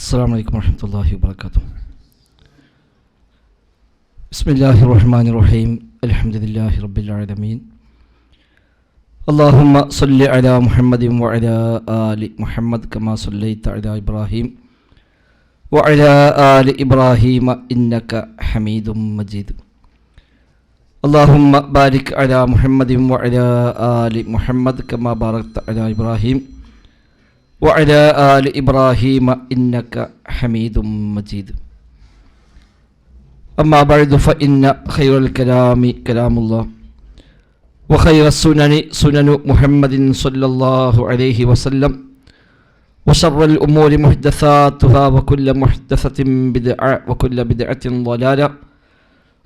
അസ്സലാമു അലൈക്കും വറഹ്മത്തുള്ളാഹി വബറകാതുഹു. ബിസ്മില്ലാഹിർ റഹ്മാനിർ റഹീം. അൽഹംദുലില്ലാഹി റബ്ബിൽ ആലമീൻ. അല്ലാഹുമ്മ സ്വല്ലി അലാ മുഹമ്മദിൻ വഅലാ ആലി മുഹമ്മദ് കമാ സ്വല്ലൈത അലാ ഇബ്രാഹിം വഅലാ ആലി ഇബ്രാഹിം ഇന്നക ഹമീദും മജീദ്. അല്ലാഹുമ്മ ബാരിക് അലാ മുഹമ്മദിൻ വഅലാ ആലി മുഹമ്മദ് കമാ ബാറക്ത അലാ ഇബ്രാഹിം وعلى آل إبراهيم إنك حميد مجيد. أما بعد فإن خير الكلام كلام الله وخير السنن سنن محمد صلى الله عليه وسلم وشر الأمور محدثاتها وكل محدثة بدعة وكل بدعة ضلالة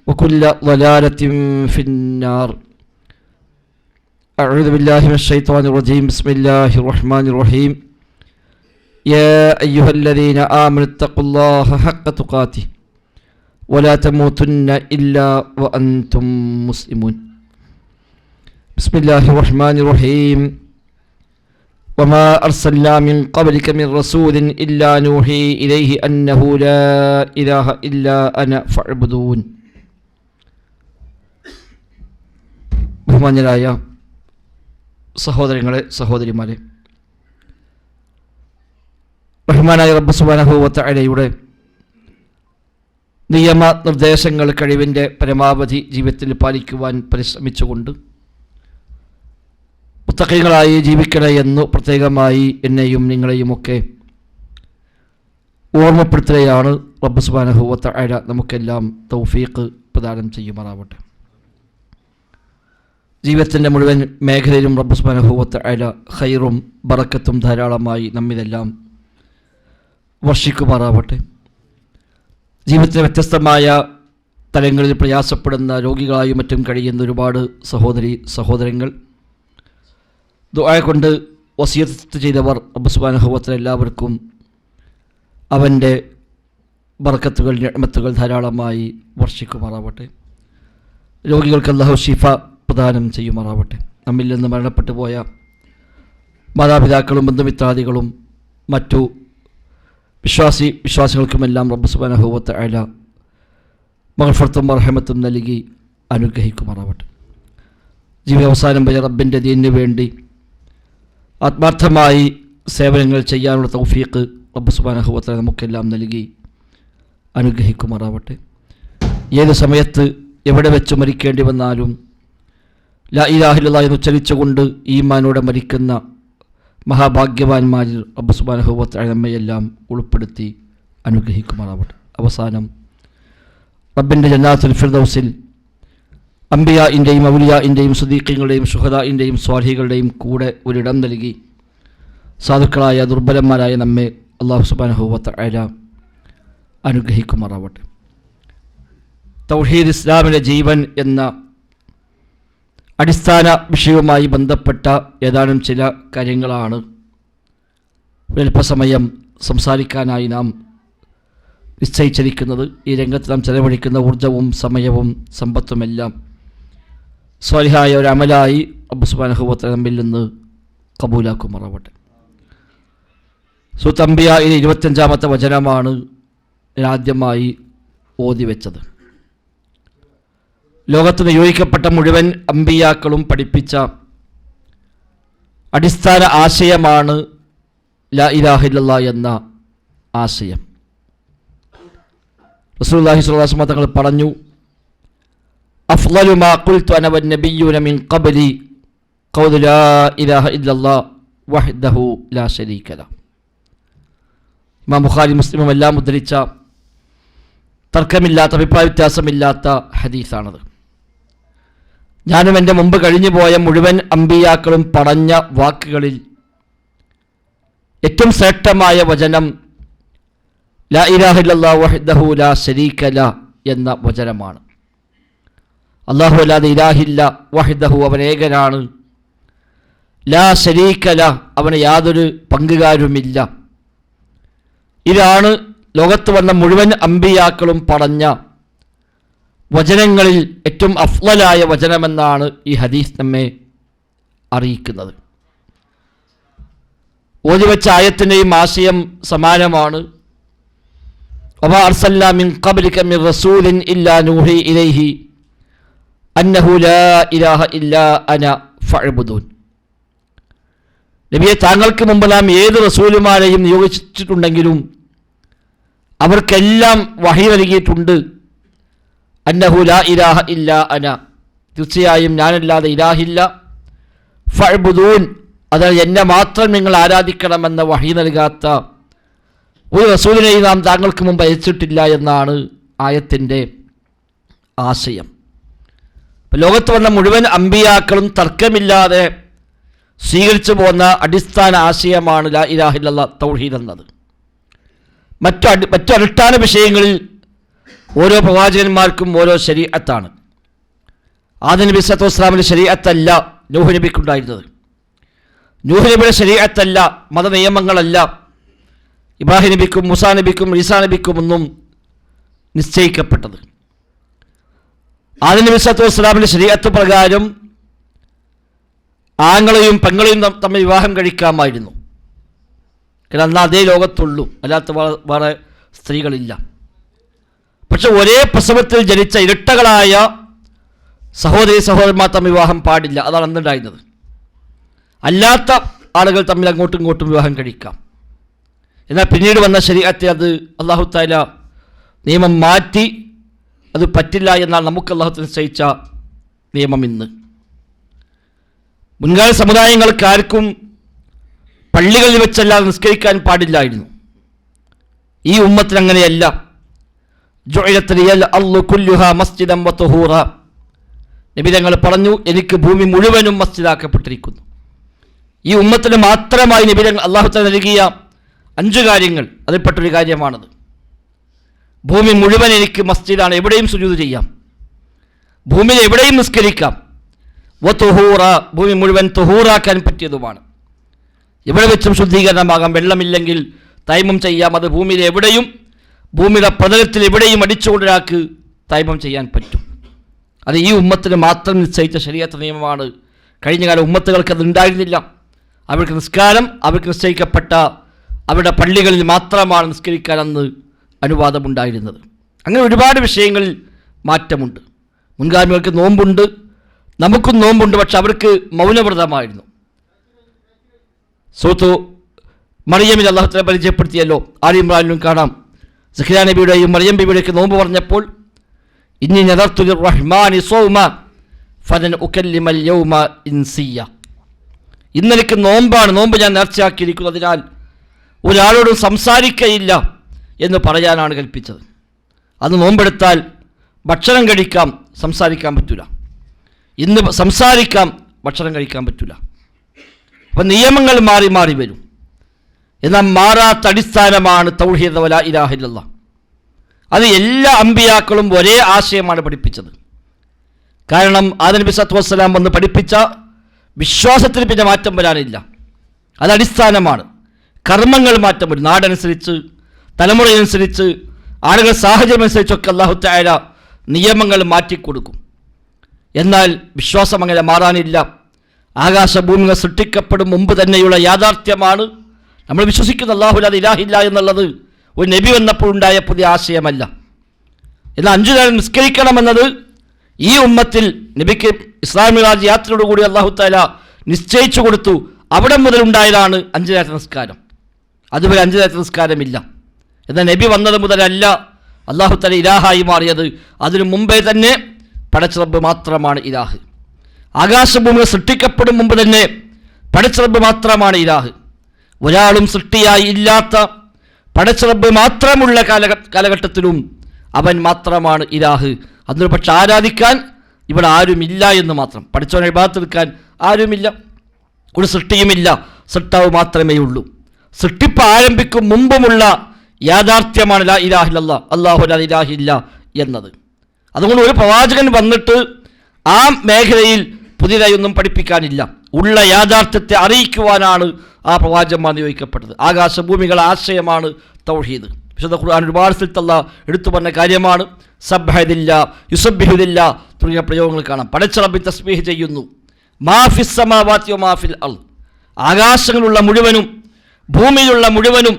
وكل ضلالة في النار. أعوذ بالله من الشيطان الرجيم. بسم الله الرحمن الرحيم. يا أيها الذين آمنوا اتقوا الله حق تقاته ولا تموتن إلا وأنتم مسلمون. بسم الله الرحمن الرحيم. وما أرسلنا من قبلك من رسول إلا نوحي إليه أنه لا إله إلا أنا فاعبدون. ബഹുമാന്യരായ സഹോദരങ്ങളെ സഹോദരിമാരെ, റഹ്മാനായ റബ്ബ് സുബ്ഹാനഹു വ തആലയുടെ നിയമ നിർദ്ദേശങ്ങൾ കഴിവിൻ്റെ പരമാവധി ജീവിതത്തിൽ പാലിക്കുവാൻ പരിശ്രമിച്ചുകൊണ്ട് മുത്തഖീകളായി ജീവിക്കണേ എന്ന് പ്രത്യേകമായി എന്നെയും നിങ്ങളെയുമൊക്കെ ഓർമ്മപ്പെടുത്തുകയാണ്. റബ്ബ് സുബ്ഹാനഹു വ തആല നമുക്കെല്ലാം തൗഫീഖ് പ്രദാനം ചെയ്യുമാറാവട്ടെ. ജീവിതത്തിൻ്റെ മുഴുവൻ മേഖലയിലും റബ്ബ് സുബ്ഹാനഹു വ തആല ഖൈറും ബറക്കത്തും ധാരാളമായി നമ്മിതെല്ലാം വർഷിക്കുമാറാവട്ടെ. ജീവിതത്തിലെ വ്യത്യസ്തമായ തലങ്ങളിൽ പ്രയാസപ്പെടുന്ന രോഗികളായും മറ്റും കഴിയുന്ന ഒരുപാട് സഹോദരങ്ങൾ, ദുആ കൊണ്ട് വസിയത്ത് ചെയ്തവർ, റബ്ബ് സുബ്ഹാനഹു വ തആല എല്ലാവർക്കും അവൻ്റെ ബർക്കത്തുകൾ നിഅമത്തുകൾ ധാരാളമായി വർഷിക്കുമാറാവട്ടെ. രോഗികൾക്ക് അല്ലാഹു ശിഫ പ്രദാനം ചെയ്യുമാറാവട്ടെ. നമ്മിൽ നിന്ന് മരണപ്പെട്ടു പോയ മാതാപിതാക്കളും ബന്ധുമിത്രാദികളും മറ്റു വിശ്വാസികൾക്കുമെല്ലാം റബ്ബ് സുബ്ഹാനഹു വ തആല മഗ്ഫിറത്തും റഹ്മത്തും നൽകി അനുഗ്രഹിക്കുമാറാവട്ടെ. ജീവിതാവസാനം വരെ റബ്ബിൻ്റെ ദീനിന് വേണ്ടി ആത്മാർത്ഥമായി സേവനങ്ങൾ ചെയ്യാനുള്ള തൗഫീഖ് റബ്ബ് സുബ്ഹാനഹു വ തആല നമുക്കെല്ലാം നൽകി അനുഗ്രഹിക്കുമാറാവട്ടെ. ഏത് സമയത്ത് എവിടെ വെച്ച് മരിക്കേണ്ടി വന്നാലും ലാ ഇലാഹ ഇല്ലല്ലാഹ് എന്ന് ഉച്ചരിച്ചുകൊണ്ട് ഈമാനോടെ മരിക്കുന്ന മഹാഭാഗ്യവാന്മാരിൽ റബ്ബ് സുബ്ഹാനഹു വ തആല നമ്മയെല്ലാം ഉൾപ്പെടുത്തി അനുഗ്രഹിക്കുമാറാവട്ടെ. അവസാനം റബ്ബിൻ്റെ ജന്നാത്തുൽ ഫിർദൗസിൽ അംബിയാഇൻ്റെയും ഔലിയാഇൻ്റെയും സിദ്ദീഖീങ്ങളുടെയും ശുഹദാഇൻ്റെയും സ്വാലിഹീങ്ങളുടെയും കൂടെ ഒരിടം നൽകി സാധുക്കളായ ദുർബലന്മാരായ നമ്മെ അല്ലാഹു സുബ്ഹാനഹു വ തആല അനുഗ്രഹിക്കുമാറാവട്ടെ. തൗഹീദ് ഇസ്ലാമിലെ ജീവൻ എന്ന അടിസ്ഥാന വിഷയവുമായി ബന്ധപ്പെട്ട ഏതാനും ചില കാര്യങ്ങളാണ് അല്പസമയം സംസാരിക്കാനായി നാം നിശ്ചയിച്ചിരിക്കുന്നത്. ഈ രംഗത്ത് നാം ചെലവഴിക്കുന്ന ഊർജവും സമയവും സമ്പത്തുമെല്ലാം സ്വാലിഹായ ഒരു അമലായി റബ്ബ് സുബ്ഹാനഹു വ തആല നമ്മിൽ നിന്ന് കബൂലാക്കുമാറാവട്ടെ. സൂറത്ത് അംബിയായിലെ 25-ാമത്തെ വചനമാണ് ഞാൻ ആദ്യമായി ഓതി വെച്ചത്. ലോകത്ത് നിയോഗിക്കപ്പെട്ട മുഴുവൻ അമ്പിയാക്കളും പഠിപ്പിച്ച അടിസ്ഥാന ആശയമാണ് ലാ ഇലാഹ ഇല്ലല്ലാഹ് എന്ന ആശയം. റസൂലുള്ളാഹി സ്വല്ലല്ലാഹു അലൈഹി വസല്ലം തങ്ങൾ പറഞ്ഞു, അഫ്ളലു മാ ഖുൽതു അന വന്നബിയ്യൂന മിൻ ഖബ്ലി ഖൗലു ലാ ഇലാഹ ഇല്ലല്ലാഹ് വഹ്ദഹു ലാ ശരീക ലഹു. ഇമാം ബുഖാരി മുസ്ലിമും എല്ലാം ഉദ്ധരിച്ച തർക്കമില്ലാത്ത അഭിപ്രായ വ്യത്യാസമില്ലാത്ത ഹദീസാണത്. ഞാനും എൻ്റെ മുമ്പ് കഴിഞ്ഞു പോയ മുഴുവൻ അമ്പിയാക്കളും പറഞ്ഞ വാക്കുകളിൽ ഏറ്റവും ശ്രേഷ്ഠമായ വചനം ലാ ഇലാഹ ഇല്ലല്ലാഹു വഹ്ദഹു ലാ ശരീക ലഹു എന്ന വചനമാണ്. അല്ലാഹു അല്ലാതെ ഇലാഹില്ല, വഹ്ദഹു അവൻ ഏകനാണ്, ലാ ശരീക ലഹു അവന് യാതൊരു പങ്കുകാരുമില്ല. ഇതാണ് ലോകത്ത് വന്ന മുഴുവൻ അമ്പിയാക്കളും പറഞ്ഞ വചനങ്ങളിൽ ഏറ്റവും അഫ്ളലായ വചനമെന്നാണ് ഈ ഹദീസ് നമ്മെ അറിയിക്കുന്നത്. ഓതിവെച്ച ആയത്തിൻ്റെയും ആശയം സമാനമാണ്. വമാ അർസൽനാ മിൻ ഖബ്ലിക മിർ റസൂലിൻ ഇല്ലാ നൂഹി ഇലൈഹി അന്നഹു ലാ ഇലാഹ ഇല്ലാ അന ഫഅ്ബുദൂൻ. നബിയെ, താങ്കൾക്ക് മുമ്പ് നാം ഏത് റസൂലുമാരെയും നിയോഗിച്ചിട്ടുണ്ടെങ്കിലും അവർക്കെല്ലാം വഹി നൽകിയിട്ടുണ്ട്. അന്നഹു ലാ ഇലാഹ ഇല്ലാ അന, തീർച്ചയായും ഞാനല്ലാതെ ഇലാഹില്ല. ഫഅ്ബുദൂൻ, അതായത് എന്നെ മാത്രം നിങ്ങൾ ആരാധിക്കണമെന്ന വഹി നൽകാത്ത ഒരു റസൂലിനെയും നാം താങ്കൾക്ക് മുമ്പ് അയച്ചിട്ടില്ല എന്നാണ് ആയത്തിൻ്റെ ആശയം. ലോകത്ത് വന്ന മുഴുവൻ അമ്പിയാക്കളും തർക്കമില്ലാതെ സ്വീകരിച്ചു പോന്ന അടിസ്ഥാന ആശയമാണ് ലാ ഇലാഹ ഇല്ലല്ലാഹ്, തൗഹീദ് എന്നത്. മറ്റു അനുഷ്ഠാന വിഷയങ്ങളിൽ ഓരോ പ്രവാചകന്മാർക്കും ഓരോ ശരീഅത്താണ്. ആദം നബി സല്ലല്ലാഹു അലൈഹി വസല്ലമയുടെ ശരീഅത്തല്ല നൂഹ് നബിക്കുണ്ടായിരുന്നത്. നൂഹ് നബിയുടെ ശരീഅത്തല്ല, മതനിയമങ്ങളല്ല ഇബ്രാഹിം നബിക്കും മൂസാ നബിക്കും ഈസാ നബിക്കും ഒന്നും നിശ്ചയിക്കപ്പെട്ടത്. ആദം നബി സല്ലല്ലാഹു അലൈഹി വസല്ലമയുടെ ശരീഅത്ത് പ്രകാരം ആങ്ങളെയും പെങ്ങളെയും തമ്മിൽ വിവാഹം കഴിക്കാമായിരുന്നു. കാരണം അന്ന് അതേ ലോകത്തുള്ളൂ, അല്ലാത്ത വേറെ സ്ത്രീകളില്ല. പക്ഷെ ഒരേ പ്രസവത്തിൽ ജനിച്ച ഇരട്ടകളായ സഹോദരി സഹോദരന്മാർ തമ്മിൽ വിവാഹം പാടില്ല, അതാണ് അന്നുണ്ടായിരുന്നത്. അല്ലാത്ത ആളുകൾ തമ്മിൽ അങ്ങോട്ടും ഇങ്ങോട്ടും വിവാഹം കഴിക്കാം. എന്നാൽ പിന്നീട് വന്ന ശരീഅത്തെ അത് അല്ലാഹു തആല നിയമം മാറ്റി, അത് പറ്റില്ല എന്നാൽ നമുക്ക് അല്ലാഹു തആല നിശ്ചയിച്ച നിയമം ഇന്ന്. മുൻകാല സമുദായങ്ങൾക്ക് ആർക്കും പള്ളികളിൽ വെച്ചല്ലാതെ നിസ്കരിക്കാൻ പാടില്ലായിരുന്നു. ഈ ഉമ്മത്തിന് അങ്ങനെയല്ല. ജുഇലത് ലിയൽ അർളു കുല്ലുഹാ മസ്ജിദൻ വതുഹൂറ, നബി തങ്ങൾ പറഞ്ഞു, എനിക്ക് ഭൂമി മുഴുവനും മസ്ജിദാക്കപ്പെട്ടിരിക്കുന്നു. ഈ ഉമ്മത്തിന് മാത്രമായി നബി തങ്ങൾ അല്ലാഹു തആല നൽകിയ 5 കാര്യങ്ങൾ, അതിൽപ്പെട്ടൊരു കാര്യമാണത്. ഭൂമി മുഴുവൻ എനിക്ക് മസ്ജിദാണ്, എവിടെയും സുജൂദ് ചെയ്യാം, ഭൂമിയിൽ എവിടെയും നിസ്കരിക്കാം. വതുഹൂറ, ഭൂമി മുഴുവൻ തുഹൂറാക്കാൻ പറ്റിയതുമാണ്. എവിടെ വെച്ചും ശുദ്ധീകരണമാകാം, വെള്ളമില്ലെങ്കിൽ തൈമം ചെയ്യാം. അത് ഭൂമിയിൽ എവിടെയും, ഭൂമിയുടെ പ്രതലത്തിൽ എവിടെയും അടിച്ചുകൊണ്ടൊരാൾക്ക് തൈമം ചെയ്യാൻ പറ്റും. അത് ഈ ഉമ്മത്തിന് മാത്രം നിശ്ചയിച്ച ശരീഅത്ത് നിയമമാണ്. കഴിഞ്ഞകാല ഉമ്മത്തുകൾക്ക് അത് ഉണ്ടായിരുന്നില്ല. അവർക്ക് നിസ്കാരം അവർക്ക് നിശ്ചയിക്കപ്പെട്ട അവരുടെ പള്ളികളിൽ മാത്രമാണ് നിസ്കരിക്കാനെന്ന് അനുവാദമുണ്ടായിരുന്നത്. അങ്ങനെ ഒരുപാട് വിഷയങ്ങളിൽ മാറ്റമുണ്ട്. മുൻഗാമികൾക്ക് നോമ്പുണ്ട്, നമുക്കും നോമ്പുണ്ട്, പക്ഷെ അവർക്ക് മൗനവ്രതമായിരുന്നു. സൂറത്ത് മറിയമിൽ അല്ലാഹു തആല പരിചയപ്പെടുത്തിയല്ലോ. ആലി ഇംറാനിലും കാണാം, സഖറിയ നബിയുടെയും മറിയം ബിബിയുടെയൊക്കെ നോമ്പ് പറഞ്ഞപ്പോൾ, ഇന്നി നദർതു ലിർറഹ്മാനി സൗമ ഫലൻ ഉകല്ലിമൽ യൗമ ഇൻസിയ, ഇന്നെനിക്ക് നോമ്പാണ്, നോമ്പ് ഞാൻ നേർച്ചയാക്കിയിരിക്കുന്നു, അതിനാൽ ഒരാളോടും സംസാരിക്കയില്ല എന്ന് പറയാനാണ് കൽപ്പിച്ചത്. അന്ന് നോമ്പെടുത്താൽ ഭക്ഷണം കഴിക്കാം, സംസാരിക്കാൻ പറ്റില്ല. ഇന്ന് സംസാരിക്കാം, ഭക്ഷണം കഴിക്കാൻ പറ്റില്ല. അപ്പം നിയമങ്ങൾ മാറി മാറി വരും. എന്നാൽ മാറാത്ത അടിസ്ഥാനമാണ് തൗഹീദ് വലാ ഇലാഹ ഇല്ലല്ലാഹ്. അത് എല്ലാ അമ്പിയാക്കളും ഒരേ ആശയമാണ് പഠിപ്പിച്ചത്. കാരണം ആദം നബി സല്ലല്ലാഹു അലൈഹി വസല്ലം വന്ന് പഠിപ്പിച്ച വിശ്വാസത്തിന് പിന്നെ മാറ്റം വരാനില്ല. അത് അടിസ്ഥാനമാണ്. കർമ്മങ്ങൾ മാറ്റം വരും, നാടനുസരിച്ച്, തലമുറയനുസരിച്ച്, ആളുകൾ സാഹചര്യം അനുസരിച്ചൊക്കെ അല്ലാഹു തആല നിയമങ്ങൾ മാറ്റിക്കൊടുക്കും. എന്നാൽ വിശ്വാസം അങ്ങനെ മാറാനില്ല. ആകാശഭൂമികൾ സൃഷ്ടിക്കപ്പെടും മുമ്പ് തന്നെയുള്ള യാഥാർത്ഥ്യമാണ് നമ്മൾ വിശ്വസിക്കുന്ന. അല്ലാഹു ഇലാഹില്ല എന്നുള്ളത് ഒരു നബി വന്നപ്പോൾ ഉണ്ടായ പുതിയ ആശയമല്ല. എന്നാൽ 5 നേരം നിസ്കരിക്കണമെന്നത് ഈ ഉമ്മത്തിൽ നബിക്ക് ഇസ്ലാം മിഅ്റാജ് യാത്രയോടുകൂടി അല്ലാഹു തആല നിശ്ചയിച്ചു കൊടുത്തു. അവിടെ മുതൽ ഉണ്ടായതാണ് 5 നേരത്തെ നിസ്കാരം. അതുവരെ 5 നേരത്തെ നിസ്കാരമില്ല. എന്നാൽ നബി വന്നത് മുതലല്ല അല്ലാഹു തആല ഇലാഹായി മാറിയത്. അതിനു മുമ്പേ തന്നെ പടച്ച റബ്ബ് മാത്രമാണ് ഇലാഹ്. ആകാശഭൂമികൾ സൃഷ്ടിക്കപ്പെടും മുമ്പ് തന്നെ പടച്ച റബ്ബ് മാത്രമാണ് ഇലാഹ്. ഒരാളും സൃഷ്ടിയായി ഇല്ലാത്ത പടച്ച റബ്ബ് മാത്രമുള്ള കാലഘട്ടത്തിലും അവൻ മാത്രമാണ് ഇലാഹ്. അതിനൊരു പക്ഷെ ആരാധിക്കാൻ ഇവിടെ ആരുമില്ല എന്ന് മാത്രം. പഠിച്ചവനെ ഇബാദത്ത് എടുക്കാൻ ആരുമില്ല, ഒരു സൃഷ്ടിയുമില്ല, സൃഷ്ടാവ് മാത്രമേ ഉള്ളൂ. സൃഷ്ടിപ്പ് ആരംഭിക്കും മുമ്പുമുള്ള യാഥാർത്ഥ്യമാണ് ലാ ഇലാഹ ഇല്ലല്ലാഹ്, അല്ലാഹു ലാ ഇലാഹ ഇല്ല എന്നത്. അതുകൊണ്ട് ഒരു പ്രവാചകൻ വന്നിട്ട് ആ മേഖലയിൽ പുതിയതായി ഒന്നും പഠിപ്പിക്കാനില്ല. ഉള്ള യാഥാർത്ഥ്യത്തെ അറിയിക്കുവാനാണ് ആ പ്രവാചകന്മാർ നിയോഗിക്കപ്പെട്ടത്. ആകാശഭൂമികളുടെ ആശയമാണ് തൗഹീദ്. വിശുദ്ധ ഖുർആൻ ഒരുപാട് സ്ഥലത്ത് അല്ലാഹ് എടുത്തു പറഞ്ഞ കാര്യമാണ്. സബ്ബഹദില്ല, യുസബ്ബിഹുദില്ല തുടങ്ങിയ പ്രയോഗങ്ങൾ കാണാം. പടച്ച റബ്ബിനെ തസ്ബീഹ് ചെയ്യുന്നു. മാഫിസ് സമാവാതി വമാഫിൽ അർള്, ആകാശങ്ങളുള്ള മുഴുവനും ഭൂമിയിലുള്ള മുഴുവനും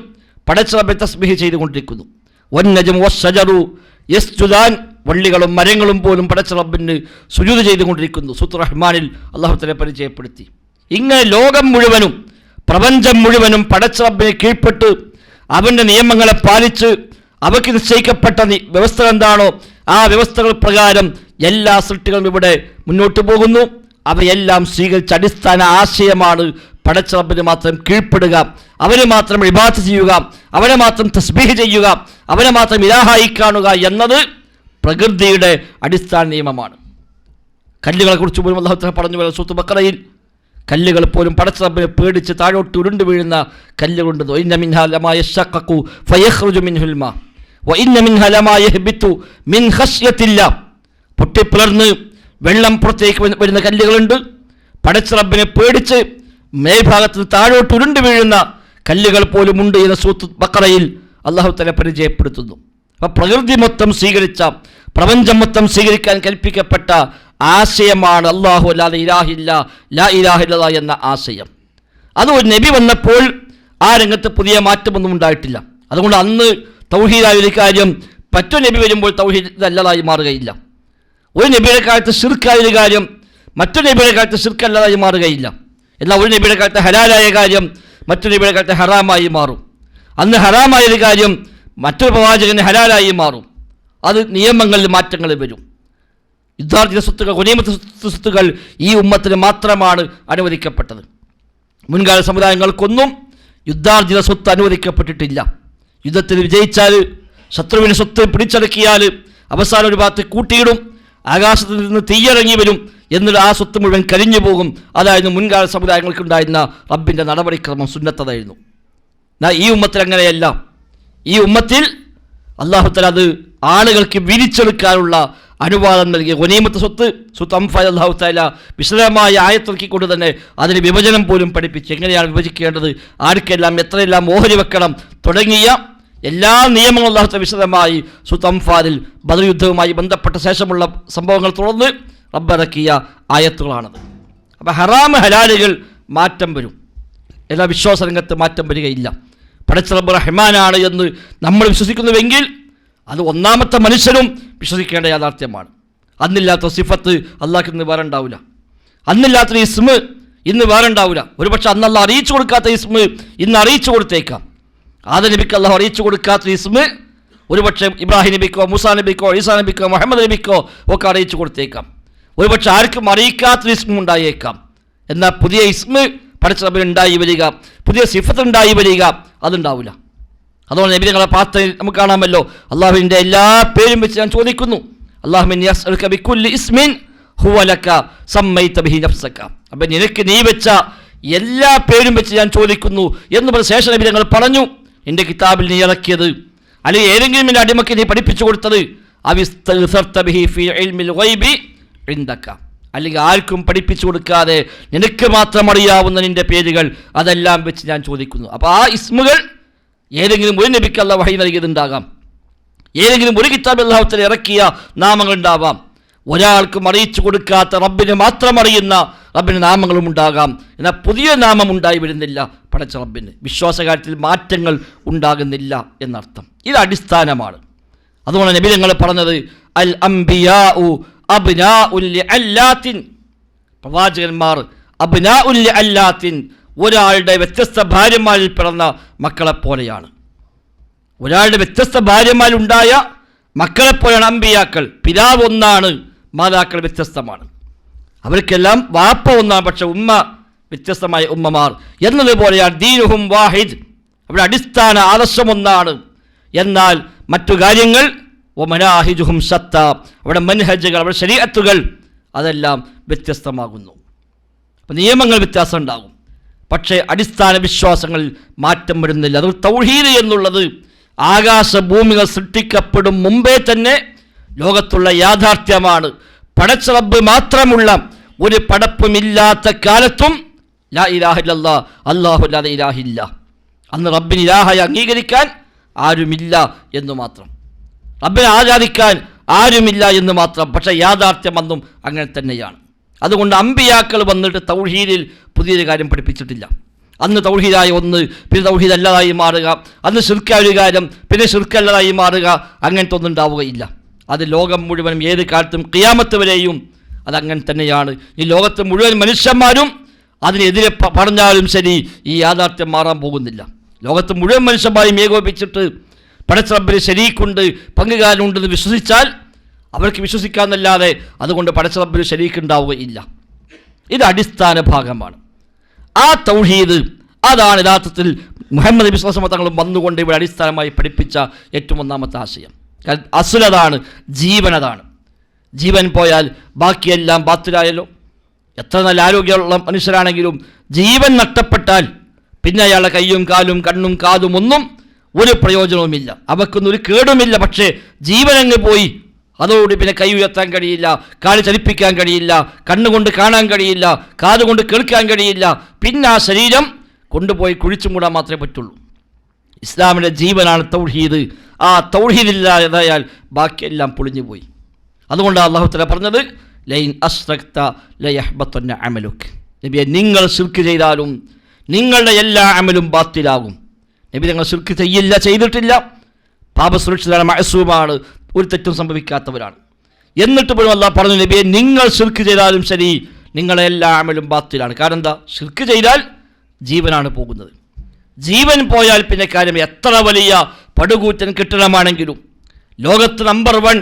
പടച്ച റബ്ബിനെ തസ്ബീഹ് ചെയ്തുകൊണ്ടിരിക്കുന്നു. വന്നജമു വസ്സജറു യസ്ജുദാൻ, വള്ളികളും മരങ്ങളും പോലും പടച്ച റബ്ബിന് സുജൂദ് ചെയ്തുകൊണ്ടിരിക്കുന്നു. സൂറത്തുർ റഹ്മാനിൽ അല്ലാഹു തആല പരിചയപ്പെടുത്തി. ഇങ്ങനെ ലോകം മുഴുവനും പ്രപഞ്ചം മുഴുവനും പടച്ച റബ്ബിനെ കീഴ്പ്പെട്ട് അവൻ്റെ നിയമങ്ങളെ പാലിച്ച് അവയ്ക്ക് നിശ്ചയിക്കപ്പെട്ട വ്യവസ്ഥ എന്താണോ ആ വ്യവസ്ഥകൾ പ്രകാരം എല്ലാ സൃഷ്ടികളും ഇവിടെ മുന്നോട്ട് പോകുന്നു. അവയെല്ലാം സ്വീകരിച്ച അടിസ്ഥാന ആശയമാണ് പടച്ച റബ്ബിന് മാത്രം കീഴ്പ്പെടുക, അവന് മാത്രം ഇബാദത്ത് ചെയ്യുക, അവനെ മാത്രം തസ്ബീഹ് ചെയ്യുക, അവനെ മാത്രം ഇലാഹായി കാണുക എന്നത് പ്രകൃതിയുടെ അടിസ്ഥാന നിയമമാണ്. കല്ലുകളെക്കുറിച്ച് പോലും അല്ലാഹു തആല പറഞ്ഞു വരുന്ന സൂറത്തുൽ ബഖറയിൽ കല്ലുകൾ പോലും പടച്ച റബ്ബിനെ പേടിച്ച് താഴോട്ട് ഉരുണ്ടു വീഴുന്ന കല്ലുകളുണ്ട്. വഇന്ന മിൻഹാ ലമാ യശഖഖു ഫയഖ്റുജു മിൻഹുൽ മാ വഇന്ന മിൻഹാ ലമാ യഹ്ബിതു മിൻ ഖശ്യത്തില്ലാ, പൊട്ടിപ്പിളർന്ന് വെള്ളം പുറത്തേക്ക് വരുന്ന കല്ലുകളുണ്ട്. പടച്ച റബ്ബിനെ പേടിച്ച് മേൽഭാഗത്ത് താഴോട്ട് ഉരുണ്ടു വീഴുന്ന കല്ലുകൾ പോലും ഉണ്ട് എന്ന സൂറത്തുൽ ബഖറയിൽ അല്ലാഹു തആല പരിചയപ്പെടുത്തുന്നു. അപ്പോൾ പ്രകൃതി മൊത്തം സ്വീകരിച്ച, പ്രപഞ്ചം മൊത്തം സ്വീകരിക്കാൻ കൽപ്പിക്കപ്പെട്ട ആശയമാണ് അല്ലാഹു അല്ലാതെ ഇലാഹില്ല, ലാ ഇലാഹ ഇല്ലല്ലാഹ് എന്ന ആശയം. അത് ഒരു നബി വന്നപ്പോൾ ആ രംഗത്ത് പുതിയ മാറ്റമൊന്നും ഉണ്ടായിട്ടില്ല. അതുകൊണ്ട് അന്ന് തൗഹീദായ ഒരു കാര്യം മറ്റൊരു നബി വരുമ്പോൾ തൗഹീദ് അല്ലതായി മാറുകയില്ല. ഒരു നബിയുടെ കാലത്ത് ശിർക്കായ ഒരു കാര്യം മറ്റൊരു നബിയുടെ കാലത്ത് ശിർക്ക് അല്ലതായി മാറുകയില്ല. എന്നാൽ ഒരു നബിയുടെ കാലത്ത് ഹലാലായ കാര്യം മറ്റൊരു നബിയുടെ കാലത്ത് ഹറാമായി മാറും. അന്ന് ഹറാമായൊരു കാര്യം മറ്റൊരു പ്രവാചകന് ഹലാലായി മാറും. അത് നിയമങ്ങളിൽ മാറ്റങ്ങൾ വരും. യുദ്ധാർജിത സ്വത്തുകൾ, ഗനീമത്ത് സ്വത്തുകൾ ഈ ഉമ്മത്തിന് മാത്രമാണ് അനുവദിക്കപ്പെട്ടത്. മുൻകാല സമുദായങ്ങൾക്കൊന്നും യുദ്ധാർജിത സ്വത്ത് അനുവദിക്കപ്പെട്ടിട്ടില്ല. യുദ്ധത്തിൽ വിജയിച്ചാൽ, ശത്രുവിന് സ്വത്ത് പിടിച്ചടക്കിയാൽ അവസാനം ഒരു ഭാഗത്ത് കൂട്ടിയിടും, ആകാശത്തിൽ നിന്ന് തീയിറങ്ങി വരും, എന്നിട്ട് ആ സ്വത്ത് മുഴുവൻ കരിഞ്ഞു പോകും. അതായിരുന്നു മുൻകാല സമുദായങ്ങൾക്കുണ്ടായിരുന്ന റബ്ബിൻ്റെ നടപടിക്രമം, സുന്നത്തതായിരുന്നു. ഈ ഉമ്മത്തിൽ അങ്ങനെയല്ല. ഈ ഉമ്മത്തിൽ അല്ലാഹു തആല അത് ആളുകൾക്ക് വിരിച്ചെടുക്കാനുള്ള അനുവാദം നൽകി. ഗനീമത്ത് സ്വത്ത് സൂറത്തുൽ അൻഫാൽ അല്ലാഹു തആല വിശദമായ ആയത്തിറക്കിക്കൊണ്ട് തന്നെ അതിന് വിഭജനം പോലും പഠിപ്പിച്ചു. എങ്ങനെയാണ് വിഭജിക്കേണ്ടത്, ആർക്കെല്ലാം എത്രയെല്ലാം ഓഹരി വെക്കണം തുടങ്ങിയ എല്ലാ നിയമങ്ങളും അല്ലാഹു തആല വിശദമായി സൂറത്തുൽ അൻഫാലിൽ ബദർ യുദ്ധവുമായി ബന്ധപ്പെട്ട ശേഷമുള്ള സംഭവങ്ങൾ തുടർന്ന് റബ്ബിറക്കിയ ആയത്തുകളാണത്. അപ്പോൾ ഹറാം ഹലാലുകൾ മാറ്റം വരും. എല്ലാ വിശ്വാസ രംഗത്ത് മാറ്റം വരികയില്ല. പടച്ച റബ്ബ് റഹ്മാനാണ് എന്ന് നമ്മൾ വിശ്വസിക്കുന്നുവെങ്കിൽ അത് ഒന്നാമത്തെ മനുഷ്യനും വിശ്വസിക്കേണ്ട യാഥാർത്ഥ്യമാണ്. അന്നില്ലാത്ത സിഫത്ത് അള്ളാഹ്ക്ക് ഇന്ന് വേറെ ഉണ്ടാവില്ല. അന്നില്ലാത്തൊരു ഇസ്മ് ഇന്ന് വേറെ ഉണ്ടാവില്ല. ഒരുപക്ഷെ അന്ന് അള്ളാഹ് അറിയിച്ചു കൊടുക്കാത്ത ഇസ്മ് ഇന്ന് അറിയിച്ചു കൊടുത്തേക്കാം. ആദം നബിക്ക് അള്ളാഹു അറിയിച്ചു കൊടുക്കാത്ത ഇസ്മ് ഒരുപക്ഷെ ഇബ്രാഹിം നബിക്കോ മൂസാ നബിക്കോ ഈസാ നബിക്കോ മുഹമ്മദ് നബിക്കോ ഒക്കെ അറിയിച്ചു കൊടുത്തേക്കാം. ഒരുപക്ഷെ ആർക്കും അറിയിക്കാത്തൊരു ഇസ്മും ഉണ്ടായേക്കാം. എന്നാൽ പുതിയ ഇസ്മ് പടച്ച റബ്ബിന് ഉണ്ടായി വരിക, പുതിയ സിഫത്ത് ഉണ്ടായി വരിക, അതുണ്ടാവില്ല. അതുകൊണ്ട് നബി നിങ്ങളെ പ്രാർത്ഥനയിൽ നമുക്ക് കാണാമല്ലോ, അള്ളാഹുവിൻ്റെ എല്ലാ പേരും വെച്ച് ഞാൻ ചോദിക്കുന്നു, അല്ലാഹുമ്മ യസ്അലുക ബികുല്ലി ഇസ്മിൻ ഹുവ ലക സമ്മൈത ബിഹി നഫ്സക. അപ്പം നിനക്ക് നീ വെച്ച എല്ലാ പേരും വെച്ച് ഞാൻ ചോദിക്കുന്നു എന്ന് പറഞ്ഞ ശേഷം നബി ഞങ്ങൾ പറഞ്ഞു, എൻ്റെ കിതാബിൽ നീ ഇറക്കിയത് അല്ലെങ്കിൽ ഏതെങ്കിലും എൻ്റെ അടിമയ്ക്ക് നീ പഠിപ്പിച്ചു കൊടുത്തത് അവിസ്തഗ്സർത ബിഹി ഫീ ഇൽമിൽ ഗൈബി ഇൻദക, അല്ലെങ്കിൽ ആർക്കും പഠിപ്പിച്ചു കൊടുക്കാതെ നിനക്ക് മാത്രം അറിയാവുന്ന നിൻ്റെ പേരുകൾ അതെല്ലാം വെച്ച് ഞാൻ ചോദിക്കുന്നു. അപ്പോൾ ആ ഇസ്മുകൾ ഏതെങ്കിലും ഒരു നബിക്ക് അല്ലാഹു വഹി നൽകിയതുണ്ടാകാം, ഏതെങ്കിലും ഒരു കിതാബിൽ അല്ലാഹു തആല ഇറക്കിയ നാമങ്ങളുണ്ടാവാം, ഒരാൾക്കും അറിയിച്ചു കൊടുക്കാത്ത റബ്ബിന് മാത്രം അറിയുന്ന റബ്ബിൻ്റെ നാമങ്ങളും ഉണ്ടാകാം. എന്നാൽ പുതിയ നാമം ഉണ്ടായി വരുന്നില്ല പടച്ച റബ്ബിന്. വിശ്വാസകാര്യത്തിൽ മാറ്റങ്ങൾ ഉണ്ടാകുന്നില്ല എന്നർത്ഥം. ഇത് അടിസ്ഥാനമാണ്. അതുകൊണ്ട് നബി ഞങ്ങൾ പറഞ്ഞത് അൽ അംബിയാഉ അബ്നാഉൽ ലിഅല്ലാത്തിൻ, പ്രവാചകന്മാർ അബ്നാഉൽ ലിഅല്ലാത്തിൻ, ഒരാളുടെ വ്യത്യസ്ത ഭാര്യമാരിൽ പിറന്ന മക്കളെപ്പോലെയാണ്. ഒരാളുടെ വ്യത്യസ്ത ഭാര്യമാരുണ്ടായ മക്കളെപ്പോലെയാണ് അമ്പിയാക്കൾ. പിതാവ് ഒന്നാണ്, മാതാക്കൾ വ്യത്യസ്തമാണ്. അവർക്കെല്ലാം വാപ്പ ഒന്നാണ്, പക്ഷെ ഉമ്മ വ്യത്യസ്തമായ ഉമ്മമാർ എന്നതുപോലെയാണ്. ദീനുഹും വാഹിദ്, അവരുടെ അടിസ്ഥാന ആദർശം ഒന്നാണ്. എന്നാൽ മറ്റു കാര്യങ്ങൾ വമനാഹിജുഹും ശത്ത, അവിടെ മൻഹജുകൾ, അവിടെ ശരീഅത്തുകൾ അതെല്ലാം വ്യത്യസ്തമാകുന്നു. അപ്പോൾ നിയമങ്ങൾ വ്യത്യാസം ഉണ്ടാകും, പക്ഷേ അടിസ്ഥാന വിശ്വാസങ്ങളിൽ മാറ്റം വരുന്നില്ല. അത് തൗഹീദ് എന്നുള്ളത് ആകാശഭൂമികൾ സൃഷ്ടിക്കപ്പെടും മുമ്പേ തന്നെ ലോകത്തുള്ള യാഥാർത്ഥ്യമാണ്. പടച്ച റബ്ബ് മാത്രമുള്ള ഒരു പടപ്പുമില്ലാത്ത കാലത്തും ലാ ഇലാഹ ഇല്ലല്ലാഹ്, അല്ലാഹു അല്ലാതെ ഇലാഹില്ല. അന്ന് റബ്ബിന് ഇലാഹായി അംഗീകരിക്കാൻ ആരുമില്ല എന്ന് മാത്രം, റബ്ബിനെ ആരാധിക്കാൻ ആരുമില്ല എന്ന് മാത്രം. പക്ഷേ യാഥാർത്ഥ്യം അന്നും അങ്ങനെ തന്നെയാണ്. അതുകൊണ്ട് അമ്പിയാക്കൾ വന്നിട്ട് തൗഹീദിൽ പുതിയൊരു കാര്യം പഠിപ്പിച്ചിട്ടില്ല. അന്ന് തൗഹീദായ ഒന്ന് പിന്നെ തൗഹീദ് അല്ലാതായി മാറുക, അന്ന് ശിർക്കായ ഒരു കാര്യം പിന്നെ ശിർക്കല്ലാതായി മാറുക, അങ്ങനത്തെ ഒന്നും ഉണ്ടാവുകയില്ല. അത് ലോകം മുഴുവനും ഏത് കാലത്തും ഖിയാമത്ത് വരെയും അതങ്ങനെ തന്നെയാണ്. ഈ ലോകത്ത് മുഴുവൻ മനുഷ്യന്മാരും അതിനെതിരെ പറഞ്ഞാലും ശരി ഈ യാഥാർത്ഥ്യം മാറാൻ പോകുന്നില്ല. ലോകത്ത് മുഴുവൻ മനുഷ്യന്മാരും ഏകോപിച്ചിട്ട് പടച്ച റബ്ബിന് ശരീക്കുണ്ട്, പങ്കുകാരുണ്ടെന്ന് വിശ്വസിച്ചാൽ അവർക്ക് വിശ്വസിക്കാമെന്നല്ലാതെ അതുകൊണ്ട് പടച്ച റബ്ബിന് ശരീക്ക് ഉണ്ടാവുകയില്ല. ഇത് അടിസ്ഥാന ഭാഗമാണ്. ആ തൗഹീദ് അതാണ് യഥാർത്ഥത്തിൽ മുഹമ്മദ് നബി സ്വല്ലല്ലാഹു അലൈഹി വസല്ലം തങ്ങളും വന്നുകൊണ്ട് ഇവിടെ അടിസ്ഥാനമായി പഠിപ്പിച്ച ഏറ്റവും ഒന്നാമത്തെ ആശയം. അസുലതാണ്, ജീവനതാണ്. ജീവൻ പോയാൽ ബാക്കിയെല്ലാം ബാത്തിലായല്ലോ. എത്ര നല്ല ആരോഗ്യമുള്ള മനുഷ്യരാണെങ്കിലും ജീവൻ നഷ്ടപ്പെട്ടാൽ പിന്നെ അയാളുടെ കയ്യും കാലും കണ്ണും കാതും ഒന്നും ഒരു പ്രയോജനവുമില്ല, അവക്കൊന്നും ഒരു കേടുമില്ല. പക്ഷേ ജീവനങ്ങ് പോയി, അതോടുകൂടി പിന്നെ കൈ ഉയർത്താൻ കഴിയില്ല, കാല് ചലിപ്പിക്കാൻ കഴിയില്ല, കണ്ണുകൊണ്ട് കാണാൻ കഴിയില്ല, കാതുകൊണ്ട് കേൾക്കാൻ കഴിയില്ല. പിന്നെ ആ ശരീരം കൊണ്ടുപോയി കുഴിച്ചു മൂടാൻ മാത്രമേ പറ്റുള്ളൂ. ഇസ്ലാമിൻ്റെ ജീവനാണ് തൗഹീദ്. ആ തൗഹീദില്ലാതായാൽ ബാക്കിയെല്ലാം പൊളിഞ്ഞു പോയി. അതുകൊണ്ടാണ് അല്ലാഹു തആല പറഞ്ഞത് ലൈൻ അശ്റക്ത ലയഹ്ബതന്ന അമലുക്. നബിയെ, നിങ്ങൾ ശിർക്ക് ചെയ്താലും നിങ്ങളുടെ എല്ലാ അമലും ബാത്തിലാകും. നബി നിങ്ങൾ ശിർക്ക് ചെയ്തിട്ടില്ല, പാപസുരക്ഷിതരാണ്, മഅസൂമാണ്, ഒരു തെറ്റും സംഭവിക്കാത്തവരാണ്. എന്നിട്ട് പോലും അല്ലാഹു പറഞ്ഞു, നബിയെ നിങ്ങൾ ശിർക്ക് ചെയ്താലും ശരി നിങ്ങളുടെ എല്ലാ അമലും ബാത്തിലാണ്. കാരണം എന്താ? ശിർക്ക് ചെയ്താൽ ജീവനാണ് പോകുന്നത്. ജീവൻ പോയാൽ പിന്നെ കാര്യം എത്ര വലിയ പടുകൂറ്റൻ കെട്ടിടമാണെങ്കിലും, ലോകത്ത് നമ്പർ 1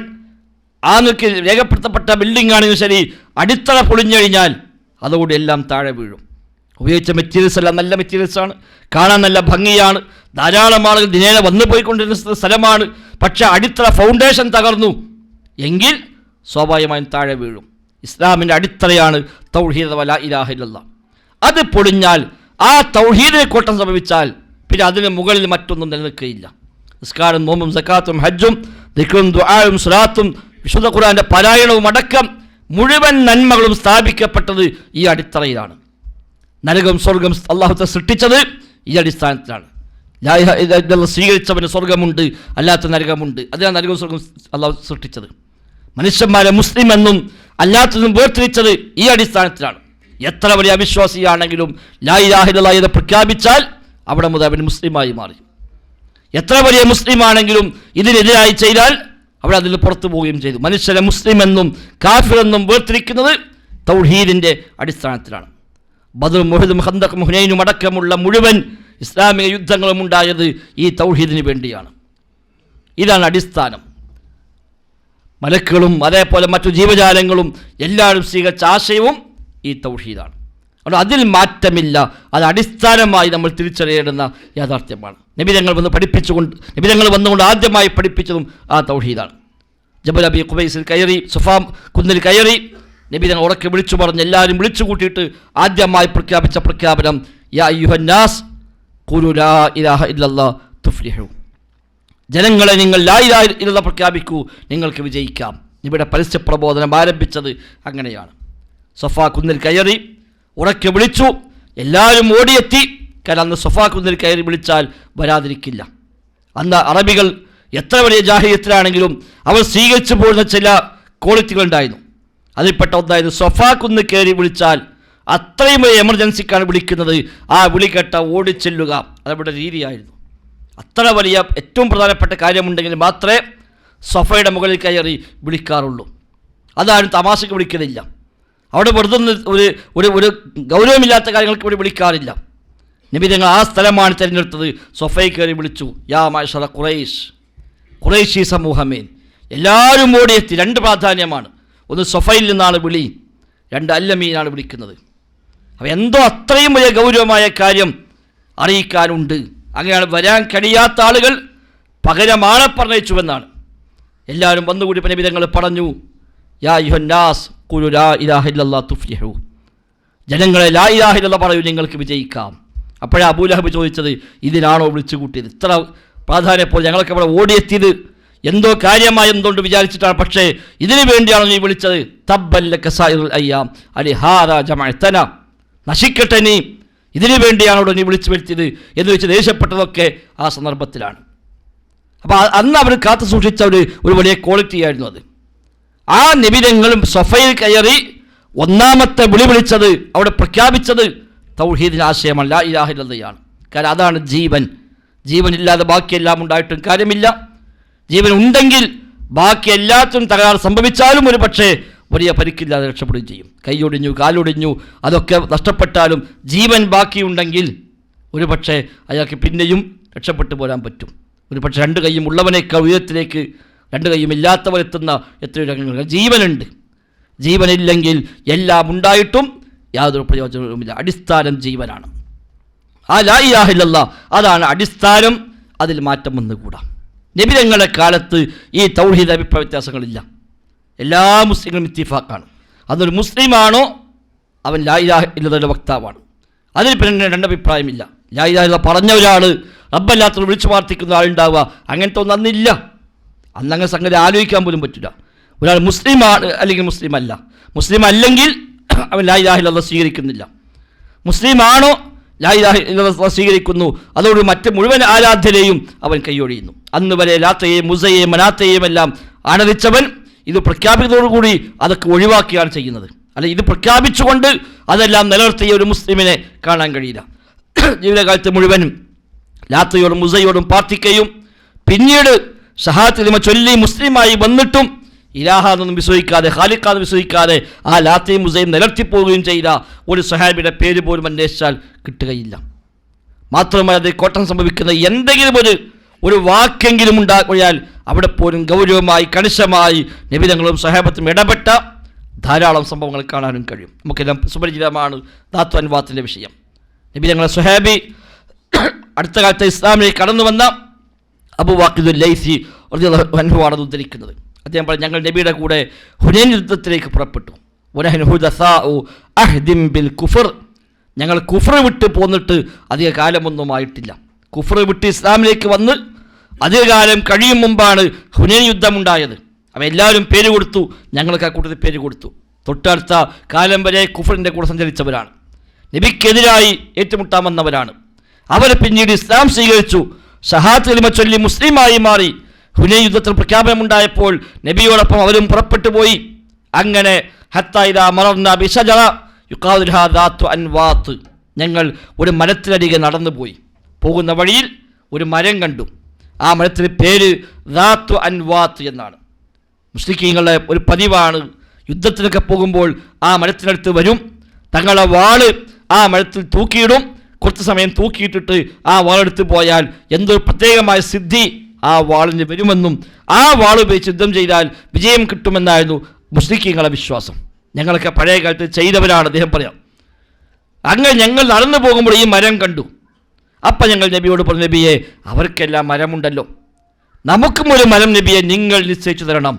ആൾക്ക് രേഖപ്പെടുത്തപ്പെട്ട ബിൽഡിംഗ് ആണെങ്കിലും ശരി, അടിത്തറ പൊളിഞ്ഞു അതോടെ എല്ലാം താഴെ വീഴും. ഉപയോഗിച്ച മെറ്റീരിയൽസ് എല്ലാം നല്ല മെറ്റീരിയൽസാണ്, കാണാൻ നല്ല ഭംഗിയാണ്, ധാരാളം ആളുകൾ ദിനേന വന്നു പോയിക്കൊണ്ടിരുന്ന സ്ഥലമാണ്. പക്ഷേ അടിത്തറ ഫൗണ്ടേഷൻ തകർന്നു എങ്കിൽ സ്വാഭാവികമായും താഴെ വീഴും. ഇസ്ലാമിൻ്റെ അടിത്തറയാണ് തൗഹീദ് വലാ ഇലാഹ ഇല്ലല്ലാഹ്. അത് പൊളിഞ്ഞാൽ, ആ തൗഹീദിനെ കോട്ടം സംഭവിച്ചാൽ പിന്നെ അതിന് മുകളിൽ മറ്റൊന്നും നിലനിൽക്കുകയില്ല. നിസ്കാരം, നോമ്പും, സക്കാത്തും, ഹജ്ജും, ദിക്റും, ദുആയും, സ്വലാത്തും, വിശുദ്ധ ഖുർആന്റെ പാരായണവും അടക്കം മുഴുവൻ നന്മകളും സ്ഥാപിക്കപ്പെട്ടത് ഈ അടിത്തറയിലാണ്. നരകം സ്വർഗം അല്ലാഹു തആല സൃഷ്ടിച്ചത് ഈ അടിസ്ഥാനത്തിലാണ്. ലാ ഇലാഹ ഇല്ലല്ലാഹ് സ്വീകരിച്ചവന് സ്വർഗമുണ്ട്, അല്ലാത്ത നരകമുണ്ട്. അതിനാണ് നരകവും സ്വർഗം അല്ലാഹു സൃഷ്ടിച്ചത്. മനുഷ്യന്മാരെ മുസ്ലിം എന്നും അല്ലാത്തതും വേർതിരിച്ചത് ഈ അടിസ്ഥാനത്തിലാണ്. എത്ര വലിയ അവിശ്വാസിയാണെങ്കിലും ലാ ഇലാഹ ഇല്ലല്ലാഹ് എന്ന് പ്രഖ്യാപിച്ചാൽ അവിടെ മുതൽ അവൻ മുസ്ലിമായി മാറി. എത്ര വലിയ മുസ്ലിം ആണെങ്കിലും ഇതിനെതിരായി ചെയ്താൽ അവിടെ അതിൽ പുറത്തു പോവുകയും ചെയ്തു. മനുഷ്യരെ മുസ്ലിം എന്നും കാഫിർ എന്നും വേർതിരിക്കുന്നത് തൗഹീദിൻ്റെ അടിസ്ഥാനത്തിലാണ്. ബദറും ഉഹദും ഖന്തഖും ഹുനൈനും അടക്കമുള്ള മുഴുവൻ ഇസ്ലാമിക യുദ്ധങ്ങളും ഉണ്ടായത് ഈ തൗഹീദിന് വേണ്ടിയാണ്. ഇതാണ് അടിസ്ഥാനം. മലക്കുകളും അതേപോലെ മറ്റു ജീവജാലങ്ങളും എല്ലാവരും സ്വീകരിച്ച ആശയവും ഈ തൗഹീദാണ്. അതുകൊണ്ട് അതിൽ മാറ്റമില്ല. അത് അടിസ്ഥാനമായി നമ്മൾ തിരിച്ചറിയേണ്ടുന്ന യാഥാർത്ഥ്യമാണ്. നബിതങ്ങൾ വന്നുകൊണ്ട് ആദ്യമായി പഠിപ്പിച്ചതും ആ തൗഹീദാണ്. ജബൽ അബി ഖുബൈസിൽ കയറി, സുഫാ കുന്നിൽ കയറി, നബിതങ്ങൾ ഉറക്കെ വിളിച്ചു പറഞ്ഞ് എല്ലാവരും വിളിച്ചു കൂട്ടിയിട്ട് ആദ്യമായി പ്രഖ്യാപിച്ച പ്രഖ്യാപനം യാ അയ്യുഹന്നാസ് ഖുലു ലാ ഇലാഹ ഇല്ലല്ലാഹ് തുഫ്ലിഹു. ജനങ്ങളെ, നിങ്ങൾ ലാ ഇലാഹ ഇല്ലല്ലാഹ് പ്രഖ്യാപിക്കൂ, നിങ്ങൾക്ക് വിജയിക്കാം. ഇവിടെ പരസ്യ പ്രബോധനം ആരംഭിച്ചത് അങ്ങനെയാണ്. സഫാ കുന്നിൽ കയറി ഉറക്കെ വിളിച്ചു, എല്ലാവരും ഓടിയെത്തി. കാരണം അന്ന് സഫാ കുന്നിൽ കയറി വിളിച്ചാൽ വരാതിരിക്കില്ല. അന്ന് അറബികൾ എത്ര വലിയ ജാഹിലിയത്തിലാണെങ്കിലും അവർ സ്വീകരിച്ചു പോകുന്ന ചില ക്വാളിറ്റികളുണ്ടായിരുന്നു. അതിൽപ്പെട്ട ഒന്നായിരുന്നു സഫാ കുന്ന് കയറി വിളിച്ചാൽ അത്രയും വലിയ എമർജൻസിക്കാണ് വിളിക്കുന്നത്, ആ വിളി കേട്ട ഓടിച്ചെല്ലുക, അതവിടെ രീതിയായിരുന്നു. അത്ര വലിയ ഏറ്റവും പ്രധാനപ്പെട്ട കാര്യമുണ്ടെങ്കിൽ മാത്രമേ സഫയുടെ മുകളിൽ കയറി വിളിക്കാറുള്ളൂ. അതാരും തമാശക്ക് വിളിക്കുന്നില്ല. അവിടെ വെറുതെ ഒരു ഗൗരവമില്ലാത്ത കാര്യങ്ങൾക്ക് ഇവിടെ വിളിക്കാറില്ല. നബി തങ്ങൾ ആ സ്ഥലമാണ് തിരഞ്ഞെടുത്തത്. സൊഫയിൽ കയറി വിളിച്ചു, യാ മാശറ ഖുറൈശ്, ഖുറൈശി സമൂഹമേ. എല്ലാവരും ഓടിയെത്തി. 2 പ്രാധാന്യമാണ്. ഒന്ന് സൊഫയിൽ നിന്നാണ് വിളി, 2 അല്ലമീനാണ് വിളിക്കുന്നത്. അപ്പോൾ എന്തോ അത്രയും വലിയ ഗൗരവമായ കാര്യം അറിയിക്കാനുണ്ട്. അങ്ങനെയാണ് വരാൻ കഴിയാത്ത ആളുകൾ പകരം ആളെ പറഞ്ഞയച്ചുവെന്നാണ്. എല്ലാവരും വന്നുകൂടി നബി തങ്ങൾ പറഞ്ഞു, യാ അയ്യുഹന്നാസ് ഖുലു ലാ ഇലാഹ ഇല്ലല്ലാഹ് തുഫ്ലിഹു. ജനങ്ങളെ ലാ ഇലാഹ ഇല്ലല്ലാഹ് പറയൂ, നിങ്ങൾക്ക് വിജയിക്കാം. അപ്പോഴേ അബൂലഹബ് ചോദിച്ചത്, ഇതിനാണോ വിളിച്ചു കൂട്ടിയത്? ഇത്ര പ്രാധാന്യപ്പോൾ ഞങ്ങളൊക്കെ അവിടെ ഓടിയെത്തിയത് എന്തോ കാര്യമായി എന്തുകൊണ്ട് വിചാരിച്ചിട്ടാണ്, പക്ഷേ ഇതിനു വേണ്ടിയാണോ നീ വിളിച്ചത്? തബ്ബല്ലക സായിറുൽ അയ്യാം അലിഹാദാ ജമഅതന. നശിക്കട്ടെ നീ, ഇതിനു വേണ്ടിയാണോ നീ വിളിച്ചു വരുത്തിയത് എന്ന് വെച്ച് ദേഷ്യപ്പെട്ടതൊക്കെ ആ സന്ദർഭത്തിലാണ്. അപ്പോൾ അന്ന് അവർ കാത്തു സൂക്ഷിച്ച ഒരു വലിയ ക്വാളിറ്റി ആയിരുന്നു അത്. ആ നിബിധങ്ങളും സൊഫയിൽ കയറി ഒന്നാമത്തെ വിളി വിളിച്ചത്, അവിടെ പ്രഖ്യാപിച്ചത് തൗഹീദിൻ്റെ ആശയമാണ്, ലാ ഇലാഹ ഇല്ലല്ലാഹ്. കാരണം അതാണ് ജീവൻ. ജീവനില്ലാതെ ബാക്കിയെല്ലാം ഉണ്ടായിട്ടും കാര്യമില്ല. ജീവൻ ഉണ്ടെങ്കിൽ ബാക്കി എല്ലാത്തിനും തകരാറ് സംഭവിച്ചാലും ഒരു പക്ഷേ വലിയ പരിക്കില്ലാതെ രക്ഷപ്പെടുകയും ചെയ്യും. കൈയൊടിഞ്ഞു, കാലൊടിഞ്ഞു, അതൊക്കെ നഷ്ടപ്പെട്ടാലും ജീവൻ ബാക്കിയുണ്ടെങ്കിൽ ഒരു പക്ഷേ അയാൾക്ക് പിന്നെയും രക്ഷപ്പെട്ടു പോരാൻ പറ്റും. ഒരു പക്ഷേ രണ്ട് കൈയും ഉള്ളവനേക്കാൾ ഉയരത്തിലേക്ക് രണ്ട് കൈയും ഇല്ലാത്തവരെത്തുന്ന എത്രയോ രംഗങ്ങൾ. ജീവനുണ്ട്. ജീവനില്ലെങ്കിൽ എല്ലാം ഉണ്ടായിട്ടും യാതൊരു പ്രയോജനവുമില്ല. അടിസ്ഥാനം ജീവനാണ്. ആ ലാ ഇലാഹ ഇല്ലല്ലാഹ് അതാണ് അടിസ്ഥാനം. അതിൽ മാറ്റം വന്നുകൂടാ. നബി തങ്ങളുടെ കാലത്ത് ഈ തൗഹീദ് അഭിപ്രായ വ്യത്യാസങ്ങളില്ല. എല്ലാ മുസ്ലിങ്ങളും ഇത്തിഫാഖാണ്. അതൊരു മുസ്ലിമാണോ അവൻ ലാ ഇലാഹ ഇല്ലല്ലാഹുവിൻ്റെ വക്താവാണ്. അതിൽ പിന്നെ രണ്ടഭിപ്രായമില്ല. ലാ ഇലാഹ ഇല്ലല്ലാഹ് പറഞ്ഞ ഒരാൾ റബ്ബല്ലാത്തവർ വിളിച്ചു പ്രാർത്ഥിക്കുന്ന ആളുണ്ടാവുക, അങ്ങനത്തെ ഒന്നും അന്നില്ല. അന്നങ്ങനെ സംഗതി ആലോചിക്കാൻ പോലും പറ്റില്ല. ഒരാൾ മുസ്ലിമാണ് അല്ലെങ്കിൽ മുസ്ലിം അല്ല. മുസ്ലിം അല്ലെങ്കിൽ അവൻ ലാ ഇലാഹ ഇല്ലല്ലാഹ് സ്വീകരിക്കുന്നില്ല. മുസ്ലിമാണോ ലാ ഇലാഹ ഇല്ലല്ലാഹ് സ്വീകരിക്കുന്നു. അതോട് മറ്റ് മുഴുവൻ ആരാധ്യരെയും അവൻ കൈയൊഴിയുന്നു. അന്ന് വരെ ലാത്തയെയും മുസയെയും മനാത്തയെയും എല്ലാം ആരാധിച്ചവൻ ഇത് പ്രഖ്യാപിക്കുന്നതോടുകൂടി അതൊക്കെ ഒഴിവാക്കുകയാണ് ചെയ്യുന്നത്. അല്ല, ഇത് പ്രഖ്യാപിച്ചുകൊണ്ട് അതെല്ലാം നിലനിർത്തിയ ഒരു മുസ്ലിമിനെ കാണാൻ കഴിയില്ല. ജീവിതകാലത്ത് മുഴുവനും ലാത്തയോടും മുസയോടും പ്രാർത്ഥിക്കുകയും പിന്നീട് ഷഹാദത്ത് കലിമ ചൊല്ലി മുസ്ലിമായി വന്നിട്ടും ഇലാഹാന്നൊന്നും വിശ്വസിക്കാതെ, ഖാലിഖാന്ന് വിശ്വസിക്കാതെ ആ ലാത്തയും മുസയും നിലർത്തിപ്പോവുകയും ചെയ്ത ഒരു സഹാബിയുടെ പേര് പോലും അന്വേഷിച്ചാൽ കിട്ടുകയില്ല. മാത്രമല്ല, അത് കോട്ടം സംഭവിക്കുന്ന എന്തെങ്കിലും ഒരു വാക്കെങ്കിലും ഉണ്ടാക്കിയാൽ അവിടെ പോലും ഗൗരവമായി കണിശമായി നബിതങ്ങളും സഹാബത്തും ഇടപെട്ട ധാരാളം സംഭവങ്ങൾ കാണാനും കഴിയും. നമുക്കെല്ലാം സുപരിചിതമാണ് ദാത്തു അൻവാത്തിൻ്റെ വിഷയം. നബിതങ്ങളെ സ്വഹാബി അടുത്ത കാലത്ത് ഇസ്ലാമിലേക്ക് കടന്നു വന്ന അബൂ വാഖിദുൽ ലൈസി റളിയല്ലാഹു അൻഹു ആണ് ഉദ്ധരിക്കുന്നത്. അദ്ദേഹം പറഞ്ഞു, ഞങ്ങൾ നബിയുടെ കൂടെ ഹുനൈൻ യുദ്ധത്തിലേക്ക് പുറപ്പെട്ടു. ഞങ്ങൾ കുഫർ വിട്ട് പോന്നിട്ട് അധിക കാലമൊന്നും ആയിട്ടില്ല. കുഫർ വിട്ട് ഇസ്ലാമിലേക്ക് വന്ന് അധികകാലം കഴിയും മുമ്പാണ് ഹുനൈൻ യുദ്ധമുണ്ടായത്. അവ എല്ലാവരും പേര് കൊടുത്തു, ഞങ്ങൾക്ക് ആ കൂട്ടത്തിൽ പേര് കൊടുത്തു. തൊട്ടടുത്ത കാലം വരെ കുഫറിൻ്റെ കൂടെ സഞ്ചരിച്ചവരാണ്, നബിക്കെതിരായി ഏറ്റുമുട്ടാൻ വന്നവരാണ്. അവർ പിന്നീട് ഇസ്ലാം സ്വീകരിച്ചു, ഷഹാദത്ത് കലിമ ചൊല്ലി മുസ്ലിമായി മാറി. ഹുനൈൻ യുദ്ധത്തിൽ പ്രഖ്യാപനമുണ്ടായപ്പോൾ നബിയോടൊപ്പം അവരും പുറപ്പെട്ടു പോയി. അങ്ങനെ ഞങ്ങൾ ഒരു മരത്തിനരികെ നടന്നുപോയി. പോകുന്ന വഴിയിൽ ഒരു മരം കണ്ടു. ആ മരത്തിന് പേര് ദാത്തു അൻവാത്ത് എന്നാണ്. മുസ്ലിമീങ്ങളുടെ ഒരു പതിവാണ്, യുദ്ധത്തിനൊക്കെ പോകുമ്പോൾ ആ മരത്തിനടുത്ത് വരും, തങ്ങളുടെ വാള് ആ മരത്തിൽ തൂക്കിയിടും. കുറച്ച് സമയം തൂക്കിയിട്ടിട്ട് ആ വാളെടുത്ത് പോയാൽ എന്തൊരു പ്രത്യേകമായ സിദ്ധി ആ വാളിന് വരുമെന്നും ആ വാൾ ഉപയോഗിച്ച് യുദ്ധം ചെയ്താൽ വിജയം കിട്ടുമെന്നായിരുന്നു മുസ്ലിമീങ്ങളുടെ വിശ്വാസം. ഞങ്ങളൊക്കെ പഴയ കാലത്ത് ചെയ്തവരാണ്, അദ്ദേഹം പറയാം. അങ്ങനെ ഞങ്ങൾ നടന്നു പോകുമ്പോൾ ഈ മരം കണ്ടു. അപ്പം ഞങ്ങൾ നബിയോട് പറഞ്ഞു, നബിയെ, അവർക്കെല്ലാം മരമുണ്ടല്ലോ, നമുക്കും ഒരു മരം നബിയെ നിങ്ങൾ നിശ്ചയിച്ചു തരണം.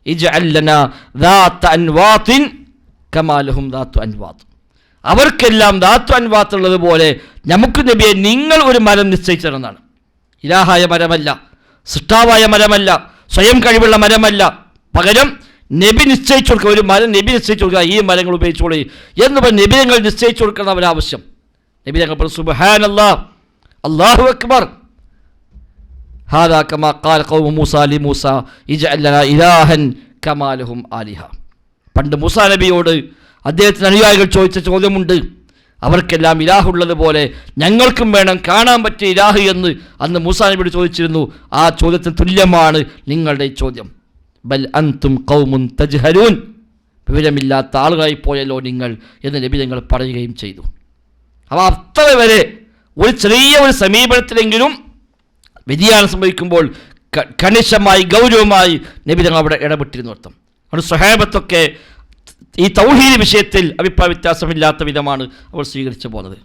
ഇജ്അൽ ലനാ ദാത്ത അൻവാത്തിൻ കമാ ലഹും ദാത്തു അൻവാത്ത്. അവർക്കെല്ലാം ദാത്തു അൻവാത്ത് ഉള്ളതുപോലെ നമുക്ക് നബിയെ നിങ്ങൾ ഒരു മരം നിശ്ചയിച്ചു തരണമെന്നാണ്. ഇലാഹായ മരമല്ല, സൃഷ്ടാവായ മരമല്ല, സ്വയം കഴിവുള്ള മരമല്ല, പകരം നബി നിശ്ചയിച്ചു കൊടുക്കുക. ഒരു മരം നബി നിശ്ചയിച്ചു കൊടുക്കുക, ഈ മരങ്ങൾ ഉപയോഗിച്ചോളൂ എന്ന് പറഞ്ഞ് നബി ഞങ്ങൾ നിശ്ചയിച്ചു കൊടുക്കണം അവരാവശ്യം. നബി ഞങ്ങൾ പറഞ്ഞു, സുബ്ഹാനല്ലാഹ്, അല്ലാഹു അക്ബർ, ഹാദാ കമാ ഖാല ഖൗമു മൂസാ ലി മൂസാ ഇജ്അൽ ലനാ ഇലാഹൻ കമാ ലഹും ആലിഹ. പണ്ട് മൂസാ നബിയോട് അദ്ദേഹത്തിന് അനുയായികൾ ചോദിച്ച ചോദ്യമുണ്ട്, അവർക്കെല്ലാം ഇലാഹുള്ളതുപോലെ ഞങ്ങൾക്കും വേണം കാണാൻ പറ്റിയ ഇലാഹ് എന്ന് അന്ന് മൂസാ നബിയോട് ചോദിച്ചിരുന്നു. ആ ചോദ്യത്തിന് തുല്യമാണ് നിങ്ങളുടെ ഈ ചോദ്യം. ബൽ അൻതും ഖൗമുൻ തജ്ഹലൂൻ, വിവരമില്ലാത്ത ആളുകളായി പോയല്ലോ നിങ്ങൾ എന്ന് നബി ഞങ്ങൾ പറയുകയും ചെയ്തു. അപ്പോൾ അത്ര വരെ ഒരു ചെറിയ ഒരു സമീപനത്തിലെങ്കിലും വ്യതിയാനം സംഭവിക്കുമ്പോൾ കണിശമായി ഗൗരവമായി നബി ഞങ്ങൾ അവിടെ ഇടപെട്ടിരുന്നു അർത്ഥം. അവിടെ സ്വഹാബത്തൊക്കെ ഈ തൗഹീദ് വിഷയത്തിൽ അഭിപ്രായ വ്യത്യാസമില്ലാത്ത വിധമാണ് അവർ സ്വീകരിച്ചു പോകുന്നത്.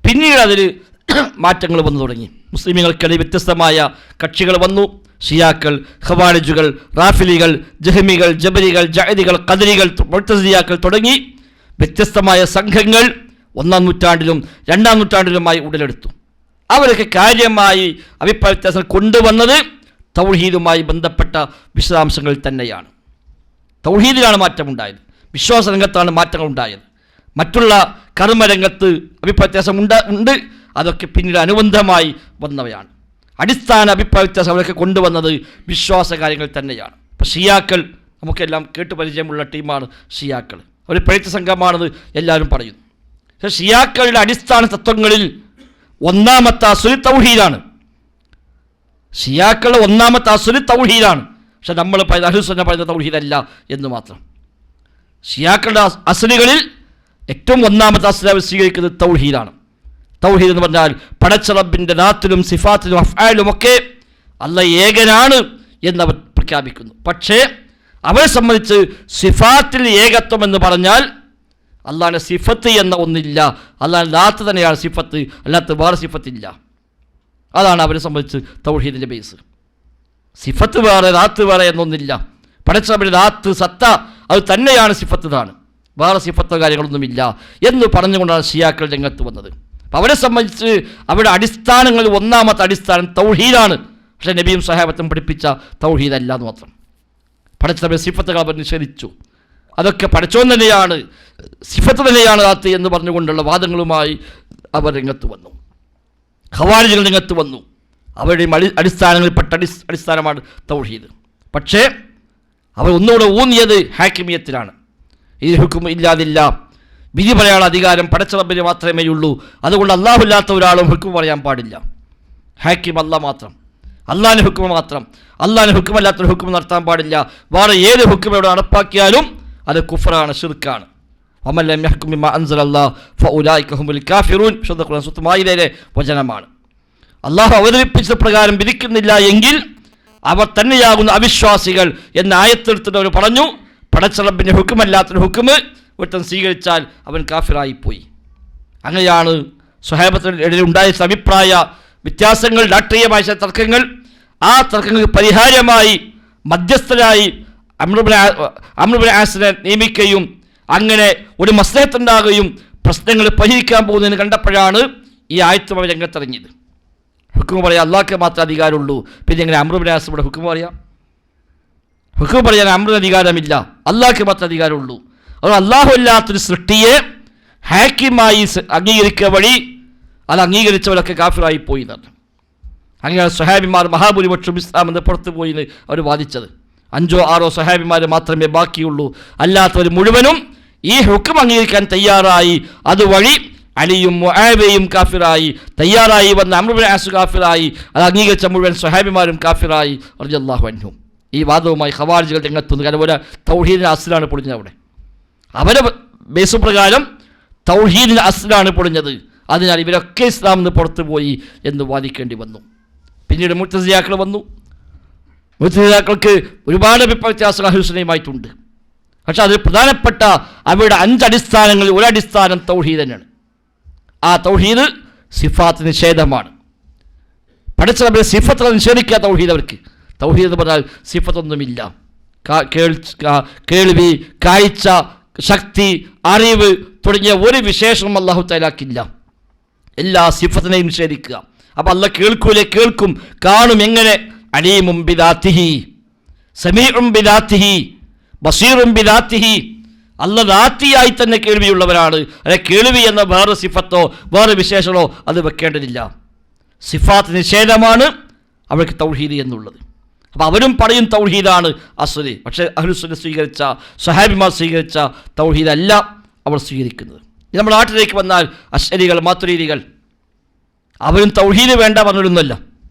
പിന്നീട് അതിൽ മാറ്റങ്ങൾ വന്നു തുടങ്ങി. മുസ്ലിമുകൾക്കിടയിൽ വ്യത്യസ്തമായ കക്ഷികൾ വന്നു. ഷിയാക്കൾ, ഖവാരിജുകൾ, റാഫിലികൾ, ജഹ്മികൾ, ജബരികൾ, ജഅദികൾ, ഖദരികൾ, മുഅ്തസിലിയാക്കൾ തുടങ്ങി വ്യത്യസ്തമായ സംഘങ്ങൾ 1-ാം നൂറ്റാണ്ടിലും 2-ാം നൂറ്റാണ്ടിലുമായി ഉടലെടുത്തു. അവരൊക്കെ കാര്യമായി അഭിപ്രായ വ്യത്യാസം കൊണ്ടുവന്നത് തൗഹീദുമായി ബന്ധപ്പെട്ട വിശദാംശങ്ങളിൽ തന്നെയാണ്. തൗഹീദിലാണ് മാറ്റമുണ്ടായത്, വിശ്വാസ രംഗത്താണ് മാറ്റങ്ങൾ ഉണ്ടായത്. മറ്റുള്ള കർമ്മരംഗത്ത് അഭിപ്രായ വ്യത്യാസം ഉണ്ട്, അതൊക്കെ പിന്നീട് അനുബന്ധമായി വന്നവയാണ്. അടിസ്ഥാന അഭിപ്രായ വ്യത്യാസം അവരൊക്കെ കൊണ്ടുവന്നത് വിശ്വാസ കാര്യങ്ങൾ തന്നെയാണ്. ഇപ്പം ഷിയാക്കൾ നമുക്കെല്ലാം കേട്ടുപരിചയമുള്ള ടീമാണ് ഷിയാക്കൾ. അവർ പ്രേക്ഷിത സംഘമാണെന്ന് എല്ലാവരും പറയുന്നു. ഷിയാക്കളുടെ അടിസ്ഥാന തത്വങ്ങളിൽ ഒന്നാമത്തെ അസ്ലു തൗഹീദാണ്. ഷിയാക്കളുടെ ഒന്നാമത്തെ അസ്ലു തൗഹീദാണ്. പക്ഷെ നമ്മൾ അഹ്ലുസുന്ന പറയുന്ന തൗഹീദല്ല എന്ന് മാത്രം. ഷിയാക്കളുടെ അസ്ലുകളിൽ ഏറ്റവും ഒന്നാമത്തെ അസ്ല സ്വീകരിക്കുന്നത് തൗഹീദാണ്. തൗഹീദ് എന്ന് പറഞ്ഞാൽ പടച്ച റബ്ബിൻ്റെ ദാത്തിലും സിഫാത്തിലും അഫ്ആലിലും ഒക്കെ അല്ലാഹ് ഏകനാണ് എന്നവർ പ്രഖ്യാപിക്കുന്നു. പക്ഷേ അവരെ സംബന്ധിച്ച് സിഫാത്തിൽ ഏകത്വം എന്ന് പറഞ്ഞാൽ അള്ളാഹിൻ്റെ സിഫത്ത് എന്ന ഒന്നില്ല. അള്ളാഹിൻ്റെ ദാത്ത് തന്നെയാണ് സിഫത്ത്, അല്ലാത്ത വേറെ സിഫത്തില്ല. അതാണ് അവരെ സംബന്ധിച്ച് തൗഹീദിൻ്റെ ബേസ്. സിഫത്ത് വേറെ ദാത്ത് വേറെ എന്നൊന്നില്ല. പടച്ച റബ്ബിൻ്റെ ദാത്ത് സത്ത അത് തന്നെയാണ് സിഫത്ത്, ഇതാണ്, വേറെ സിഫത്തോ കാര്യങ്ങളൊന്നുമില്ല എന്ന് പറഞ്ഞുകൊണ്ടാണ് ഷിയാക്കൾ രംഗത്ത് വന്നത്. അപ്പം അവരെ സംബന്ധിച്ച് അവരുടെ അടിസ്ഥാനങ്ങളിൽ ഒന്നാമത്തെ അടിസ്ഥാനം തൗഹീദാണ്. പക്ഷേ നബിയും സഹാബത്തും പഠിപ്പിച്ച തൗഹീദല്ല എന്ന് മാത്രം. പടച്ചവരുടെ സിഫത്തുകൾ അവർ നിഷേധിച്ചു. അതൊക്കെ പടച്ചോൻ തന്നെയാണ്, സിഫത്ത് തന്നെയാണ് ദാത്ത് എന്ന് പറഞ്ഞുകൊണ്ടുള്ള വാദങ്ങളുമായി അവർ രംഗത്ത് വന്നു. ഖവാരിജുകൾ രംഗത്ത് വന്നു. അവരുടെയും അടിസ്ഥാനങ്ങളിൽപ്പെട്ട അടിസ്ഥാനമാണ് തൗഹീദ്. പക്ഷേ അവർ ഒന്നുകൂടെ ഊന്നിയത് ഹാക്കിമിയത്തിലാണ്. ഈ ഹുക്കും ഇല്ലാതില്ല, വിധി പറയാനുള്ള അധികാരം പടച്ച റബ്ബിന് മാത്രമേ ഉള്ളൂ. അതുകൊണ്ട് അല്ലാഹുല്ലാത്ത ഒരാളും ഹുക്കും പറയാൻ പാടില്ല. ഹാക്കിം അല്ലാഹ് മാത്രം, അള്ളാഹിൻ്റെ ഹുക്കും മാത്രം. അള്ളാഹിൻ്റെ ഹുക്കുമല്ലാത്തൊരു ഹുക്കും നടത്താൻ പാടില്ല. വേറെ ഏത് ഹുക്കും ഇവിടെ നടപ്പാക്കിയാലും അത് കുഫറാണ്, ശിർക്കാണ്. വമൻ ലം യഹ്കും ബിമാ അൻസലല്ലാഹ് ഫഉലൈക ഹുമുൽ കാഫിറൂൻ. വിശുദ്ധ ഖുർആൻ സൂറത്ത് മാഇദയിലെ വചനമാണ്. അള്ളാഹു അവതരിപ്പിച്ച പ്രകാരം വിധിക്കുന്നില്ല എങ്കിൽ അവർ തന്നെയാകുന്ന അവിശ്വാസികൾ എന്ന ആയത്തെടുത്തിട്ട് പറഞ്ഞു. പടച്ച റബ്ബിൻ്റെ ഹുക്കുമല്ലാത്തൊരു ഹുക്കും ഒരുത്തൻ സ്വീകരിച്ചാൽ അവൻ കാഫിറായിപ്പോയി. അങ്ങനെയാണ് സ്വഹാബത്തിന്റെ ഇടയിൽ ഉണ്ടായ അഭിപ്രായ വ്യത്യാസങ്ങൾ, രാഷ്ട്രീയമായ ചില തർക്കങ്ങൾ, ആ തർക്കങ്ങൾക്ക് പരിഹാരമായി മധ്യസ്ഥരായി അംർ ഇബ്നു ആസിനെ നിയമിക്കുകയും അങ്ങനെ ഒരു മസ്ലഹത്തുണ്ടാകുകയും പ്രശ്നങ്ങൾ പരിഹരിക്കാൻ പോകുന്നതിന് കണ്ടപ്പോഴാണ് ഈ ആയത്തുമായി രംഗത്തിറങ്ങിയത്. ഹുക്കും പറയാൻ അള്ളാഹ്ക്ക് മാത്രമേ അധികാരമുള്ളൂ. പിന്നെ എങ്ങനെ അംർ ഇബ്നു ആസ് ഇവിടെ ഹുക്കും പറയാം? ഹുക്കും പറയാൻ അംറിന് അധികാരമില്ല, അള്ളാഹ്ക്ക് മാത്രമേ അധികാരമുള്ളൂ. അതുകൊണ്ട് അള്ളാഹു അല്ലാത്തൊരു സൃഷ്ടിയെ ഹാക്കിമായി അംഗീകരിക്കുക വഴി അത് അംഗീകരിച്ചവരൊക്കെ കാഫിറായി പോയി എന്നാണ്. അങ്ങനെയാണ് സ്വഹാബിമാർ മഹാഭൂരിപക്ഷം ഇസ്ലാം എന്ന് പുറത്തു പോയി എന്ന് അവർ വാദിച്ചത്. 5 or 6 സ്വഹാബിമാർ മാത്രമേ ബാക്കിയുള്ളൂ. അല്ലാത്തവർ മുഴുവനും ഈ ഹുക്കും അംഗീകരിക്കാൻ തയ്യാറായി. അതുവഴി അലിയും മുആവിയയും കാഫിറായി, തയ്യാറായി വന്ന അംർ ഇബ്നു ആസ് കാഫിറായി, അത് അംഗീകരിച്ച മുഴുവൻ സ്വഹാബിമാരും കാഫിറായി റളിയല്ലാഹു അൻഹും. ഈ വാദവുമായി ഖവാരിജുകൾ രംഗത്തുനിന്ന്. കാരണം ഒരു തൗഹീദിൻ്റെ അസ്ലാണ് പൊളിഞ്ഞത്. അവിടെ അവരെ ബേസ് പ്രകാരം തൗഹീദിൻ്റെ അസ്ലാണ് പൊളിഞ്ഞത്. അതിനാൽ ഇവരൊക്കെ ഇസ്ലാം നിന്ന് പുറത്തു പോയി എന്ന് വാദിക്കേണ്ടി വന്നു. പിന്നീട് മുഅ്തസിലിയാക്കൾ വന്നു. മുഅ്തസിലിയാക്കൾക്ക് ഒരുപാട് അഭിപ്രായ വ്യത്യാസം അഹ്ലുസുന്നയുമായിട്ടുണ്ട്. പക്ഷെ അതിൽ പ്രധാനപ്പെട്ട അവരുടെ 5 അടിസ്ഥാനങ്ങളിൽ ഒരടിസ്ഥാനം തൗഹീദ് തന്നെയാണ്. ആ തൗഹീദ് സിഫാത്ത് നിഷേധമാണ്. പഠിച്ച റബ്ബിന്റെ സിഫത്തുകൾ നിഷേധിക്കുക തൗഹീദ്. അവർക്ക് തൗഹീദ് എന്ന് പറഞ്ഞാൽ സിഫത്തൊന്നുമില്ല. കേൾവി, കാഴ്ച, ശക്തി, അറിവ് തുടങ്ങിയ ഒരു വിശേഷവും അല്ലാഹു തആലാക്കില്ല. എല്ലാ സിഫത്തിനെയും നിഷേധിക്കുക. അപ്പം അല്ലാഹ് കേൾക്കൂലേ? കേൾക്കും. കാണും. എങ്ങനെ? അലീമും ബിദാത്തിഹി, സമീഉം ബിദാത്തിഹി, ബസീറും ബിദാത്തിഹി. അല്ലാഹ് ദാത്തിയായി തന്നെ കേൾവിയുള്ളവരാണ്. അല്ലെ കേൾവി എന്ന വേറെ സിഫത്തോ വേറെ വിശേഷണോ അത് വെക്കേണ്ടതില്ല. സിഫാത്ത് നിഷേധമാണ് അവർക്ക് തൗഹീദ് എന്നുള്ളത്. അപ്പോൾ അവരും പറയും തൗഹീദാണ് അസ്ലി. പക്ഷേ അഹ്ലുസുന്ന സ്വീകരിച്ച, സ്വഹാബിമാർ സ്വീകരിച്ച തൗഹീദല്ല അവർ സ്വീകരിക്കുന്നത്. നമ്മുടെ നാട്ടിലേക്ക് വന്നാൽ അശ്അരികൾ, മാതുരീദികൾ അവരും തൗഹീദ് വേണ്ട പറഞ്ഞിരുന്നല്ല.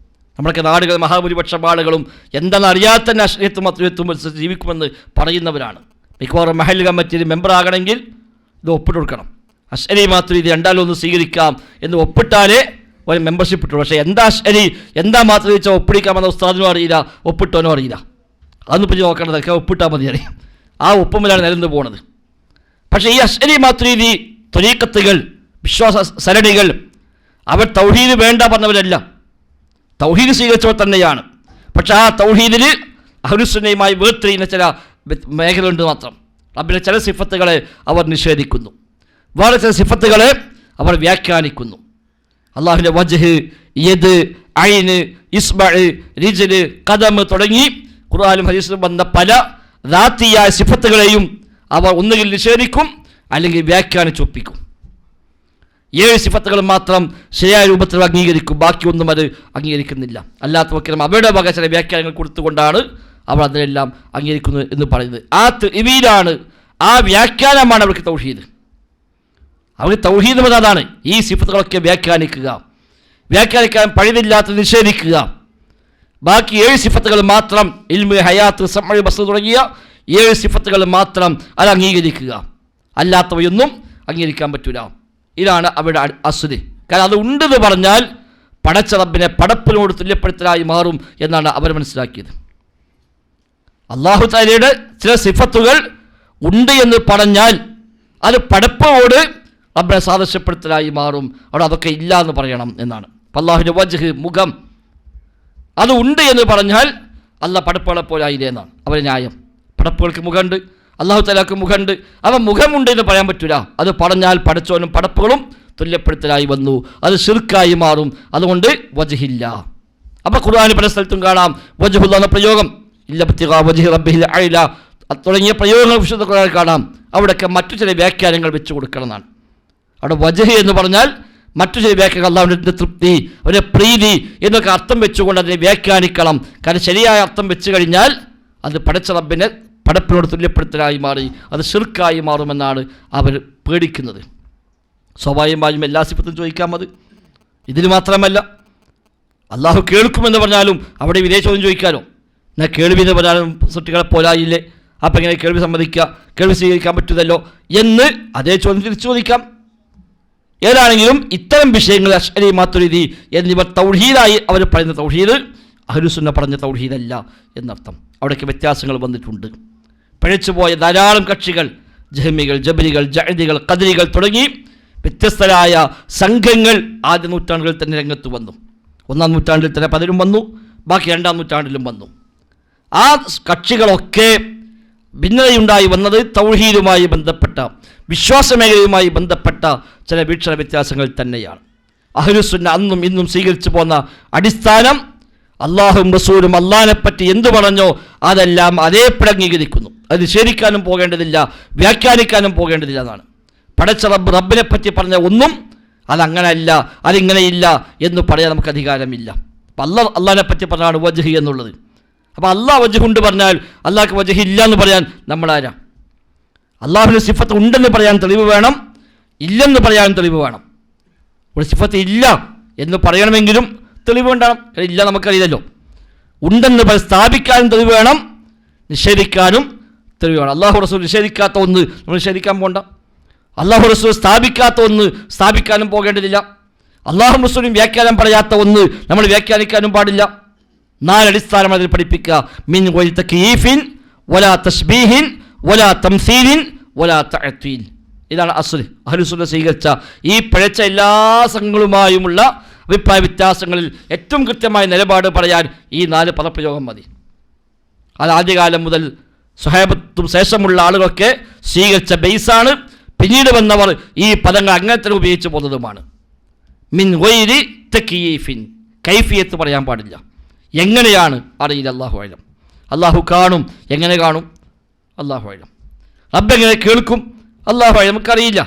നമ്മളൊക്കെ നാടുകൾ മഹാഭൂരിപക്ഷം ആളുകളും എന്താണെന്ന് അറിയാതെ തന്നെ അശ്അരിയത്തും മാതുരീദിയത്തും ജീവിക്കുമെന്ന് പറയുന്നവരാണ്. മിക്കവാറും മഹൽ കമ്മിറ്റിയിൽ മെമ്പറാകണമെങ്കിൽ ഇത് ഒപ്പിട്ട് കൊടുക്കണം. അശ്അരി മാതുരീദി രണ്ടാലൊന്ന് സ്വീകരിക്കാം എന്ന് ഒപ്പിട്ടാലേ ഒരു മെമ്പർഷിപ്പ് ഇട്ടു. പക്ഷേ എന്താ അശ്അരി എന്താ മാതുരീദി വെച്ചാൽ ഒപ്പിടിക്കാമെന്ന ഉസ്താദിനും അറിയില്ല, ഒപ്പിട്ടോനോ അറിയില്ല. അതൊന്നും പറ്റി നോക്കേണ്ടതൊക്കെ ഒപ്പിട്ടാൽ മതി അറിയാം. ആ ഒപ്പുമിലാണ് നിലനിന്ന് പോകുന്നത്. പക്ഷേ ഈ അശ്അരി മാതുരീദി ത്വരീഖത്തുകൾ, വിശ്വാസ സരണികൾ അവർ തൗഹീദ് വേണ്ട പറഞ്ഞവരല്ല, തൗഹീദ് സ്വീകരിച്ചവർ തന്നെയാണ്. പക്ഷെ ആ തൗഹീദിൽ അഹ്ലുസുന്നയുമായി വേർതിരിയുന്ന ചില മേഖലയുണ്ട് മാത്രം. റബ്ബിൻ്റെ ചില സിഫത്തുകളെ അവർ നിഷേധിക്കുന്നു, വേറെ ചില സിഫത്തുകളെ അവർ വ്യാഖ്യാനിക്കുന്നു. അള്ളാഹുവിൻ്റെ വജ്ഹ്, യദ്, ഐന്, ഇസ്ബഅ്, റിജ്ല്, ഖദം തുടങ്ങി ഖുർആനിലും ഹദീസിലും വന്ന പല ദാത്തിയായ സിഫത്തുകളെയും അവർ ഒന്നുകിൽ നിഷേധിക്കും അല്ലെങ്കിൽ വ്യാഖ്യാനിച്ചൊപ്പിക്കും. 7 സിഫത്തുകൾ മാത്രം ശരിയായ രൂപത്തിൽ അംഗീകരിക്കും, ബാക്കിയൊന്നും അത് അംഗീകരിക്കുന്നില്ല. അല്ലാത്തവർക്ക് അവരുടെ വക ചില വ്യാഖ്യാനങ്ങൾ കൊടുത്തുകൊണ്ടാണ് അവർ അതിനെല്ലാം അംഗീകരിക്കുന്നത് എന്ന് പറയുന്നത്. ഇവയിലാണ്, ആ വ്യാഖ്യാനമാണ് അവർക്ക് തൗഹീദ്. അവർ തൗഹീദ് മതം അതാണ്. ഈ സിഫത്തുകളൊക്കെ വ്യാഖ്യാനിക്കാൻ പഴുതില്ലാത്ത നിഷേധിക്കുക. ബാക്കി 7 സിഫത്തുകൾ മാത്രം, ഇൽമ്, ഹയാത്ത്, സമഅ്, ബസ്ർ തുടങ്ങിയ 7 സിഫത്തുകൾ മാത്രം അത് അംഗീകരിക്കുക. അല്ലാത്തവയൊന്നും അംഗീകരിക്കാൻ പറ്റൂല. ഇതാണ് അവരുടെ അസ്ല്. കാരണം അത് ഉണ്ടെന്ന് പറഞ്ഞാൽ പടച്ച റബ്ബിനെ പടപ്പിനോട് തുല്യപ്പെടുത്തലായി മാറും എന്നാണ് അവർ മനസ്സിലാക്കിയത്. അല്ലാഹു തആലയുടെ ചില സിഫത്തുകൾ ഉണ്ട് എന്ന് പറഞ്ഞാൽ അത് പടപ്പോട് റബ്ബിനെ സാദൃശ്യപ്പെടുത്തലായി മാറും. അവിടെ അതൊക്കെ ഇല്ല എന്ന് പറയണം എന്നാണ്. അല്ലാഹുവിൻ്റെ വജ്ഹ്, മുഖം, അത് ഉണ്ട് എന്ന് പറഞ്ഞാൽ അല്ലാഹ് പടപ്പുകളെ പോലെ ആയില്ലേ എന്നാണ് അവരുടെ ന്യായം. പടപ്പുകൾക്ക് മുഖമുണ്ട്, അല്ലാഹു തആലക്ക് മുഖമുണ്ട്. അവൻ മുഖമുണ്ട് എന്ന് പറയാൻ പറ്റില്ല. അത് പറഞ്ഞാൽ പടച്ചോനും പടപ്പുകളും തുല്യപ്പെടുത്തലായി വന്നു, അത് ശിർക്കായി മാറും. അതുകൊണ്ട് വജ്ഹില്ല. അപ്പോൾ ഖുർആനിൽ പല സ്ഥലത്തും കാണാം വജ്ഹുള്ള എന്ന പ്രയോഗം, ഇല്ലബ്തിഗാ വജ്ഹി റബ്ബിഹിൽ അഅ്ല തുടങ്ങിയ പ്രയോഗങ്ങൾ വിശുദ്ധ ഖുർആനിൽ കാണാം. അവിടെയൊക്കെ മറ്റു ചില വ്യാഖ്യാനങ്ങൾ വെച്ച് കൊടുക്കണം എന്നാണ്. അവിടെ വജ്ഹ് എന്ന് പറഞ്ഞാൽ മറ്റു ചില വ്യാഖ്യാനങ്ങൾ അല്ലാഹുവിൻ്റെ തൃപ്തി, അവരുടെ പ്രീതി എന്നൊക്കെ അർത്ഥം വെച്ചുകൊണ്ട് അതിനെ വ്യാഖ്യാനിക്കണം. കാരണം ശരിയായ അർത്ഥം വെച്ച് കഴിഞ്ഞാൽ അത് പടച്ച റബ്ബിനെ പടപ്പിനോട് തുല്യപ്പെടുത്തലായി മാറി അത് ശിർക്കായി മാറുമെന്നാണ് അവർ പേടിക്കുന്നത്. സ്വാഭാവികമായും എല്ലാ സിഫത്തും ചോദിക്കാം. അത് ഇതിന് മാത്രമല്ല, അള്ളാഹു കേൾക്കുമെന്ന് പറഞ്ഞാലും അവിടെ ഇതേ ചോദ്യം ചോദിക്കാനോ? എന്നാൽ കേൾവി എന്ന് പറഞ്ഞാലും സൃഷ്ടികളെ പോലായില്ലേ, അപ്പം എങ്ങനെ കേൾവി സമ്മതിക്കുക, കേൾവി സ്വീകരിക്കാൻ പറ്റുന്നല്ലോ എന്ന് അതേ ചോദ്യം തിരിച്ചു ചോദിക്കാം. ഏതാണെങ്കിലും ഇത്തരം വിഷയങ്ങൾ അശ്അരി, മാതുരിദി എന്നിവർ തൗഹീദായി അവർ പറയുന്ന തൗഹീദ് അഹ്ലുസുന്ന പറഞ്ഞ തൗഹീദല്ല എന്നർത്ഥം. അവിടേക്ക് വ്യത്യാസങ്ങൾ വന്നിട്ടുണ്ട്. പിഴച്ചുപോയ ധാരാളം കക്ഷികൾ, ജഹ്മികൾ, ജബരികൾ, ജഅദികൾ, ഖദരികൾ തുടങ്ങി വ്യത്യസ്തരായ സംഘങ്ങൾ ആദ്യ നൂറ്റാണ്ടുകളിൽ തന്നെ രംഗത്ത് വന്നു. 1-ാം നൂറ്റാണ്ടിൽ തന്നെ പലരും വന്നു, ബാക്കി 2-ാം നൂറ്റാണ്ടിലും വന്നു. ആ കക്ഷികളൊക്കെ ഭിന്നതയുണ്ടായി വന്നത് തൗഹീദുമായി ബന്ധപ്പെട്ട, വിശ്വാസമേഖലയുമായി ബന്ധപ്പെട്ട ചില വീക്ഷണ വ്യത്യാസങ്ങൾ തന്നെയാണ്. അഹ്ലുസുന്ന അന്നും ഇന്നും സ്വീകരിച്ചു പോന്ന അടിസ്ഥാനം അള്ളാഹും റസൂലും അള്ളാഹിനെപ്പറ്റി എന്തു പറഞ്ഞോ അതെല്ലാം അതേപ്പടി അംഗീകരിക്കുന്നു. അത് നിഷേധിക്കാനും പോകേണ്ടതില്ല, വ്യാഖ്യാനിക്കാനും പോകേണ്ടതില്ല എന്നാണ്. പടച്ച റബ്ബിനെ പറ്റി പറഞ്ഞ ഒന്നും അതങ്ങനെയല്ല, അതിങ്ങനെയില്ല എന്ന് പറയാൻ നമുക്ക് അധികാരമില്ല. അപ്പം അള്ളാഹിനെ പറ്റി പറഞ്ഞാണ് വജ്ഹ് എന്നുള്ളത്. അപ്പോൾ അള്ളാഹ് വജ്ഹ് ഉണ്ട് പറഞ്ഞാൽ അള്ളാഹ്ക്ക് വജ്ഹ് ഇല്ല എന്ന് പറയാൻ നമ്മളാരാ? അള്ളാഹുവിൻ്റെ സിഫത്ത് ഉണ്ടെന്ന് പറയാൻ തെളിവ് വേണം, ഇല്ലെന്ന് പറയാൻ തെളിവ് വേണം. ഒരു സിഫത്ത് ഇല്ല എന്ന് പറയണമെങ്കിലും തെളിവ് ഉണ്ടാകണം. ഇല്ല നമുക്കറിയില്ലല്ലോ. ഉണ്ടെന്ന് സ്ഥാപിക്കാനും തെളിവ് വേണം, നിഷേധിക്കാനും തെളിവ് വേണം. അള്ളാഹു റസൂൽ നിഷേധിക്കാത്ത ഒന്ന് നമ്മൾ നിഷേധിക്കാൻ പോകണ്ട. അള്ളാഹു റസൂൽ സ്ഥാപിക്കാത്ത ഒന്ന് സ്ഥാപിക്കാനും പോകേണ്ടതില്ല. അള്ളാഹു റസൂലും വ്യാഖ്യാനം പറയാത്ത ഒന്ന് നമ്മൾ വ്യാഖ്യാനിക്കാനും പാടില്ല. 4 അടിസ്ഥാനം അതിൽ പഠിപ്പിക്കുക. മിൻ ഗൈരി തക്യീഫിൻ വലാ തശ്ബീഹിൻ വലാ തംസീലിൻ വലാ തഅ്തീൽ. ഇതാണ് അസ്ൽ. അഹ്ലുസുന്ന സ്വീകരിച്ച ഈ പിഴച്ച എല്ലാ സംഘങ്ങളുമായുമുള്ള അഭിപ്രായ വ്യത്യാസങ്ങളിൽ ഏറ്റവും കൃത്യമായ നിലപാട് പറയാൻ ഈ 4 പദപ്രയോഗം മതി. അത് ആദ്യകാലം മുതൽ സ്വഹാബത്തും ശേഷമുള്ള ആളുകളൊക്കെ സ്വീകരിച്ച ബേസാണ്. പിന്നീട് വന്നവർ ഈ പദങ്ങൾ അങ്ങനെ തന്നെ ഉപയോഗിച്ച് പോകുന്നതുമാണ്. മിൻ ഗൈരി തക്യീഫിൻ, കൈഫിയത്ത് പറയാൻ പാടില്ല. എങ്ങനെയാണ് അറിയില്ല, അല്ലാഹു അഅലം. അല്ലാഹു കാണും, എങ്ങനെ കാണും? അല്ലാഹു അഅലം. റബ്ബ് എങ്ങനെ കേൾക്കും? അല്ലാഹു അഅലം. നമുക്കറിയില്ല.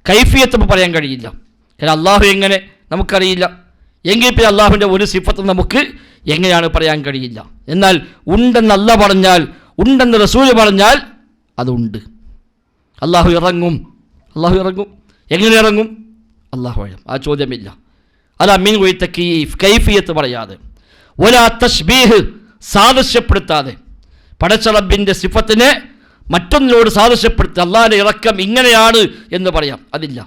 കൈഫിയത്ത് പറയാൻ കഴിയില്ല. കാരണം അല്ലാഹു എങ്ങനെ നമുക്കറിയില്ല. എങ്കിൽ പിന്നെ അള്ളാഹുവിൻ്റെ ഒരു സിഫത്തും നമുക്ക് എങ്ങനെയാണ് പറയാൻ കഴിയില്ല. എന്നാൽ ഉണ്ടെന്ന് അല്ലാഹ് പറഞ്ഞാൽ, ഉണ്ടെന്ന് റസൂൽ പറഞ്ഞാൽ അതുണ്ട്. അല്ലാഹു ഇറങ്ങും, അല്ലാഹു ഇറങ്ങും. എങ്ങനെ ഇറങ്ങും? അല്ലാഹു അഅലം. ആ ചോദ്യമില്ല. അതാ മിൻ ഗൈരി തക്യീഫ്, കൈഫിയത്ത് പറയാതെ, വലാ തശ്ബീഹ്, സാദൃശ്യപ്പെടുത്താതെ. പടച്ച റബ്ബിൻ്റെ സിഫത്തിനെ മറ്റൊന്നിനോട് സാദൃശ്യപ്പെടുത്തുക. അള്ളാഹിൻ്റെ ഇറക്കം ഇങ്ങനെയാണ് എന്ന് പറയാം, അതില്ല.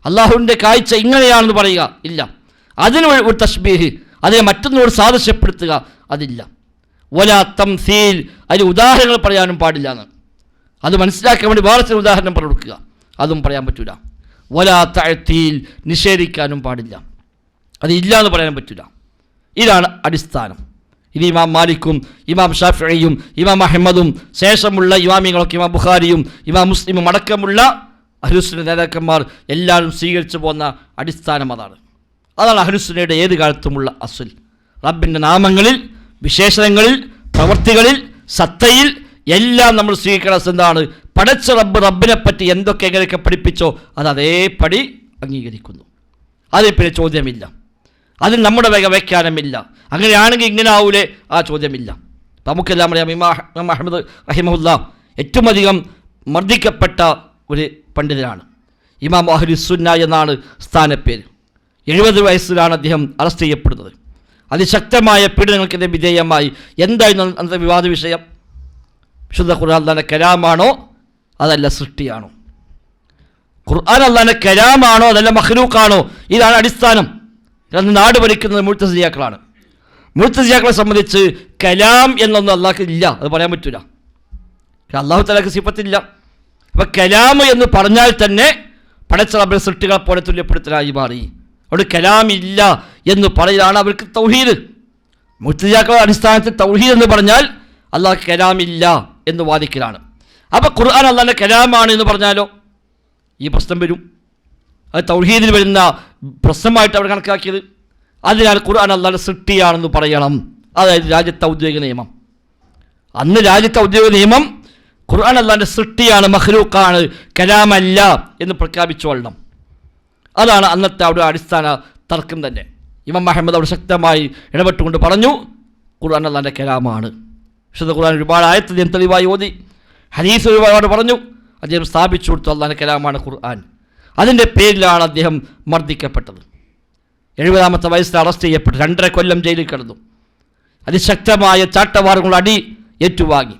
അള്ളാഹുവിൻ്റെ കാഴ്ച ഇങ്ങനെയാണെന്ന് പറയുക, ഇല്ല. അതിന് ഒരു തശ്ബീഹ്, അതിനെ മറ്റൊന്നിനോട് സാദൃശ്യപ്പെടുത്തുക, അതില്ല. വലാ തംസീൽ, അതിന് ഉദാഹരണങ്ങൾ പറയാനും പാടില്ല എന്ന്. അത് മനസ്സിലാക്കാൻ വേണ്ടി വേറെ ചില ഉദാഹരണം പറഞ്ഞു കൊടുക്കുക, അതും പറയാൻ പറ്റില്ല. വലാ തഅ്തീൽ, നിഷേധിക്കാനും പാടില്ല, അത് ഇല്ല എന്ന് പറയാനും പറ്റില്ല. ഇതാണ് അടിസ്ഥാനം. ഇത് ഇമാം മാലിക്കും ഇമാം ഷാഫിഈയും ഇമാം അഹ്മദും ശേഷമുള്ള ഇമാമിങ്ങളൊക്കെ, ഇമാം ബുഖാരിയും ഇമാം മുസ്ലിമും അടക്കമുള്ള അഹ്ലുസുന്ന നേതാക്കന്മാർ എല്ലാവരും സ്വീകരിച്ചു പോകുന്ന അടിസ്ഥാനം അതാണ്. അതാണ് അഹ്ലുസുന്നയുടെ ഏത് കാലത്തുമുള്ള അസ്ൽ. റബ്ബിൻ്റെ നാമങ്ങളിൽ, വിശേഷണങ്ങളിൽ, പ്രവൃത്തികളിൽ, സത്തയിൽ എല്ലാം നമ്മൾ സ്വീകരിക്കണം. എന്താണ്? പടച്ച റബ്ബിനെപ്പറ്റി എന്തൊക്കെ എങ്ങനെയൊക്കെ പഠിപ്പിച്ചോ അത് അതേപടി അംഗീകരിക്കുന്നു. അതിൽ പിന്നെ ചോദ്യമില്ല, അതിൽ നമ്മുടെ വ്യാഖ്യാനമില്ല. അങ്ങനെയാണെങ്കിൽ ഇങ്ങനെ ആവൂലേ? ആ ചോദ്യമില്ല. നമുക്കെല്ലാം അറിയാം, ഇമാം അഹ്മദ് റഹിമഹുല്ലാ ഏറ്റവും അധികം മർദ്ദിക്കപ്പെട്ട ഒരു പണ്ഡിതനാണ്. ഇമാം അഹ്ലുസുന്ന എന്നാണ് സ്ഥാനപ്പേര്. 70 വയസ്സിലാണ് അദ്ദേഹം അറസ്റ്റ് ചെയ്യപ്പെടുന്നത്. അതിശക്തമായ പീഡനങ്ങൾക്കെതിരെ വിധേയമായി. എന്തായിരുന്നു അന്നത്തെ വിവാദ വിഷയം? വിശുദ്ധ ഖുർആൻ അല്ലാഹുവിൻ്റെ കലാമാണോ അതല്ല സൃഷ്ടിയാണോ? ഖുർആൻ അല്ലാഹുവിൻ്റെ കലാമാണോ അതല്ല മഖ്ലൂഖാണോ? ഇതാണ് അടിസ്ഥാനം. അന്ന് നാട് ഭരിക്കുന്നത് മുഅ്തസിലികളാണ്. മുഅ്തസിലികളെ സംബന്ധിച്ച് കലാം എന്നൊന്നും അള്ളാഹ്ക്ക് ഇല്ല, അത് പറയാൻ പറ്റില്ല. അള്ളാഹു തആലക്ക് സിഫത്തില്ല. അപ്പോൾ കലാം എന്ന് പറഞ്ഞാൽ തന്നെ പടച്ച റബ്ബിനെ സൃഷ്ടികളെ പോലെ തുല്യപ്പെടുത്തലായി മാറി. അവിടെ കലാം ഇല്ല എന്ന് പറയലാണ് അവർക്ക് തൗഹീദ്. മുഅ്തസിലികളുടെ അടിസ്ഥാനത്തിൽ തൗഹീദ് എന്ന് പറഞ്ഞാൽ അള്ളാഹ് കലാം ഇല്ല എന്ന് വാദിക്കലാണ്. അപ്പോൾ ഖുർആൻ അള്ളാഹുവിൻ്റെ കലാമാണ് എന്ന് പറഞ്ഞാലോ ഈ പ്രശ്നം വരും. അത് തൗഹീദിൽ വരുന്ന പ്രശ്നമായിട്ട് അവർ കണക്കാക്കിയത്. അതിനാൽ ഖുർആൻ അള്ളാഹുവിൻ്റെ സൃഷ്ടിയാണെന്ന് പറയണം. അതായത് രാജ്യത്തെ ഔദ്യോഗിക നിയമം. അന്ന് രാജ്യത്തെ ഔദ്യോഗിക നിയമം ഖുർആൻ അള്ളാഹുവിൻ്റെ സൃഷ്ടിയാണ്, മഖ്ലൂഖാണ്, കലാമല്ല എന്ന് പ്രഖ്യാപിച്ചു കൊള്ളണം. അതാണ് അന്നത്തെ അവിടെ അടിസ്ഥാന തർക്കം തന്നെ. ഇമാം അഹ്മദ് അവിടെ ശക്തമായി ഇടപെട്ടുകൊണ്ട് പറഞ്ഞു ഖുർആൻ അള്ളാഹുവിൻ്റെ കലാമാണ്. വിശുദ്ധ ഖുർആൻ ഒരുപാട് ആയത്ത് അദ്ദേഹം തെളിവായി ഓതി, ഹദീസ് ഒരുപാട് പറഞ്ഞു. അദ്ദേഹം സ്ഥാപിച്ചു കൊടുത്തു അള്ളാഹുവിൻ്റെ കലാമാണ് ഖുർആൻ. അതിൻ്റെ പേരിലാണ് അദ്ദേഹം മർദ്ദിക്കപ്പെട്ടത്. 70-ാമത്തെ വയസ്സിൽ അറസ്റ്റ് ചെയ്യപ്പെട്ടു. 2.5 കൊല്ലം ജയിലിൽ കിടന്നു. അതിശക്തമായ ചാട്ടവാറുകൾ അടി ഏറ്റുവാങ്ങി.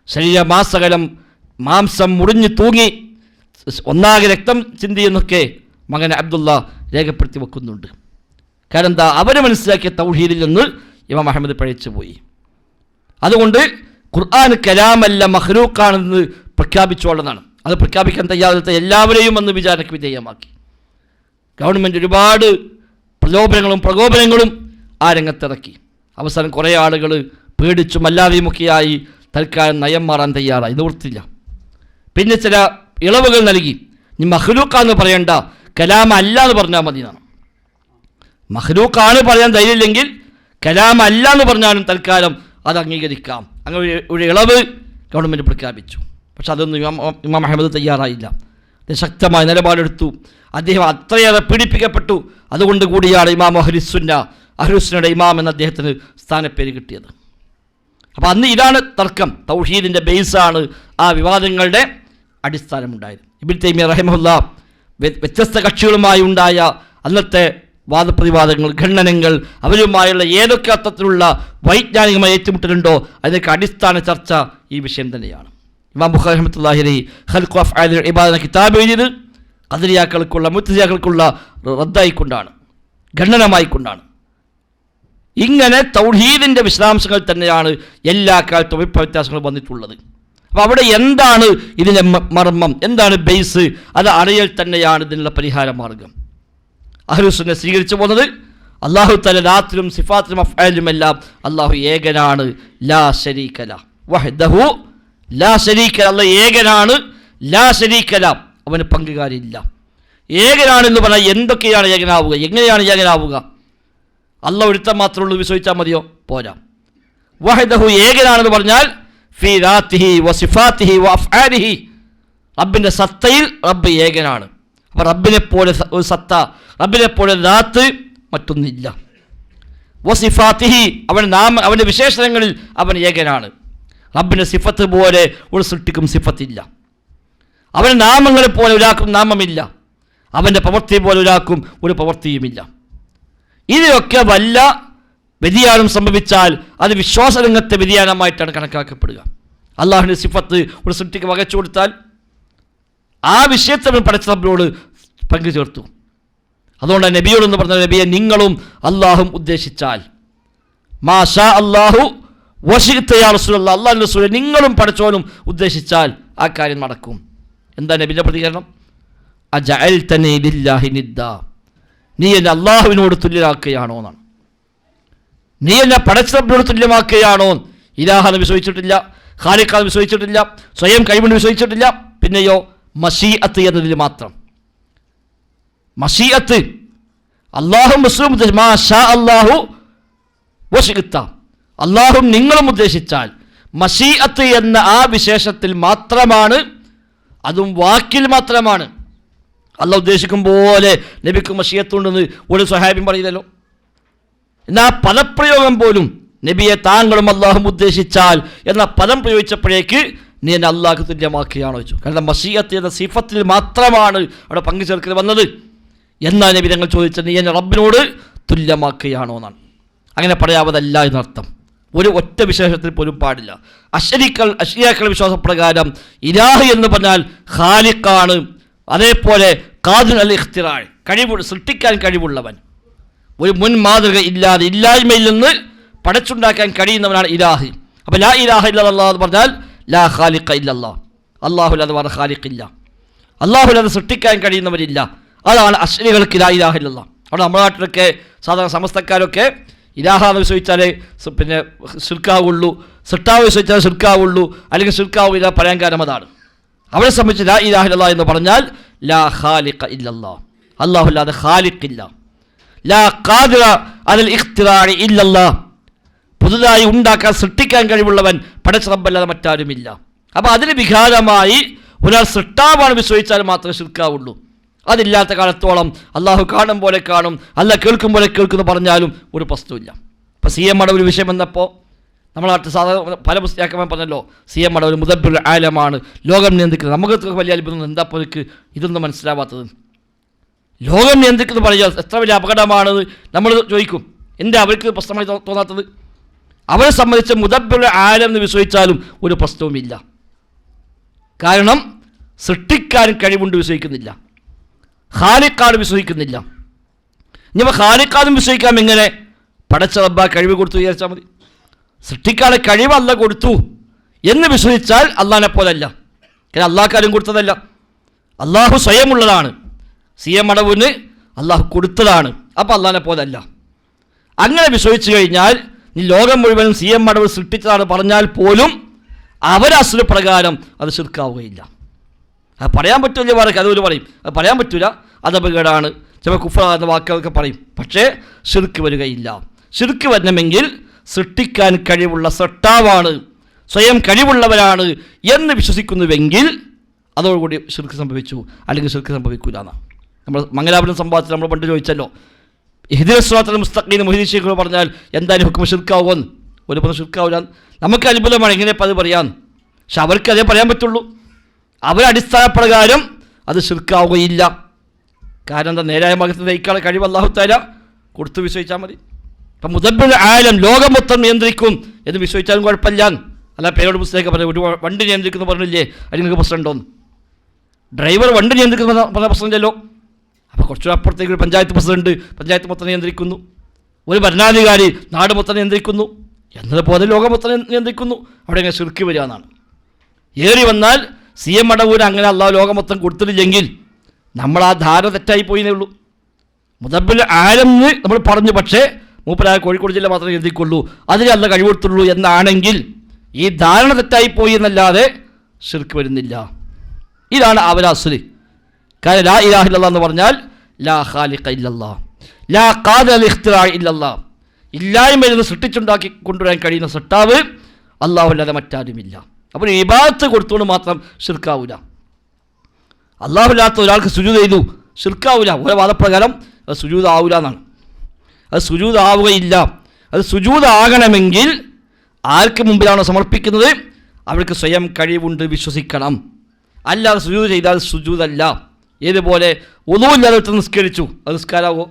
ശരീരമാസകലം മാംസം മുറിഞ്ഞു തൂങ്ങി, ഒന്നാകെ രക്തം ചിന്തിയെന്നൊക്കെ മകൻ അബ്ദുള്ള രേഖപ്പെടുത്തി വെക്കുന്നുണ്ട്. കാരണം എന്താ? അവർ മനസ്സിലാക്കിയ തൗഹീദിൽ നിന്ന് ഇമാം അഹ്മദ് പഴിച്ചു പോയി. അതുകൊണ്ട് ഖുർആൻ കലാമല്ല മഖ്ലൂഖാണെന്ന് പ്രഖ്യാപിച്ചുകൊള്ളതാണ്. അത് പ്രഖ്യാപിക്കാൻ തയ്യാറാത്ത എല്ലാവരെയും അന്ന് വിചാരണയ്ക്ക് വിധേയമാക്കി. ഗവൺമെൻറ് ഒരുപാട് പ്രകോപനങ്ങളും ആ രംഗത്തിറക്കി. അവസാനം കുറേ ആളുകൾ പേടിച്ചും അല്ലാതെയുമൊക്കെയായി തൽക്കാലം നയം മാറാൻ തയ്യാറായി. നിവൃത്തില്ല. പിന്നെ ചില ഇളവുകൾ നൽകി. നീ മഖ്ലൂഖാന്ന് പറയണ്ട, കലാമല്ല എന്ന് പറഞ്ഞാൽ മതി എന്നാണ്. മഖ്ലൂഖാണ് പറയാൻ ധൈര്യമില്ലെങ്കിൽ കലാമല്ല എന്ന് പറഞ്ഞാലും തൽക്കാലം അത് അംഗീകരിക്കാം. അങ്ങനെ ഒരു ഇളവ് ഗവൺമെൻറ് പ്രഖ്യാപിച്ചു. പക്ഷെ അതൊന്നും ഇമാം അഹ്മദ് തയ്യാറായില്ല. അദ്ദേഹം ശക്തമായ നിലപാടെടുത്തു. അദ്ദേഹം അത്രയേറെ പീഡിപ്പിക്കപ്പെട്ടു. അതുകൊണ്ട് കൂടിയാണ് ഇമാം അഹ്ലുസുന്നയുടെ ഇമാം എന്ന അദ്ദേഹത്തിന് സ്ഥാനപ്പേര് കിട്ടിയത്. അപ്പോൾ അന്ന് ഇതാണ് തർക്കം. തൗഹീദിൻ്റെ ബേസാണ് ആ വിവാദങ്ങളുടെ അടിസ്ഥാനമുണ്ടായത്. ഇബ്നു തൈമിയ്യ റഹിമഹുല്ലാ വ്യത്യസ്ത കക്ഷികളുമായി ഉണ്ടായ അന്നത്തെ വാദപ്രതിവാദങ്ങൾ, ഖണ്ഡനങ്ങൾ, അവരുമായുള്ള ഏതൊക്കെ അർത്ഥത്തിലുള്ള വൈജ്ഞാനികമായ ഏറ്റുമുട്ടലുണ്ടോ അതിനൊക്കെ അടിസ്ഥാന ചർച്ച ഈ വിഷയം തന്നെയാണ്. ഇമാം ബുഖാരി റഹ്മത്തുള്ളാഹി അലൈഹി ഖൽഖു അഫ്ആലിൽ ഇബാദ എന്ന കിതാബ് എഴുതിയത് ഖദരിയാക്കൾക്കുള്ള മുഅ്തസിലികൾക്കുള്ള റദ്ദായിക്കൊണ്ടാണ്, ഖണ്ഡനമായിക്കൊണ്ടാണ്. ഇങ്ങനെ തൗഹീദിൻ്റെ വിശദാംശങ്ങൾ തന്നെയാണ് എല്ലാ കാലത്തും അഭിപ്രായ വ്യത്യാസങ്ങൾ വന്നിട്ടുള്ളത്. അപ്പോൾ അവിടെ എന്താണ് ഇതിൻ്റെ മർമ്മം, എന്താണ് ബേസ്, അത് അറിയൽ തന്നെയാണ് ഇതിനുള്ള പരിഹാര മാർഗം. അഹ്ലുസുന്ന സ്വീകരിച്ചു പോകുന്നത് അല്ലാഹു തആല ദാത്തിലും സിഫാത്തിലും അഫ്ആലിലുമെല്ലാം അല്ലാഹു ഏകനാണ്. ലാ ശരീക ലഹു വഹ്ദഹു ലാ ശരീക ലഹു. അല്ലാഹു ഏകനാണ്, ലാ ശരീക ലഹു, അവന് പങ്കുകാരില്ല. ഏകനാണെന്ന് പറഞ്ഞാൽ എന്തൊക്കെയാണ് ഏകനാവുക, എങ്ങനെയാണ് ഏകനാവുക? അല്ലാഹു ഒരുത്തൻ മാത്രമേ ഉള്ളൂ വിശ്വസിച്ചാൽ മതിയോ? പോരാ. വഹ്ദഹു ഏകനാണെന്ന് പറഞ്ഞാൽ ഫീ ദാത്തിഹി വസിഫാത്തിഹി വഅഫ്ആലിഹി, റബ്ബിൻ്റെ സത്തയിൽ റബ്ബ് ഏകനാണ്. അപ്പോൾ റബ്ബിനെ പോലെ ഒരു സത്ത, റബ്ബിനെ പോലെ ദാത്ത് മറ്റൊന്നില്ല. വസിഫാത്തിഹി, അവൻ്റെ വിശേഷണങ്ങളിൽ അവൻ ഏകനാണ്. റബ്ബിൻ്റെ സിഫത്ത് പോലെ ഒരു സൃഷ്ടിക്കും സിഫത്തില്ല. അവൻ്റെ നാമങ്ങളെ പോലെ ഒരാൾക്കും നാമമില്ല. അവൻ്റെ പ്രവൃത്തി പോലെ ഒരാൾക്കും ഒരു പ്രവൃത്തിയുമില്ല. ഇതിലൊക്കെ വല്ല വ്യതിയാനം സംഭവിച്ചാൽ അത് വിശ്വാസരംഗത്തെ വ്യതിയാനമായിട്ടാണ് കണക്കാക്കപ്പെടുക. അള്ളാഹുവിൻ്റെ സിഫത്ത് ഒരു സൃഷ്ടിക്ക് വകച്ചു കൊടുത്താൽ ആ വിഷയത്തെ പടച്ച റബ്ബിനോട് പങ്കു ചേർത്തു. അതുകൊണ്ട് നബിയോടെന്ന് പറഞ്ഞ നബിയെ നിങ്ങളും അള്ളാഹും ഉദ്ദേശിച്ചാൽ മാഷാ അള്ളാഹു വശിഖ്ത യാ റസൂലല്ലാഹ്, അള്ളാഹുവിൻ്റെ റസൂലേ നിങ്ങളും പടച്ചോനും ഉദ്ദേശിച്ചാൽ ആ കാര്യം നടക്കും. എന്താ നബിയുടെ പ്രതികരണം? അജഅൽതനി ലില്ലാഹി നിദ്ദാ, നീ എന്നെ അള്ളാഹുവിനോട് തുല്യമാക്കുകയാണോ എന്നാണ്. നീ എന്നെ പടച്ച റബ്ബിനോട് തുല്യമാക്കുകയാണോ? ഇലാഹെന്ന് വിശ്വസിച്ചിട്ടില്ല, ഖാലിഖാന്ന് വിശ്വസിച്ചിട്ടില്ല, സ്വയം കൈകൊണ്ട് വിശ്വസിച്ചിട്ടില്ല. പിന്നെയോ മശീഅത്ത് എന്നതിൽ മാത്രം. മശീഅത്ത് അള്ളാഹും റസൂലും മാഷാ അല്ലാഹു വശിഖ്ത, അള്ളാഹും നിങ്ങളും ഉദ്ദേശിച്ചാൽ മശീഅത്ത് എന്ന ആ വിശേഷത്തിൽ മാത്രമാണ്, അതും വാക്കിൽ മാത്രമാണ്. അള്ളാഹ് ഉദ്ദേശിക്കും പോലെ നബിക്ക് മശീഅത്തുണ്ടെന്ന് ഒരു സ്വഹാബിയും പറയുന്നല്ലോ. എന്നാൽ ആ പദപ്രയോഗം പോലും നബിയെ താങ്കളും അള്ളാഹും ഉദ്ദേശിച്ചാൽ എന്ന പദം പ്രയോഗിച്ചപ്പോഴേക്ക് നീ എന്നെ അള്ളാഹ്ക്ക് തുല്യമാക്കുകയാണോ ചോദിച്ചു. കാരണം മശീഅത്ത് എന്ന സിഫത്തിൽ മാത്രമാണ് അവിടെ പങ്കു ചേർക്കൽ വന്നത്. എന്നാൽ നബി ഞങ്ങൾ ചോദിച്ചത് നീ എന്നെ റബ്ബിനോട് തുല്യമാക്കുകയാണോ എന്നാണ്. അങ്ങനെ പറയാവതല്ല എന്നർത്ഥം. ഒരു ഒറ്റ വിശേഷത്തിൽ പോലും പാടില്ല. അശ്ശരിയാക്കളുടെ വിശ്വാസപ്രകാരം ഇലാഹ് എന്ന് പറഞ്ഞാൽ ഖാലിഖാണ്. അതേപോലെ ഖാദിർ അൽ ഇഖ്തിറാഅ്, സൃഷ്ടിക്കാൻ കഴിവുള്ളവൻ, ഒരു മുൻ മാതൃക ഇല്ലാതെ ഇല്ലായ്മയിൽ നിന്ന് പടച്ചുണ്ടാക്കാൻ കഴിയുന്നവനാണ് ഇലാഹ്. അപ്പോൾ ലാ ഇലാഹ ഇല്ലല്ലാഹ് എന്ന് പറഞ്ഞാൽ ലാ ഖാലിഖ ഇല്ലല്ലാഹ്, അല്ലാഹുവില്ലാതെ വേറെ ഖാലിഖില്ല, അല്ലാഹുവില്ലാതെ സൃഷ്ടിക്കാൻ കഴിയുന്നവരില്ല. അതാണ് അശ്ശരികൾക്ക് ലാ ഇലാഹ ഇല്ലല്ലാഹ്. അവിടെ നമ്മുടെ നാട്ടിലൊക്കെ സാധാരണ സമസ്തക്കാരൊക്കെ ഇലാഹാന്ന് വിശ്വസിച്ചാലേ പിന്നെ ശിർക്കാവുള്ളൂ, സൃഷ്ടാവ് വിശ്വസിച്ചാൽ ശിർക്കാവുള്ളൂ, അല്ലെങ്കിൽ ശിർക്കാവില്ല പറയാൻ കാരണം അതാണ്. അവരെ സംബന്ധിച്ച് ലാ ഇലാഹ ഇല്ലല്ലാഹ് എന്ന് പറഞ്ഞാൽ ലാ ഖാലിഖ ഇല്ലല്ലാഹ്, അല്ലാഹുവില്ലാതെ ഖാലിഖില്ല. ലാ ഖാദിറ അലൽ ഇഖ്തിറാഇ ഇല്ലല്ലാഹ്, പുതുതായി ഉണ്ടാക്കാൻ സൃഷ്ടിക്കാൻ കഴിവുള്ളവൻ പടച്ച റബ്ബല്ലാതെ മറ്റാരുമില്ല. അപ്പോൾ അതിന് വിഘാതമായി ഒരാൾ സൃഷ്ടാവാണ് വിശ്വസിച്ചാൽ മാത്രമേ ശിർക്കാവുള്ളൂ. അതില്ലാത്ത കാലത്തോളം അള്ളാഹു കാണും പോലെ കാണും, അല്ല കേൾക്കും പോലെ കേൾക്കുമെന്ന് പറഞ്ഞാലും ഒരു പ്രശ്നമില്ല. ഇപ്പോൾ CM മടവൂർ ഒരു വിഷയം വന്നപ്പോൾ നമ്മളെ നാട്ടിൽ സാധാരണ പല പുസ്തകമാൻ പറഞ്ഞല്ലോ, CM മടവൂർ മുദബ്ബിറുൽ ആലമാണ്, ലോകം നിയന്ത്രിക്കുന്നത്. നമുക്ക് വലിയ അത്ഭുതം, എന്താ പോലേക്ക് ഇതൊന്നും മനസ്സിലാവാത്തത്? ലോകം നിയന്ത്രിക്കുന്നത് പറയുക എത്ര വലിയ അപകടമാണെന്ന് നമ്മൾ ചോദിക്കും. എന്താ അവർക്ക് പ്രശ്നമായി തോന്നാത്തത്? അവരെ സംബന്ധിച്ച് മുദബ്ബിറുൽ ആലം എന്ന് വിശ്വസിച്ചാലും ഒരു പ്രശ്നവുമില്ല. കാരണം സൃഷ്ടിക്കാൻ കഴിവുണ്ട് വിശ്വസിക്കുന്നില്ല, ഖാലിഖാണ് വിശ്വസിക്കുന്നില്ല. ഇനിയിപ്പോൾ ഖാലിഖാനും വിശ്വസിക്കാം. എങ്ങനെ? പടച്ച റബ്ബ കഴിവ് കൊടുത്തു വിചാരിച്ചാൽ മതി. സൃഷ്ടിക്കാനുള്ള കഴിവ് അല്ല കൊടുത്തു എന്ന് വിശ്വസിച്ചാൽ അള്ളാഹിനെ പോലല്ല. കാരണം അള്ളാഹ്ക്കാരും കൊടുത്തതല്ല, അള്ളാഹു സ്വയമുള്ളതാണ്. CM മടവിന് അള്ളാഹു കൊടുത്തതാണ്. അപ്പോൾ അള്ളാഹിനെ പോലല്ല. അങ്ങനെ വിശ്വസിച്ച് കഴിഞ്ഞാൽ ഈ ലോകം മുഴുവനും CM മടവ് സൃഷ്ടിച്ചതാണ് പറഞ്ഞാൽ പോലും അവരെ അസ്ലു പ്രകാരം അത് ശിർക്കാവുകയില്ല. അത് പറയാൻ പറ്റില്ല, വേറെ അതുപോലെ പറയും, അത് പറയാൻ പറ്റില്ല, അത് അപകടമാണ്, ചില കുഫ്ർ എന്ന വാക്കുകളൊക്കെ പറയും. പക്ഷേ ശിർക്ക് വരികയില്ല. ശിർക്ക് വരണമെങ്കിൽ സൃഷ്ടിക്കാൻ കഴിവുള്ള സൃഷ്ടാവാണ്, സ്വയം കഴിവുള്ളവരാണ് എന്ന് വിശ്വസിക്കുന്നുവെങ്കിൽ അതോടുകൂടി ശിർക്ക് സംഭവിച്ചു, അല്ലെങ്കിൽ ശിർക്ക് സംഭവിക്കില്ല എന്നാണ്. നമ്മൾ മംഗലാപുരം സംഭവത്തിൽ നമ്മൾ പണ്ട് ചോദിച്ചല്ലോ, ഇഹ്ദിനസ് സിറാത്തൽ മുസ്തഖീം മൊഹീദ്ദീൻ ശൈഖ് പറഞ്ഞാൽ എന്തായാലും ഹുക്മ ശിർക്കാവുമെന്ന്. ഒരു പറഞ്ഞ ശിർക്കാവില്ല. നമുക്ക് അത്ഭുതമാണ്, എങ്ങനെ അത് പറയാം. പക്ഷെ അവർക്ക് അതേ പറയാൻ പറ്റുള്ളൂ. അവരുടെ അടിസ്ഥാനപ്രകാരം അത് ശിർക്കാവുകയില്ല. കാരണം എന്താ? നേരായ മാർഗ്ഗത്തിൽ നയിക്കാനുള്ള കഴിവ് അല്ലാഹു തആല കൊടുത്തു വിശ്വസിച്ചാൽ മതി. അപ്പം മുദബ്ബിറുൽ ആലം, ലോകം മൊത്തം നിയന്ത്രിക്കും എന്ന് വിശ്വസിച്ചാലും കുഴപ്പമില്ല. അല്ല പേരോട് പുസ്തകമൊക്കെ പറഞ്ഞു, ഒരു വണ്ടി നിയന്ത്രിക്കുന്നു പറഞ്ഞില്ലേ, അതിന് നിങ്ങൾക്ക് പ്രശ്നം ഉണ്ടോന്ന്? ഡ്രൈവർ വണ്ടി നിയന്ത്രിക്കുന്ന പറഞ്ഞ പ്രശ്നമില്ലല്ലോ. അപ്പോൾ കുറച്ചുകൂടെ അപ്പുറത്തേക്ക് ഒരു പഞ്ചായത്ത് പ്രസിഡന്റ് പഞ്ചായത്ത് മൊത്തം നിയന്ത്രിക്കുന്നു, ഒരു ഭരണാധികാരി നാട് മൊത്തം നിയന്ത്രിക്കുന്നു എന്നതുപോലെ ലോകം മൊത്തം നിയന്ത്രിക്കുന്നു. അവിടെ ഇങ്ങനെ ശിർക്ക് വരിക എന്നാണ്. ഏറി വന്നാൽ CM മടവൂര് അങ്ങനെ അള്ളാഹു ലോകം മൊത്തം കൊടുത്തിട്ടില്ലെങ്കിൽ നമ്മൾ ആ ധാരണ തെറ്റായി പോയിന്നേ ഉള്ളൂ. മുദബ്ബിറുൽ ആലം എന്ന് നമ്മൾ പറഞ്ഞു, പക്ഷേ മൂപ്പരായ കോഴിക്കോട് ജില്ല മാത്രമേ നിയന്ത്രിക്കുള്ളൂ, അതിന് അല്ല കഴിവെടുത്തുള്ളൂ എന്നാണെങ്കിൽ ഈ ധാരണ തെറ്റായി പോയി എന്നല്ലാതെ ശിർക്ക് വരുന്നില്ല. ഇതാണ് അവരെ അസ്ലി. കാരണം ലാ ഇലാഹ ഇല്ലല്ലാഹ് എന്ന് പറഞ്ഞാൽ ലാ ഖാലിഖ ഇല്ലല്ലാഹ്, ലാ ഖാദിറ അൽ ഇഖ്തിറാഇ ഇല്ലല്ലാഹ്, ഇല്ലായ്മയിൽ നിന്ന് സൃഷ്ടിച്ചുണ്ടാക്കി കൊണ്ടുവരാൻ കഴിയുന്ന സൃഷ്ടാവ് അല്ലാഹുവല്ലാതെ മറ്റാരുമില്ല. അപ്പോൾ ഇബാദത്ത് കൊടുത്തുകൊണ്ട് മാത്രം ശിർക്കാവൂല. അല്ലാഹുവില്ലാത്ത ഒരാൾക്ക് സുജൂദ് ചെയ്തു ശിർക്കാവൂല. ഓരോ വാദപ്രകാരം അത് സുജൂദ് ആവൂല എന്നാണ്. അത് സുജൂദ് ആവുകയില്ല. അത് സുജൂദ് ആകണമെങ്കിൽ ആർക്ക് മുമ്പിലാണോ സമർപ്പിക്കുന്നത് അവർക്ക് സ്വയം കഴിവുണ്ട് വിശ്വസിക്കണം. അല്ലാതെ സുജൂദ് ചെയ്താൽ സുജൂദല്ല. ഏതുപോലെ ഒന്നുമില്ലാതെ ഒറ്റ നിസ്കരിച്ചു, അത് നിസ്കാരാവോ?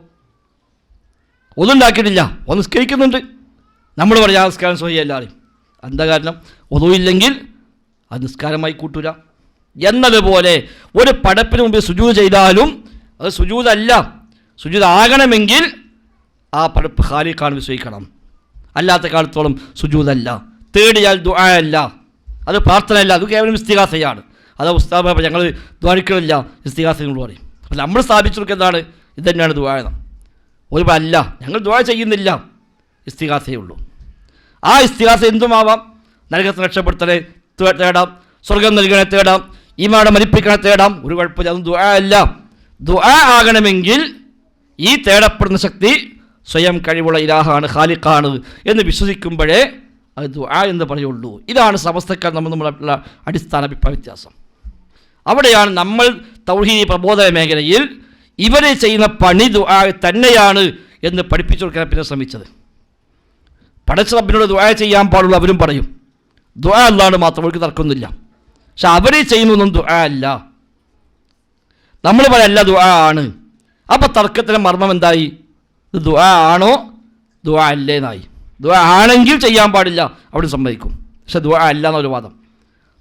ഒന്നും ഉണ്ടാക്കിയിട്ടില്ല, ഒന്ന് നിസ്കരിക്കുന്നുണ്ട്, നമ്മൾ പറയാം നിസ്കാരം സ്വഹിയല്ലാതെ. എന്താ കാരണം? ഒന്നുമില്ലെങ്കിൽ അത് നിസ്കാരമായി കൂട്ടൂല. എന്നതുപോലെ ഒരു പടപ്പിന് മുമ്പിൽ സുജൂദ് ചെയ്താലും അത് സുജൂദല്ല. സുജൂദ് ആകണമെങ്കിൽ ആ പടപ്പ് ഖാലിഖാണ് വിശ്വസിക്കണം. അല്ലാത്ത കാലത്തോളം സുജൂദല്ല. തേടിയാൽ ദുആ അല്ല, അത് പ്രാർത്ഥനയല്ല, അത് കേവലം ഇസ്തിഗാസയാണ്. അത് ഉസ്താദ് ഞങ്ങൾ ദ്വാരിക്കലില്ല, ഇസ്തിഗാസയോട് പറയും. അപ്പോൾ നമ്മൾ സ്ഥാപിച്ചു കൊടുക്കുന്നതാണ് ഇത് തന്നെയാണ് ദുആ എന്ന്. ഒരു അല്ല, ഞങ്ങൾ ദുആ ചെയ്യുന്നില്ല, ഇസ്തിഗാസയേ ഉള്ളൂ. ആ ഇസ്തിഗാസ എന്തുമാവാം. നരകത്തിന് രക്ഷപ്പെടുത്തണേ തേടാം, സ്വർഗം നൽകണേ തേടാം, ഈമാനെ മരിപ്പിക്കണേ തേടാം, ഒരു കുഴപ്പമില്ല. അതൊന്നും ദുആ അല്ല. ദുആ ആകണമെങ്കിൽ ഈ തേടപ്പെടുന്ന ശക്തി സ്വയം കഴിവുള്ള ഇലാഹാണ്, ഖാലിഖാണ് എന്ന് വിശ്വസിക്കുമ്പോഴേ അത് ദുആ എന്ന് പറയുള്ളൂ. ഇതാണ് സമസ്തക്കാർ നമ്മളുള്ള അടിസ്ഥാന അഭിപ്രായ വ്യത്യാസം. അവിടെയാണ് നമ്മൾ തൗഹീദ് പ്രബോധന മേഖലയിൽ ഇവർ ചെയ്യുന്ന പണി ദുആ തന്നെയാണ് എന്ന് പഠിപ്പിച്ചു കൊടുക്കാൻ പിന്നെ ശ്രമിച്ചത്. പടച്ച റബ്ബിനോട് ദുആ ചെയ്യാൻ പാടുള്ളൂ അവരും പറയും. ദുആ അല്ലാണ്ട് മാത്രം അവർക്ക് തർക്കമൊന്നുമില്ല. പക്ഷെ അവർ ചെയ്യുന്നൊന്നും ദുആ അല്ല. നമ്മൾ പറയല്ല ദുആ ആണ്. അപ്പോൾ തർക്കത്തിൻ്റെ മർമ്മം എന്തായി? ഇത് ദുആ ആണോ ദുആ അല്ലേന്നായി. ദുആ ആണെങ്കിൽ ചെയ്യാൻ പാടില്ല, അവിടെ സമ്മതിക്കും. പക്ഷെ ദുആ അല്ല എന്നൊരു വാദം.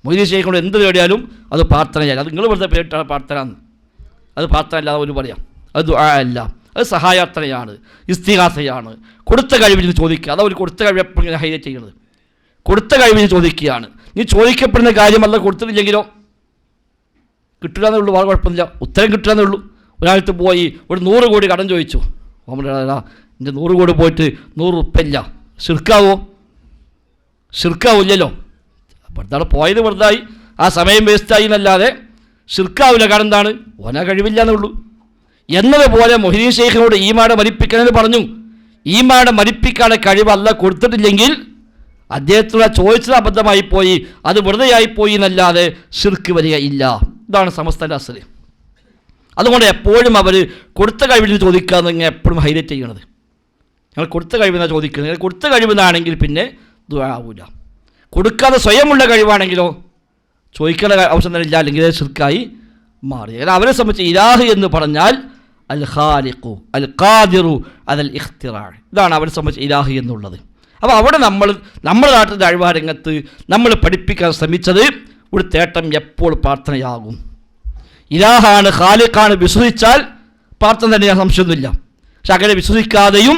മൊയ്‌ലി ശൈഖിനോട് എന്ത് തേടിയാലും അത് പ്രാർത്ഥനയല്ല. അത് നിങ്ങൾ വെറുതെ പേരിട്ടാണ് പ്രാർത്ഥന എന്ന്. അത് പ്രാർത്ഥന അല്ലാതെ ഒരു പറയാം. അത് ദുആ അല്ല, അത് സഹായാർത്ഥനയാണ്, ഇസ്തിഗാസയാണ്. കൊടുത്ത കഴിവിന് ചോദിക്കുക. അതാ ഒരു കൊടുത്ത കഴിവ് എപ്പോഴും ഇങ്ങനെ ഹൈലൈറ്റ് ചെയ്യുന്നത്. കൊടുത്ത കഴിവിന് ചോദിക്കുകയാണ്. നീ ചോദിക്കപ്പെടുന്ന കാര്യമല്ല, കൊടുത്തിട്ടില്ലെങ്കിലോ കിട്ടുക എന്നേ ഉള്ളൂ, വളരെ കുഴപ്പമില്ല, ഉത്തരം കിട്ടുക എന്നേ ഉള്ളൂ. ഒരാൾക്ക് പോയി ഒരു 100 കോടി കടം ചോദിച്ചു. ഓമടാ എൻ്റെ 100 കോടി പോയിട്ട് 100 ഉറുപ്പില്ല, ശിർക്കാവോ? ശിർക്കാവില്ലല്ലോ. വെറുതെ പോയത് വെറുതായി, ആ സമയം വേസ്റ്റായി എന്നല്ലാതെ ശിർക്കാവില്ല. കാരണം എന്താണ്? ഓനാ കഴിവില്ല എന്നുള്ളൂ. എന്നതുപോലെ മൊഹീദ്ദീൻ ശൈഖിനോട് ഈമാനെ മരിപ്പിക്കണമെന്ന് പറഞ്ഞു. ഈമാനെ മരിപ്പിക്കാനുള്ള കഴിവ് അല്ല കൊടുത്തിട്ടില്ലെങ്കിൽ അദ്ദേഹത്തോട് ചോദിച്ചത് അബദ്ധമായി പോയി, അത് വെറുതെയായിപ്പോയി എന്നല്ലാതെ ശിർക്ക് വരികയില്ല. ഇതാണ് സമസ്തൻ്റെ അസ്സല്. അതുകൊണ്ട് എപ്പോഴും അവർ കൊടുത്ത കഴിവിന് ചോദിക്കാമെന്ന് ഇങ്ങനെ എപ്പോഴും ഹൈലൈറ്റ് ചെയ്യണത്. ഞങ്ങൾ കൊടുത്ത കഴിവെന്നാണ് ചോദിക്കുന്നത്. ഞങ്ങൾ കൊടുത്ത കഴിവെന്നാണെങ്കിൽ പിന്നെ ദുആ ആവൂല. കൊടുക്കാതെ സ്വയമുള്ള കഴിവാണെങ്കിലോ ചോദിക്കേണ്ട ആവശ്യം തന്നെ ഇല്ല, അല്ലെങ്കിൽ ശിർക്കായി മാറി. കാരണം അവരെ സംബന്ധിച്ച് ഇലാഹ് എന്ന് പറഞ്ഞാൽ അൽ ഖാലിഖു അൽ ഖാദിറു അൽ ഇഖ്തിറാ, ഇതാണ് അവരെ സംബന്ധിച്ച് ഇലാഹ് എന്നുള്ളത്. അപ്പോൾ അവിടെ നമ്മുടെ നാട്ടിലെ അഴിവാരംഗത്ത് നമ്മൾ പഠിപ്പിക്കാൻ ശ്രമിച്ചത് ഒരു തേട്ടം എപ്പോൾ പ്രാർത്ഥനയാകും. ഇലാഹാണ് ഖാലിഖാണ് വിശ്വസിച്ചാൽ പ്രാർത്ഥന തന്നെ സംശയമൊന്നുമില്ല. പക്ഷെ അങ്ങനെ വിശ്വസിക്കാതെയും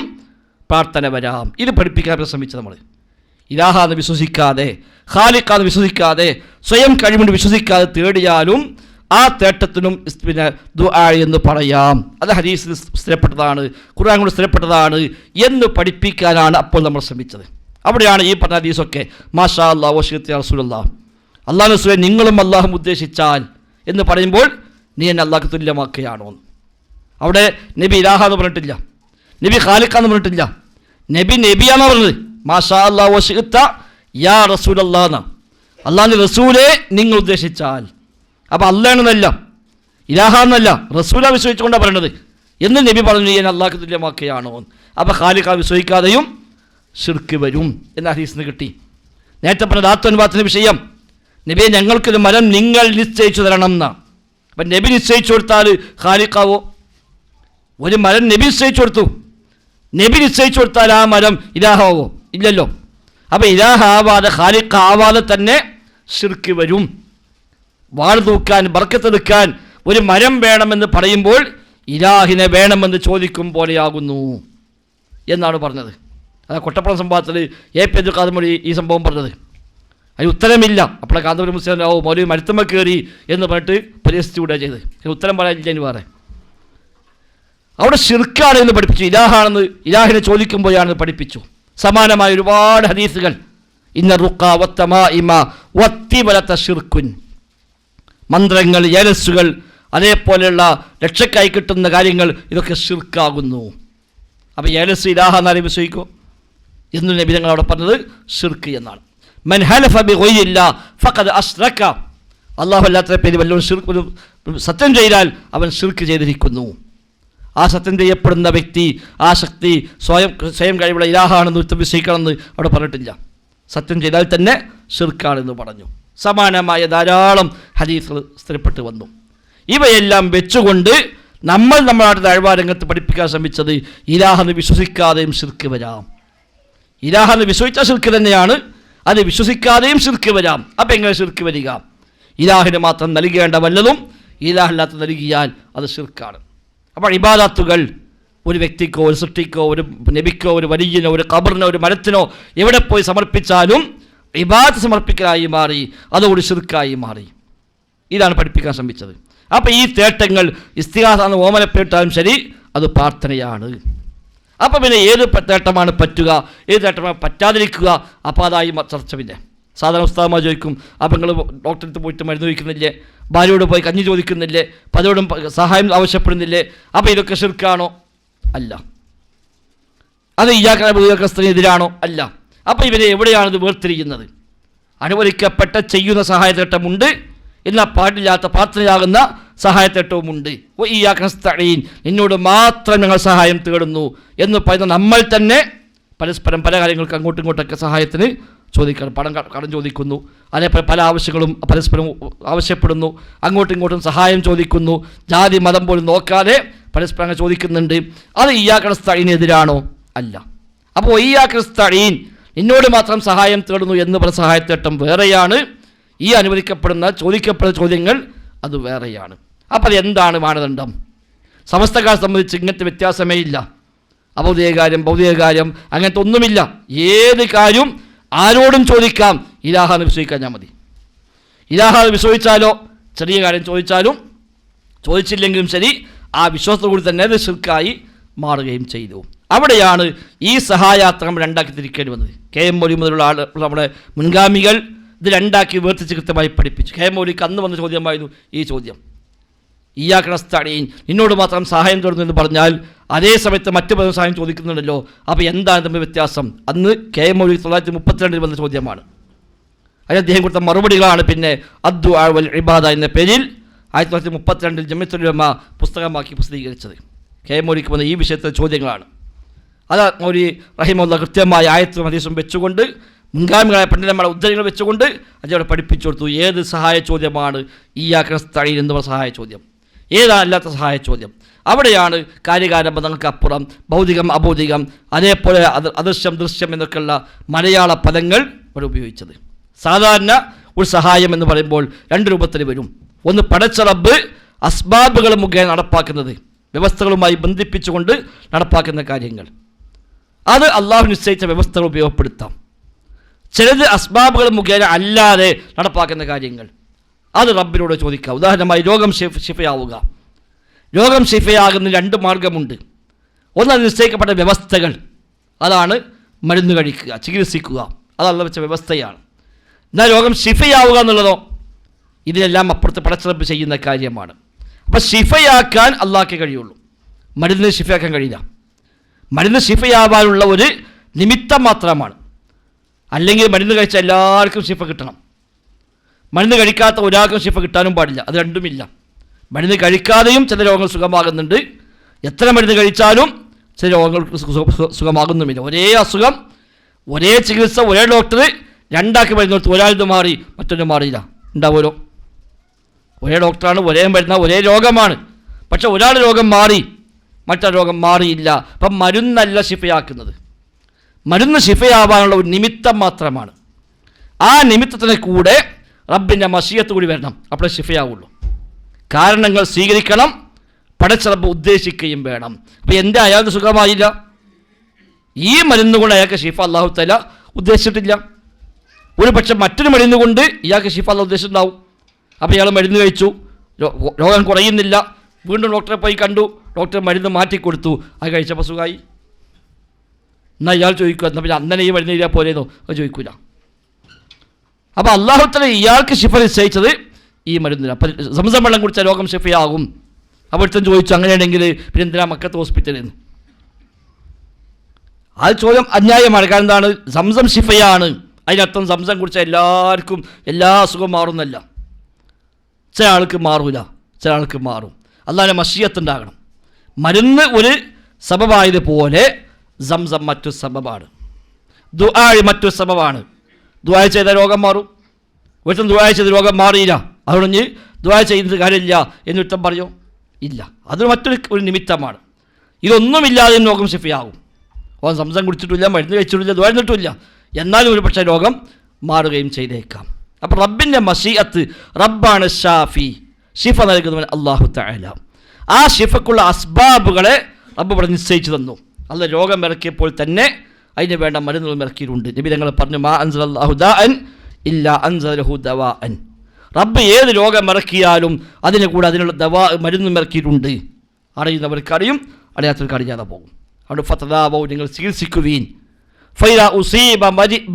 പ്രാർത്ഥന വരാം. ഇത് പഠിപ്പിക്കാൻ ശ്രമിച്ചത് നമ്മൾ. ഇലാഹാന്ന് വിശ്വസിക്കാതെ, ഖാലിഖാന്ന് വിശ്വസിക്കാതെ, സ്വയം കഴിവുകൊണ്ട് വിശ്വസിക്കാതെ തേടിയാലും ആ തേട്ടത്തിനും പിന്നെ ദുആ എന്ന് പറയാം. അത് ഹദീസിൽ സ്ഥിരപ്പെട്ടതാണ്, ഖുർആൻ കൊണ്ട് സ്ഥിരപ്പെട്ടതാണ് എന്ന് പഠിപ്പിക്കാനാണ് അപ്പോൾ നമ്മൾ ശ്രമിച്ചത്. അവിടെയാണ് ഈ പറഞ്ഞ ഹദീസൊക്കെ മാഷാ അല്ലാഹ് വശിഅ റസൂലുള്ളാഹ്, അല്ലാഹു റസൂലേ നിങ്ങളും അല്ലാഹും ഉദ്ദേശിച്ചാൽ എന്ന് പറയുമ്പോൾ നീ എന്നെ അല്ലാഹ്ക്ക് തുല്യമാക്കുകയാണോ? അവിടെ നബി ഇലാഹാന്ന് പറഞ്ഞിട്ടില്ല, നബി ഖാലിഖാന്ന് പറഞ്ഞിട്ടില്ല, നബിയാണെന്ന് പറഞ്ഞത്. മാഷാ അല്ലാഹ് വശിഅ യാ റസൂലല്ലാഹ് എന്നാണ്. അല്ലാഹുവിൻ്റെ റസൂലേ നിങ്ങൾ ഉദ്ദേശിച്ചാൽ. അപ്പോൾ അല്ലാഹെന്നല്ല, ഇലാഹാന്നല്ല, റസൂല വിശ്വസിച്ചുകൊണ്ടാണ് പറയണത് എന്ന് നബി പറഞ്ഞു, ഞാൻ അല്ലാഹ്ക്ക് തുല്യമാക്കുകയാണോ? അപ്പോൾ ഖാലിഖാ വിശ്വസിക്കാതെയും ശിർക്ക് വരും എന്ന ഹദീസിന് കിട്ടി. നേരത്തെ പറഞ്ഞ ദാത്വൻവാത്തിൻ്റെ വിഷയം, നബിയെ ഞങ്ങൾക്കൊരു മരം നിങ്ങൾ നിശ്ചയിച്ചു തരണം എന്നാണ്. അപ്പം നബി നിശ്ചയിച്ചു കൊടുത്താൽ ഖാലിഖാവോ? ഒരു മരം നബി നിശ്ചയിച്ചു കൊടുത്തു, നബി നിശ്ചയിച്ചു കൊടുത്താൽ ആ മരം ഇലാഹാവോ? ഇല്ലല്ലോ. അപ്പോൾ ഇലാഹാവാതെ ഖാലിഖാവാതെ തന്നെ ശിർക്ക് വരും. വാൾ തൂക്കാൻ, ബർക്കത്തെടുക്കാൻ ഒരു മരം വേണമെന്ന് പറയുമ്പോൾ ഇലാഹിനെ വേണമെന്ന് ചോദിക്കും പോലെയാകുന്നു എന്നാണ് പറഞ്ഞത്. അത് കൊട്ടപ്പുറം സംഭവത്തിൽ എ പി അബ്ദുൽ ഖാദർ മൗലവി ഈ സംഭവം പറഞ്ഞത്. അതിന് ഉത്തരമില്ല. അപ്പോഴെ കാന്തപുരം മുസ്ലിം മൗലവി മരുത്തമ്മ കയറി എന്ന് പറഞ്ഞിട്ട് പരിഹസിച്ചുകൂടെ ചെയ്ത്. ഉത്തരം പറയാനില്ല. ഇനി വേറെ അവിടെ ശിർക്കാണ് എന്ന് പഠിപ്പിച്ചു, ഇലാഹാണെന്ന് ഇലാഹിനെ ചോദിക്കുമ്പോഴാണെന്ന് പഠിപ്പിച്ചു. സമാനമായ ഒരുപാട് ഹദീസുകൾ. ഇന്ന റുഖ വത്തമാഇമ വത്തിബലത ശിർക്കുൻ, മന്ത്രങ്ങൾ, ഏലസുകൾ, അതേപോലെയുള്ള രക്ഷക്കായി കിട്ടുന്ന കാര്യങ്ങൾ, ഇതൊക്കെ ശിർക്കാകുന്നു. അപ്പോൾ ഏലസ് ഇലാഹ എന്നാലും വിശ്വസിക്കും എന്ന് നബി ഞങ്ങൾ അവിടെ പറഞ്ഞത് ശിർക്ക് എന്നാണ്. മൻ ഹലഫ ബിഗൈരില്ലാഹ് ഫഖദ് അശ്റക, അല്ലാഹു അല്ലാത്ത പേര് വല്ലവൻ ശിർക്ക് സത്യം ചെയ്താൽ അവൻ ശിർക്ക് ചെയ്തിരിക്കുന്നു. ആ സത്യം ചെയ്യപ്പെടുന്ന വ്യക്തി, ആ ശക്തി സ്വയം കഴിവുള്ള ഇലാഹാണെന്ന് വിശ്വസിക്കണമെന്ന് അവിടെ പറഞ്ഞിട്ടില്ല. സത്യം ചെയ്താൽ തന്നെ ശിർക്കാണെന്ന് പറഞ്ഞു. സമാനമായ ധാരാളം ഹദീസുകൾ സ്ഥിരപ്പെട്ട് വന്നു. ഇവയെല്ലാം വെച്ചുകൊണ്ട് നമ്മൾ നമ്മുടെ നാട്ടിലെ അഴിവാരംഗത്ത് പഠിപ്പിക്കാൻ ശ്രമിച്ചത് ഇലാഹെന്ന് വിശ്വസിക്കാതെയും ശിർക്ക് വരാം. ഇലാഹെന്ന് വിശ്വസിച്ച ശിർക്ക് തന്നെയാണ്, അത് വിശ്വസിക്കാതെയും ശിർക്ക് വരാം. അപ്പം എങ്ങനെ ശിർക്ക് വരിക? ഇലാഹിന് മാത്രം നൽകേണ്ട വല്ലതും ഇലാഹില്ലാത്ത നൽകിയാൽ അത് ശിർക്കാണ്. അപ്പോൾ ഇബാദത്തുകൾ ഒരു വ്യക്തിക്കോ ഒരു സൃഷ്ടിക്കോ ഒരു നബിക്കോ ഒരു വലിയനോ ഒരു ഖബറിനോ ഒരു മരത്തിനോ എവിടെ പോയി സമർപ്പിച്ചാലും ഇബാദത്ത് സമർപ്പിക്കലായി മാറി, അതോട് ശിർക്കായി മാറി. ഇതാണ് പഠിപ്പിക്കാൻ ശ്രമിച്ചത്. അപ്പോൾ ഈ തേട്ടങ്ങൾ ഇസ്തിഗാസ ഓമനപ്പെട്ടാലും ശരി, അത് പ്രാർത്ഥനയാണ്. അപ്പോൾ പിന്നെ ഏത് തേട്ടമാണ് പറ്റുക, ഏത് തേട്ടമാണ് പറ്റാതിരിക്കുക? അപ്പോൾ അതായി ചർച്ച. പിന്നെ സാധാരണ ഉസ്താദന്മാർ ചോദിക്കും, അപ്പോൾ നിങ്ങൾ ഡോക്ടറെ അടുത്ത് പോയിട്ട് മരുന്ന് ചോദിക്കുന്നില്ലേ, ഭാര്യയോട് പോയി കഞ്ഞി ചോദിക്കുന്നില്ലേ, പലരോടും സഹായം ആവശ്യപ്പെടുന്നില്ലേ? അപ്പോൾ ഇതൊക്കെ ശിർക്കാണോ? അല്ല. അത് ഇയ്യാക്കസ്തിനെതിരാണോ? അല്ല. അപ്പോൾ ഇവരെ എവിടെയാണിത് വേർതിരിക്കുന്നത്? അനുവദിക്കപ്പെട്ട ചെയ്യുന്ന സഹായത്തേട്ടമുണ്ട്, എന്നാൽ പാടില്ലാത്ത പ്രാർത്ഥനയാകുന്ന സഹായത്തേട്ടവുമുണ്ട്. ഇയ്യാക്കസ്തഈൻ, നിന്നോട് മാത്രം ഞങ്ങൾ സഹായം തേടുന്നു എന്ന് പറയുന്ന നമ്മൾ തന്നെ പരസ്പരം പല കാര്യങ്ങൾക്ക് അങ്ങോട്ടും ഇങ്ങോട്ടൊക്കെ സഹായത്തിന് ചോദിക്കണം, കടം ചോദിക്കുന്നു, അതേപോലെ പല ആവശ്യങ്ങളും പരസ്പരം ആവശ്യപ്പെടുന്നു, അങ്ങോട്ടും ഇങ്ങോട്ടും സഹായം ചോദിക്കുന്നു, ജാതി മതം പോലും നോക്കാതെ പരസ്പരം അങ്ങനെ ചോദിക്കുന്നുണ്ട്. അത് ഇയ്യാക നസ്തഈനെതിരാണോ? അല്ല. അപ്പോൾ ഇയ്യാക നസ്തഈൻ നിന്നോട് മാത്രം സഹായം തേടുന്നു എന്ന് പറഞ്ഞ സഹായത്തേട്ടം വേറെയാണ്, ഈ അനുവദിക്കപ്പെടുന്ന ചോദിക്കപ്പെടുന്ന ചോദ്യങ്ങൾ അത് വേറെയാണ്. അപ്പോൾ അത് എന്താണ് മാനദണ്ഡം? സമസ്തക്കാരെ സംബന്ധിച്ച് ഇങ്ങനത്തെ വ്യത്യാസമേ ഇല്ല. അഭൗതിക കാര്യം, ഭൗതിക കാര്യം അങ്ങനത്തെ ഒന്നുമില്ല. ഏത് കാര്യം ആരോടും ചോദിക്കാം, ഇലാഹാന്ന് വിശ്വസിക്കാൻ മതി. ഇലാഹാന്ന് വിശ്വസിച്ചാലോ, ചെറിയ കാര്യം ചോദിച്ചാലും ചോദിച്ചില്ലെങ്കിലും ശരി, ആ വിശ്വാസത്തോടുകൂടി തന്നെ അത് ശിർക്കായി മാറുകയും ചെയ്തു. അവിടെയാണ് ഈ സഹായാത്ര നമ്മൾ രണ്ടാക്കി തിരിക്കേണ്ടി വന്നത്. KM മൗലവി മുതലുള്ള നമ്മുടെ മുൻഗാമികൾ ഇത് രണ്ടാക്കി വേർതിരിച്ച് കൃത്യമായി പഠിപ്പിച്ചു. KM മൗലവിക്ക് അന്ന് വന്ന ചോദ്യമായിരുന്നു ഈ ചോദ്യം. ഇയ്യാക നസ്തഈൻ നിന്നോട് മാത്രം സഹായം തേടുന്നു എന്ന് പറഞ്ഞാൽ അതേ സമയത്ത് മറ്റു പലരും സഹായം ചോദിക്കുന്നുണ്ടല്ലോ, അപ്പോൾ എന്താണ് തമ്മിൽ വ്യത്യാസം? അന്ന് KM മൗലവി 1932 വന്ന ചോദ്യമാണ്. അതിന് അദ്ദേഹം കൊടുത്ത മറുപടികളാണ് പിന്നെ അദ്ദുആ വൽ ഇബാദ എന്ന പേരിൽ 1932 ജമിഅത്തുൽ ഉലമ പുസ്തകമാക്കി പ്രസിദ്ധീകരിച്ചത്. KM മൗലവിക്ക് വന്ന ഈ വിഷയത്തിലെ ചോദ്യങ്ങളാണ്. അത് മൗലവി റഹിമഹുല്ലാഹ് കൃത്യമായ ആയത്തും ഹദീസും വെച്ചുകൊണ്ട്, മുൻഗാമികളായ പണ്ഡിതന്മാരുടെ ഉദ്ധരണികൾ വെച്ചുകൊണ്ട് അതവിടെ പഠിപ്പിച്ചു കൊടുത്തു. ഏത് സഹായ ചോദ്യമാണ് ഇയ്യാക നസ്തഈൻ എന്ന് പറഞ്ഞ സഹായ ചോദ്യം, ഏതല്ലാത്ത സഹായ ചോദ്യം. അവിടെയാണ് കാര്യകാരബന്ധങ്ങൾക്ക് അപ്പുറം ഭൗതികം അഭൗതികം അതേപോലെ അദൃശ്യം ദൃശ്യം എന്നൊക്കെയുള്ള മലയാള പദങ്ങൾ ഇവിടെ ഉപയോഗിച്ചത്. സാധാരണ ഒരു സഹായം എന്ന് പറയുമ്പോൾ രണ്ട് രൂപത്തിൽ വരും. ഒന്ന് പടച്ച റബ്ബ് അസ്ബാബുകൾ മുഖേന നടപ്പാക്കുന്നത്, വ്യവസ്ഥകളുമായി ബന്ധിപ്പിച്ചുകൊണ്ട് നടപ്പാക്കുന്ന കാര്യങ്ങൾ, അത് അള്ളാഹു നിശ്ചയിച്ച വ്യവസ്ഥകൾ ഉപയോഗപ്പെടുത്താം. ചിലത് അസ്ബാബുകൾ മുഖേന അല്ലാതെ നടപ്പാക്കുന്ന കാര്യങ്ങൾ, അത് റബ്ബിനോട് ചോദിക്കുക. ഉദാഹരണമായി രോഗം ശിഫയാവുക. രോഗം ശിഫയാകുന്ന രണ്ട് മാർഗമുണ്ട്. ഒന്ന് അത് നിശ്ചയിക്കപ്പെട്ട വ്യവസ്ഥകൾ, അതാണ് മരുന്ന് കഴിക്കുക, ചികിത്സിക്കുക, അത് അള്ളാഹു വെച്ച വ്യവസ്ഥയാണ്. എന്നാൽ രോഗം ശിഫയാവുക എന്നുള്ളതോ ഇതിനെല്ലാം അപ്പുറത്ത് പടച്ച റബ്ബ് ചെയ്യുന്ന കാര്യമാണ്. അപ്പോൾ ശിഫയാക്കാൻ അള്ളാഹ്ക്കേ കഴിയുള്ളൂ, മരുന്ന് ശിഫയാക്കാൻ കഴിയില്ല. മരുന്ന് ശിഫയാവാനുള്ള ഒരു നിമിത്തം മാത്രമാണ്. അല്ലെങ്കിൽ മരുന്ന് കഴിച്ച എല്ലാവർക്കും ശിഫ കിട്ടണം, മരുന്ന് കഴിക്കാത്ത ഒരാൾക്കും ശിഫ കിട്ടാനും പാടില്ല. അത് രണ്ടുമില്ല. മരുന്ന് കഴിക്കാതെയും ചില രോഗങ്ങൾ സുഖമാകുന്നുണ്ട്, എത്ര മരുന്ന് കഴിച്ചാലും ചില രോഗങ്ങൾ സുഖമാകുന്നുമില്ല. ഒരേ അസുഖം, ഒരേ ചികിത്സ, ഒരേ ഡോക്ടർ രണ്ടാക്കി മരുന്ന് കൊടുത്ത് ഒരാളിത് മാറി മറ്റൊന്നും മാറിയില്ല, ഉണ്ടാവുമല്ലോ. ഒരേ ഡോക്ടറാണ്, ഒരേ മരുന്ന്, ഒരേ രോഗമാണ്, പക്ഷെ ഒരാൾ രോഗം മാറി മറ്റൊരു രോഗം മാറിയില്ല. അപ്പം മരുന്നല്ല ശിഫയാക്കുന്നത്, മരുന്ന് ശിഫയാവാനുള്ള ഒരു നിമിത്തം മാത്രമാണ്. ആ നിമിത്തത്തിന് കൂടെ റബ്ബിൻ്റെ മശിയത്ത് കൂടി വരണം, അപ്പോഴേ ശിഫയാവുള്ളൂ. കാരണങ്ങൾ സ്വീകരിക്കണം, പടച്ച റബ്ബ് ഉദ്ദേശിക്കുകയും വേണം. അപ്പോൾ എൻ്റെ അയാൾക്ക് സുഖമായില്ല, ഈ മരുന്ന് കൊണ്ട് അയാൾക്ക് ഷിഫ അല്ലാഹു തആല ഉദ്ദേശിച്ചിട്ടില്ല. ഒരു പക്ഷെ മറ്റൊരു മരുന്ന് കൊണ്ട് ഇയാൾക്ക് ഷിഫ അല്ലാഹു ഉദ്ദേശിച്ചിട്ടുണ്ടാവും. അപ്പോൾ ഇയാൾ മരുന്ന് കഴിച്ചു, രോഗം കുറയുന്നില്ല, വീണ്ടും ഡോക്ടറെ പോയി കണ്ടു, ഡോക്ടർ മരുന്ന് മാറ്റിക്കൊടുത്തു, അത് കഴിച്ചപ്പോൾ സുഖമായി. എന്നാൽ ഇയാൾ ചോദിക്കുക, എന്നാൽ പിന്നെ അന്നനെ ഈ മരുന്ന് ഇല്ല പോലെയെന്നോ? അത് ചോദിക്കില്ല. അപ്പോൾ അല്ലാഹു തആല ഇയാൾക്ക് ഷിഫ നിശ്ചയിച്ചത് ഈ മരുന്നില്ല. അപ്പം സംസം വെള്ളം കുടിച്ചാൽ രോഗം ഷിഫയാകും. അവിടുത്തെ ചോദിച്ചു, അങ്ങനെയാണെങ്കിൽ പിന്നെ എന്തിനാ മക്കത്ത് ഹോസ്പിറ്റലിൽ നിന്ന്? ആ ചോദ്യം അന്യായമാണ്. കാരണം എന്താണ്? സംസം ഷിഫയാണ്, അതിനർത്ഥം സംസം കുടിച്ചാൽ എല്ലാവർക്കും എല്ലാ അസുഖവും മാറുന്നല്ല. ചില ആൾക്ക് മാറൂല, ചില ആൾക്ക് മാറും. അല്ലാതെ മശിയത്തുണ്ടാകണം. മരുന്ന് ഒരു സബബായതുപോലെ സംസം മറ്റൊരു സബബാണ്, ദുആ മറ്റൊരു സബബാണ്. ദുആ ചെയ്ത രോഗം മാറും, വീട്ടിൽ ദുആ ചെയ്ത രോഗം മാറിയില്ല, അതുകൊണ്ട് ദുആ ചെയ്യുന്നത് കാര്യമില്ല എന്ന് ഉത്തം പറയോ? ഇല്ല, അത് മറ്റൊരു നിമിത്തമാണ്. ഇതൊന്നുമില്ലാതെ രോഗം ശിഫയാകും. ഓൻ സംസം കുടിച്ചിട്ടില്ല, മരുന്ന് കഴിച്ചിട്ടില്ല, ദുആ ചെയ്തിട്ടില്ല, എന്നാലും ഒരു പക്ഷേ രോഗം മാറുകയും ചെയ്തേക്കാം. അപ്പോൾ റബ്ബിൻ്റെ മശീഅത്ത്, റബ്ബാണ് ഷാഫി, ഷിഫ നൽകുന്നവൻ അല്ലാഹു തആല. ആ ഷിഫക്കുള്ള അസ്ബാബുകളെ റബ്ബ് ഇവിടെ നിശ്ചയിച്ചു തന്നു. അല്ല രോഗം ഇറക്കിയപ്പോൾ തന്നെ അതിന് വേണ്ട മരുന്നുകൾ ഇറക്കിയിട്ടുണ്ട്. നബി തങ്ങൾ പറഞ്ഞു, മാ അൻസലല്ലാഹു ദാഅൻ ഇല്ലാ അൻസലഹു ദവാഅൻ. റബ്ബ് ഏത് രോഗം ഇറക്കിയാലും അതിന് കൂടെ അതിനുള്ള മരുന്നും ഇറക്കിയിട്ടുണ്ട്. അറിയുന്നവർക്ക് അറിയും, അറിയാത്തവർക്ക് അറിയാതെ പോകും. അവിടെ ഫതദാവൂ, നിങ്ങൾ ചികിത്സിക്കുവീൻ. ഫൈദാ ഉസീബ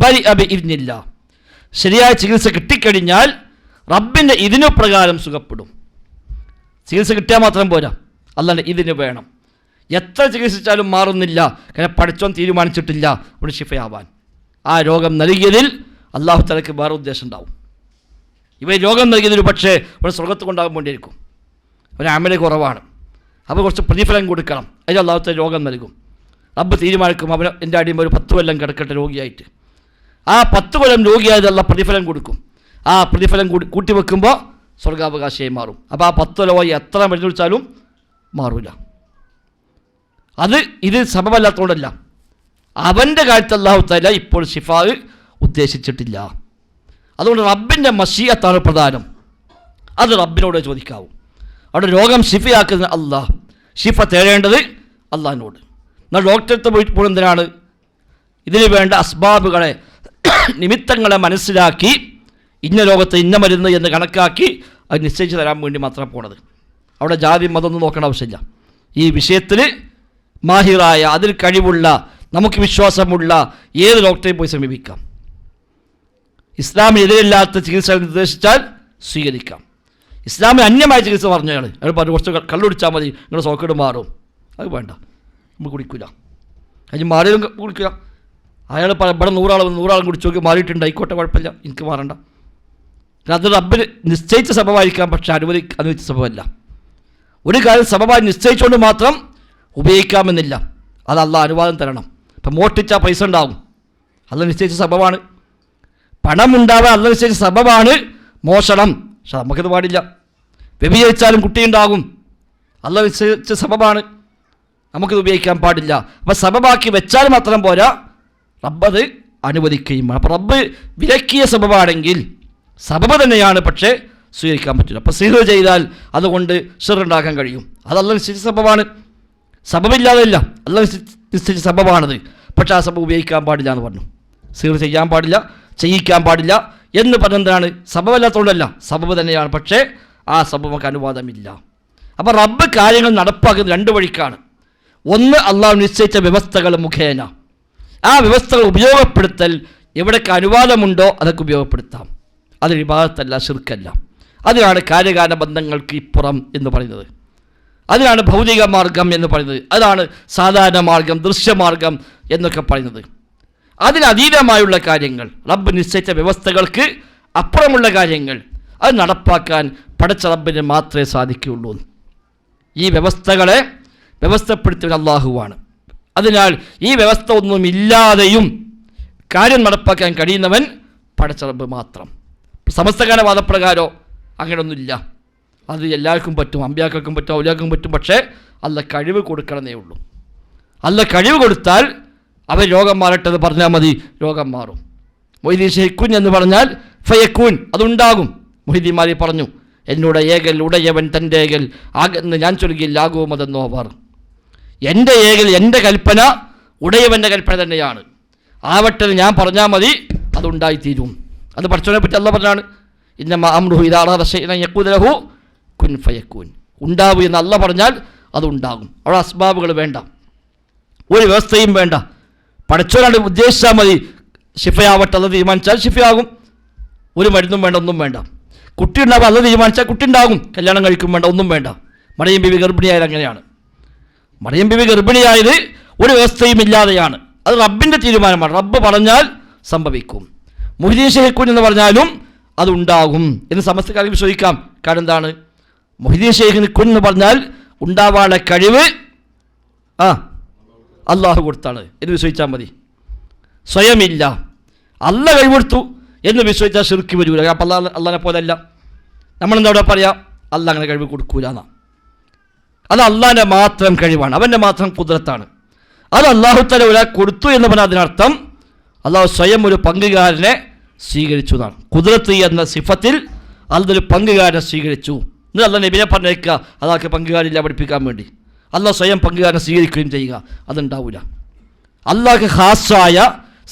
ബരിഅ ബിഇദ്നില്ലാഹ്. ശരിയായ ചികിത്സ കിട്ടിക്കഴിഞ്ഞാൽ റബ്ബിൻ്റെ ഇതിനു പ്രകാരം സുഖപ്പെടും. ചികിത്സ കിട്ടിയാൽ മാത്രം പോരാ, അല്ലാണ്ട് ഇതിന് വേണം. എത്ര ചികിത്സിച്ചാലും മാറുന്നില്ല, കാരണം പഠിച്ചോൻ തീരുമാനിച്ചിട്ടില്ല ഇവിടെ ഷിഫയാവാൻ. ആ രോഗം നൽകിയതിൽ അല്ലാഹു തആലയ്ക്ക് വേറെ ഉദ്ദേശം ഉണ്ടാവും. ഇവ രോഗം നൽകിയതിൽ പക്ഷേ ഇവിടെ സ്വർഗ്ഗത്ത് കൊണ്ടാകാൻ വേണ്ടിയിരിക്കും. അവന് അമല് കുറവാണ്, അപ്പോൾ കുറച്ച് പ്രതിഫലം കൊടുക്കണം, അതിൽ അല്ലാഹു തആല രോഗം നൽകും. റബ്ബ് തീരുമാനിക്കും, അവന് എൻ്റെ അടിയുമ്പോൾ ഒരു 10 കൊല്ലം കിടക്കട്ടെ രോഗിയായിട്ട്. ആ 10 കൊല്ലം രോഗിയായതുള്ള പ്രതിഫലം കൊടുക്കും. ആ പ്രതിഫലം കൂട്ടിവെക്കുമ്പോൾ സ്വർഗാവകാശിയായി മാറും. അപ്പോൾ ആ 10 കൊല്ലമായി എത്ര മരുന്ന് കുടിച്ചാലും മാറൂല. ഇത് സബബല്ലാത്തതുകൊണ്ടല്ല, അവൻ്റെ കാര്യത്തിൽ അല്ലാഹു തആല ഇപ്പോൾ ശിഫാ ഉദ്ദേശിച്ചിട്ടില്ല. അതുകൊണ്ട് റബ്ബിൻ്റെ മശീഅത്താണ് പ്രധാനം. അത് റബ്ബിനോട് ചോദിക്കാവൂ. അവിടെ രോഗം ശിഫയാക്കുന്ന അല്ലാഹ്, ശിഫ തേടേണ്ടത് അല്ലാഹിനോട്. എന്നാൽ ഡോക്ടറത്തെ പോയിട്ട് എന്തിനാണ്? ഇതിന് വേണ്ട അസ്ബാബുകളെ, നിമിത്തങ്ങളെ മനസ്സിലാക്കി ഇന്ന രോഗത്ത് ഇന്ന മരുന്ന് എന്ന് കണക്കാക്കി അത് നിശ്ചയിച്ച് തരാൻ വേണ്ടി മാത്രം പോണത്. അവിടെ ജാതി മതമൊന്നും നോക്കേണ്ട ആവശ്യമില്ല. ഈ വിഷയത്തിൽ മാഹിറായ, അതിൽ കഴിവുള്ള, നമുക്ക് വിശ്വാസമുള്ള ഏത് ഡോക്ടറെയും പോയി സമീപിക്കാം. ഇസ്ലാമിനെതിരില്ലാത്ത ചികിത്സ നിർദ്ദേശിച്ചാൽ സ്വീകരിക്കാം. ഇസ്ലാമിന് അന്യമായ ചികിത്സ പറഞ്ഞാൽ അയാൾ കുറച്ച് കള്ളുടിച്ചാൽ മതി, നിങ്ങളുടെ സോക്കേട് മാറും. അത് വേണ്ട, നമ്മൾ കുടിക്കില്ല. അതിന് മാറിയാലും കുടിക്കില്ല. അയാൾ ഇവിടെ 100 കുടിച്ചു നോക്കി മാറിയിട്ടുണ്ട്, ആയിക്കോട്ടെ, കുഴപ്പമില്ല, എനിക്ക് മാറണ്ട. അത് റബ്ബിന് നിശ്ചയിച്ച സബബായിരിക്കാം, പക്ഷെ അനുവദിച്ച സബബല്ല. ഒരു കാര്യം സബബായി നിശ്ചയിച്ചുകൊണ്ട് മാത്രം ഉപയോഗിക്കാമെന്നില്ല. അത് അല്ലാഹ് അനുവാദം തരണം. ഇപ്പം മോഷ്ടിച്ചാൽ പൈസ ഉണ്ടാവും, അല്ലാഹ് നിശ്ചയിച്ച സബബാണ്. പണം ഉണ്ടാവാൻ അല്ലാഹ് നിശ്ചയിച്ച സബബാണ് മോഷണം, പക്ഷെ നമുക്കത് പാടില്ല. വ്യഭിചരിച്ചാലും കുട്ടിയുണ്ടാകും, അല്ലാഹ് നിശ്ചയിച്ച സബബാണ്, നമുക്കിത് ഉപയോഗിക്കാൻ പാടില്ല. അപ്പം സബബാക്കി വെച്ചാൽ മാത്രം പോരാ, റബ്ബത് അനുവദിക്കുകയും വേണം. അപ്പം റബ്ബ് വിലക്കിയ സബബാണെങ്കിൽ സബബ് തന്നെയാണ്, പക്ഷേ സ്വീകരിക്കാൻ പറ്റില്ല. അപ്പോൾ സിഹ്ർ ചെയ്താൽ അതുകൊണ്ട് ഷിർ ഉണ്ടാക്കാൻ കഴിയും, അത് അല്ലാഹ് നിശ്ചയിച്ച സബബാണ്. സബബില്ലാതെയില്ല, അല്ലാഹ് നിശ്ചയിച്ച സബബാണത്, പക്ഷേ ആ സബബ് ഉപയോഗിക്കാൻ പാടില്ല എന്ന് പറഞ്ഞു. സിഹ്ർ ചെയ്യാൻ പാടില്ല, ചെയ്യിക്കാൻ പാടില്ല എന്ന് പറഞ്ഞെന്താണ്? സബബല്ലാത്തതുകൊണ്ടല്ല, സബബ് തന്നെയാണ്, പക്ഷേ ആ സബബ് നമുക്ക് അനുവാദമില്ല. അപ്പോൾ റബ്ബ് കാര്യങ്ങൾ നടപ്പാക്കുന്നത് 2 വഴിക്കാണ്. ഒന്ന്, അള്ളാഹു നിശ്ചയിച്ച വ്യവസ്ഥകൾ മുഖേന. ആ വ്യവസ്ഥകൾ ഉപയോഗപ്പെടുത്തൽ, എവിടേക്ക് അനുവാദമുണ്ടോ അതൊക്കെ ഉപയോഗപ്പെടുത്താം. അത് ഇബാദത്തല്ല, ശിർക്കല്ല. അതിനാണ് കാര്യകാരണ ബന്ധങ്ങൾക്ക് ഇപ്പുറം എന്ന് പറയുന്നത്. അതിനാണ് ഭൗതിക മാർഗം എന്ന് പറയുന്നത്. അതാണ് സാധാരണ മാർഗം, ദൃശ്യമാർഗം എന്നൊക്കെ പറയുന്നത്. അതിനതീതമായുള്ള കാര്യങ്ങൾ, റബ്ബ് നിശ്ചയിച്ച വ്യവസ്ഥകൾക്ക് അപ്പുറമുള്ള കാര്യങ്ങൾ, അത് നടപ്പാക്കാൻ പടച്ച റബ്ബിന് മാത്രമേ സാധിക്കുകയുള്ളൂ. ഈ വ്യവസ്ഥകളെ വ്യവസ്ഥപ്പെടുത്തിയ അല്ലാഹുവാണ്. അതിനാൽ ഈ വ്യവസ്ഥ ഒന്നുമില്ലാതെയും കാര്യം നടപ്പാക്കാൻ കഴിയുന്നവൻ പടച്ച റബ്ബ് മാത്രം. സമസ്തകാല വാദപ്രകാരോ അങ്ങനെയൊന്നുമില്ല. അത് എല്ലാവർക്കും പറ്റും, അമ്പിയാക്കൾക്കും പറ്റും, ഔലിയാക്കൾക്കും പറ്റും. പക്ഷേ അല്ലാഹ് കഴിവ് കൊടുക്കണമെന്നേ ഉള്ളൂ. അല്ലാഹ് കഴിവ് കൊടുത്താൽ അവർ രോഗം മാറട്ടെന്ന് പറഞ്ഞാൽ മതി, രോഗം മാറും. മൊയ്തീൻ ഷെയ്ഖുൻ എന്ന് പറഞ്ഞാൽ ഫയക്കൂൻ, അതുണ്ടാകും. മൊയ്തീന്മാരി പറഞ്ഞു, എന്നോട് ഏകൽ ഉടയവൻ തൻ്റെ ഏകൽ ആകെന്ന് ഞാൻ ചൊല്ലുകയില്ലാകുമതെന്നോ അവർ. എൻ്റെ ഏകൽ, എൻ്റെ കൽപ്പന ഉടയവൻ്റെ കൽപ്പന തന്നെയാണ്. ആവട്ടെ ഞാൻ പറഞ്ഞാൽ മതി, അതുണ്ടായിത്തീരും. അത് പഠിച്ചവനെ പറ്റി അല്ലാഹ് പറഞ്ഞാണ്, ഇന്നമ അംറുഹു ഇദാ അറാദ ശൈഅൻ യഖൂല ലഹു കുൻ ഫയക്കൂൻ. ഉണ്ടാവും എന്ന് അല്ലാഹ് പറഞ്ഞാൽ അതുണ്ടാകും. അവിടെ അസ്ബാബുകൾ വേണ്ട, ഒരു വ്യവസ്ഥയും വേണ്ട. പഠിച്ചവനാണ് ഉദ്ദേശിച്ചാൽ മതി, ഷിഫയാവട്ടെ അല്ലാഹ് തീരുമാനിച്ചാൽ ഷിഫയാകും. ഒരു മരുന്നും വേണ്ട, ഒന്നും വേണ്ട. കുട്ടി ഉണ്ടാവും, അല്ലാഹ് തീരുമാനിച്ചാൽ കുട്ടി ഉണ്ടാകും. കല്യാണം കഴിക്കും വേണ്ട, ഒന്നും വേണ്ട. മറിയം ബീവി ഗർഭിണിയായത് അങ്ങനെയാണ്. മറിയം ബീവി ഗർഭിണിയായത് ഒരു വ്യവസ്ഥയും ഇല്ലാതെയാണ്. അത് റബ്ബിൻ്റെ തീരുമാനമാണ്. റബ്ബ് പറഞ്ഞാൽ സംഭവിക്കും. മൊയ്തീൻ ഷെയ്ഖുൻ എന്ന് പറഞ്ഞാലും അതുണ്ടാകും എന്ന് സമസ്തക്കാർക്ക് വിശ്വസിക്കാം. കാരണം എന്താണ്? മൊയ്തീൻ ഷെയ്ഖിന് കുൻ എന്ന് പറഞ്ഞാൽ ഉണ്ടാവാനുള്ള കഴിവ് അള്ളാഹു കൊടുത്താണ് എന്ന് വിശ്വസിച്ചാൽ മതി. സ്വയമില്ല, അല്ലാഹ് കഴിവെടുത്തു എന്ന് വിശ്വസിച്ചാൽ ശിർക്ക് വരൂല. അപ്പം അള്ളാഹിനെ പോലെയല്ല. നമ്മളെന്താ അവിടെ പറയാം? അള്ളാഹ് അങ്ങനെ കഴിവ് കൊടുക്കൂല എന്നാ. അത് അള്ളാഹിൻ്റെ മാത്രം കഴിവാണ്, അവൻ്റെ മാത്രം കുദ്റത്താണ്. അത് അള്ളാഹു തആല ഒരാൾ കൊടുത്തു എന്ന് പറഞ്ഞാൽ അതിനർത്ഥം അള്ളാഹു സ്വയം ഒരു പങ്കുകാരനെ സ്വീകരിച്ചു എന്നാണ്. കുദ്റത്ത് എന്ന സിഫത്തിൽ അള്ളൊരു പങ്കുകാരനെ സ്വീകരിച്ചു. എന്നിട്ട് അള്ളാഹ് നബിയെ പറഞ്ഞേക്കുക അതാൾക്ക് പങ്കുകാരില്ല പഠിപ്പിക്കാൻ വേണ്ടി. അള്ളാഹ് സ്വയം പങ്കുകാരനെ സ്വീകരിക്കുകയും ചെയ്യുക, അതുണ്ടാവില്ല. അള്ളാഹ്ക്ക് ഖാസായ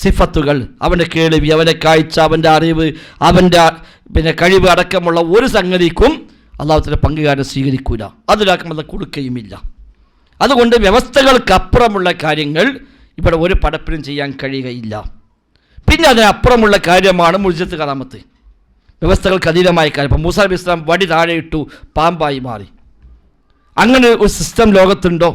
സിഫത്തുകൾ, അവൻ്റെ കേൾവി, അവൻ്റെ കാഴ്ച, അവൻ്റെ അറിവ്, അവൻ്റെ കഴിവ് അടക്കമുള്ള ഒരു സംഗതിക്കും അള്ളാഹുവിൻ്റെ പങ്കുകാരനെ സ്വീകരിക്കൂല. അതിലാക്കും അള്ളാഹ് കൊടുക്കുകയുമില്ല. അതുകൊണ്ട് വ്യവസ്ഥകൾക്കപ്പുറമുള്ള കാര്യങ്ങൾ ഇവിടെ ഒരു പടപ്പിനും ചെയ്യാൻ കഴിയുകയില്ല. പിന്നെ അതിനപ്പുറമുള്ള കാര്യമാണ് മുഅ്ജിസത്ത് കറാമത്ത്, വ്യവസ്ഥകൾക്ക് അതീതമായ കാര്യം. ഇപ്പം മൂസാ നബി ഇസ്ലാം വടി താഴെയിട്ടു, പാമ്പായി മാറി. അങ്ങനെ ഒരു സിസ്റ്റം ലോകത്തുണ്ടോ?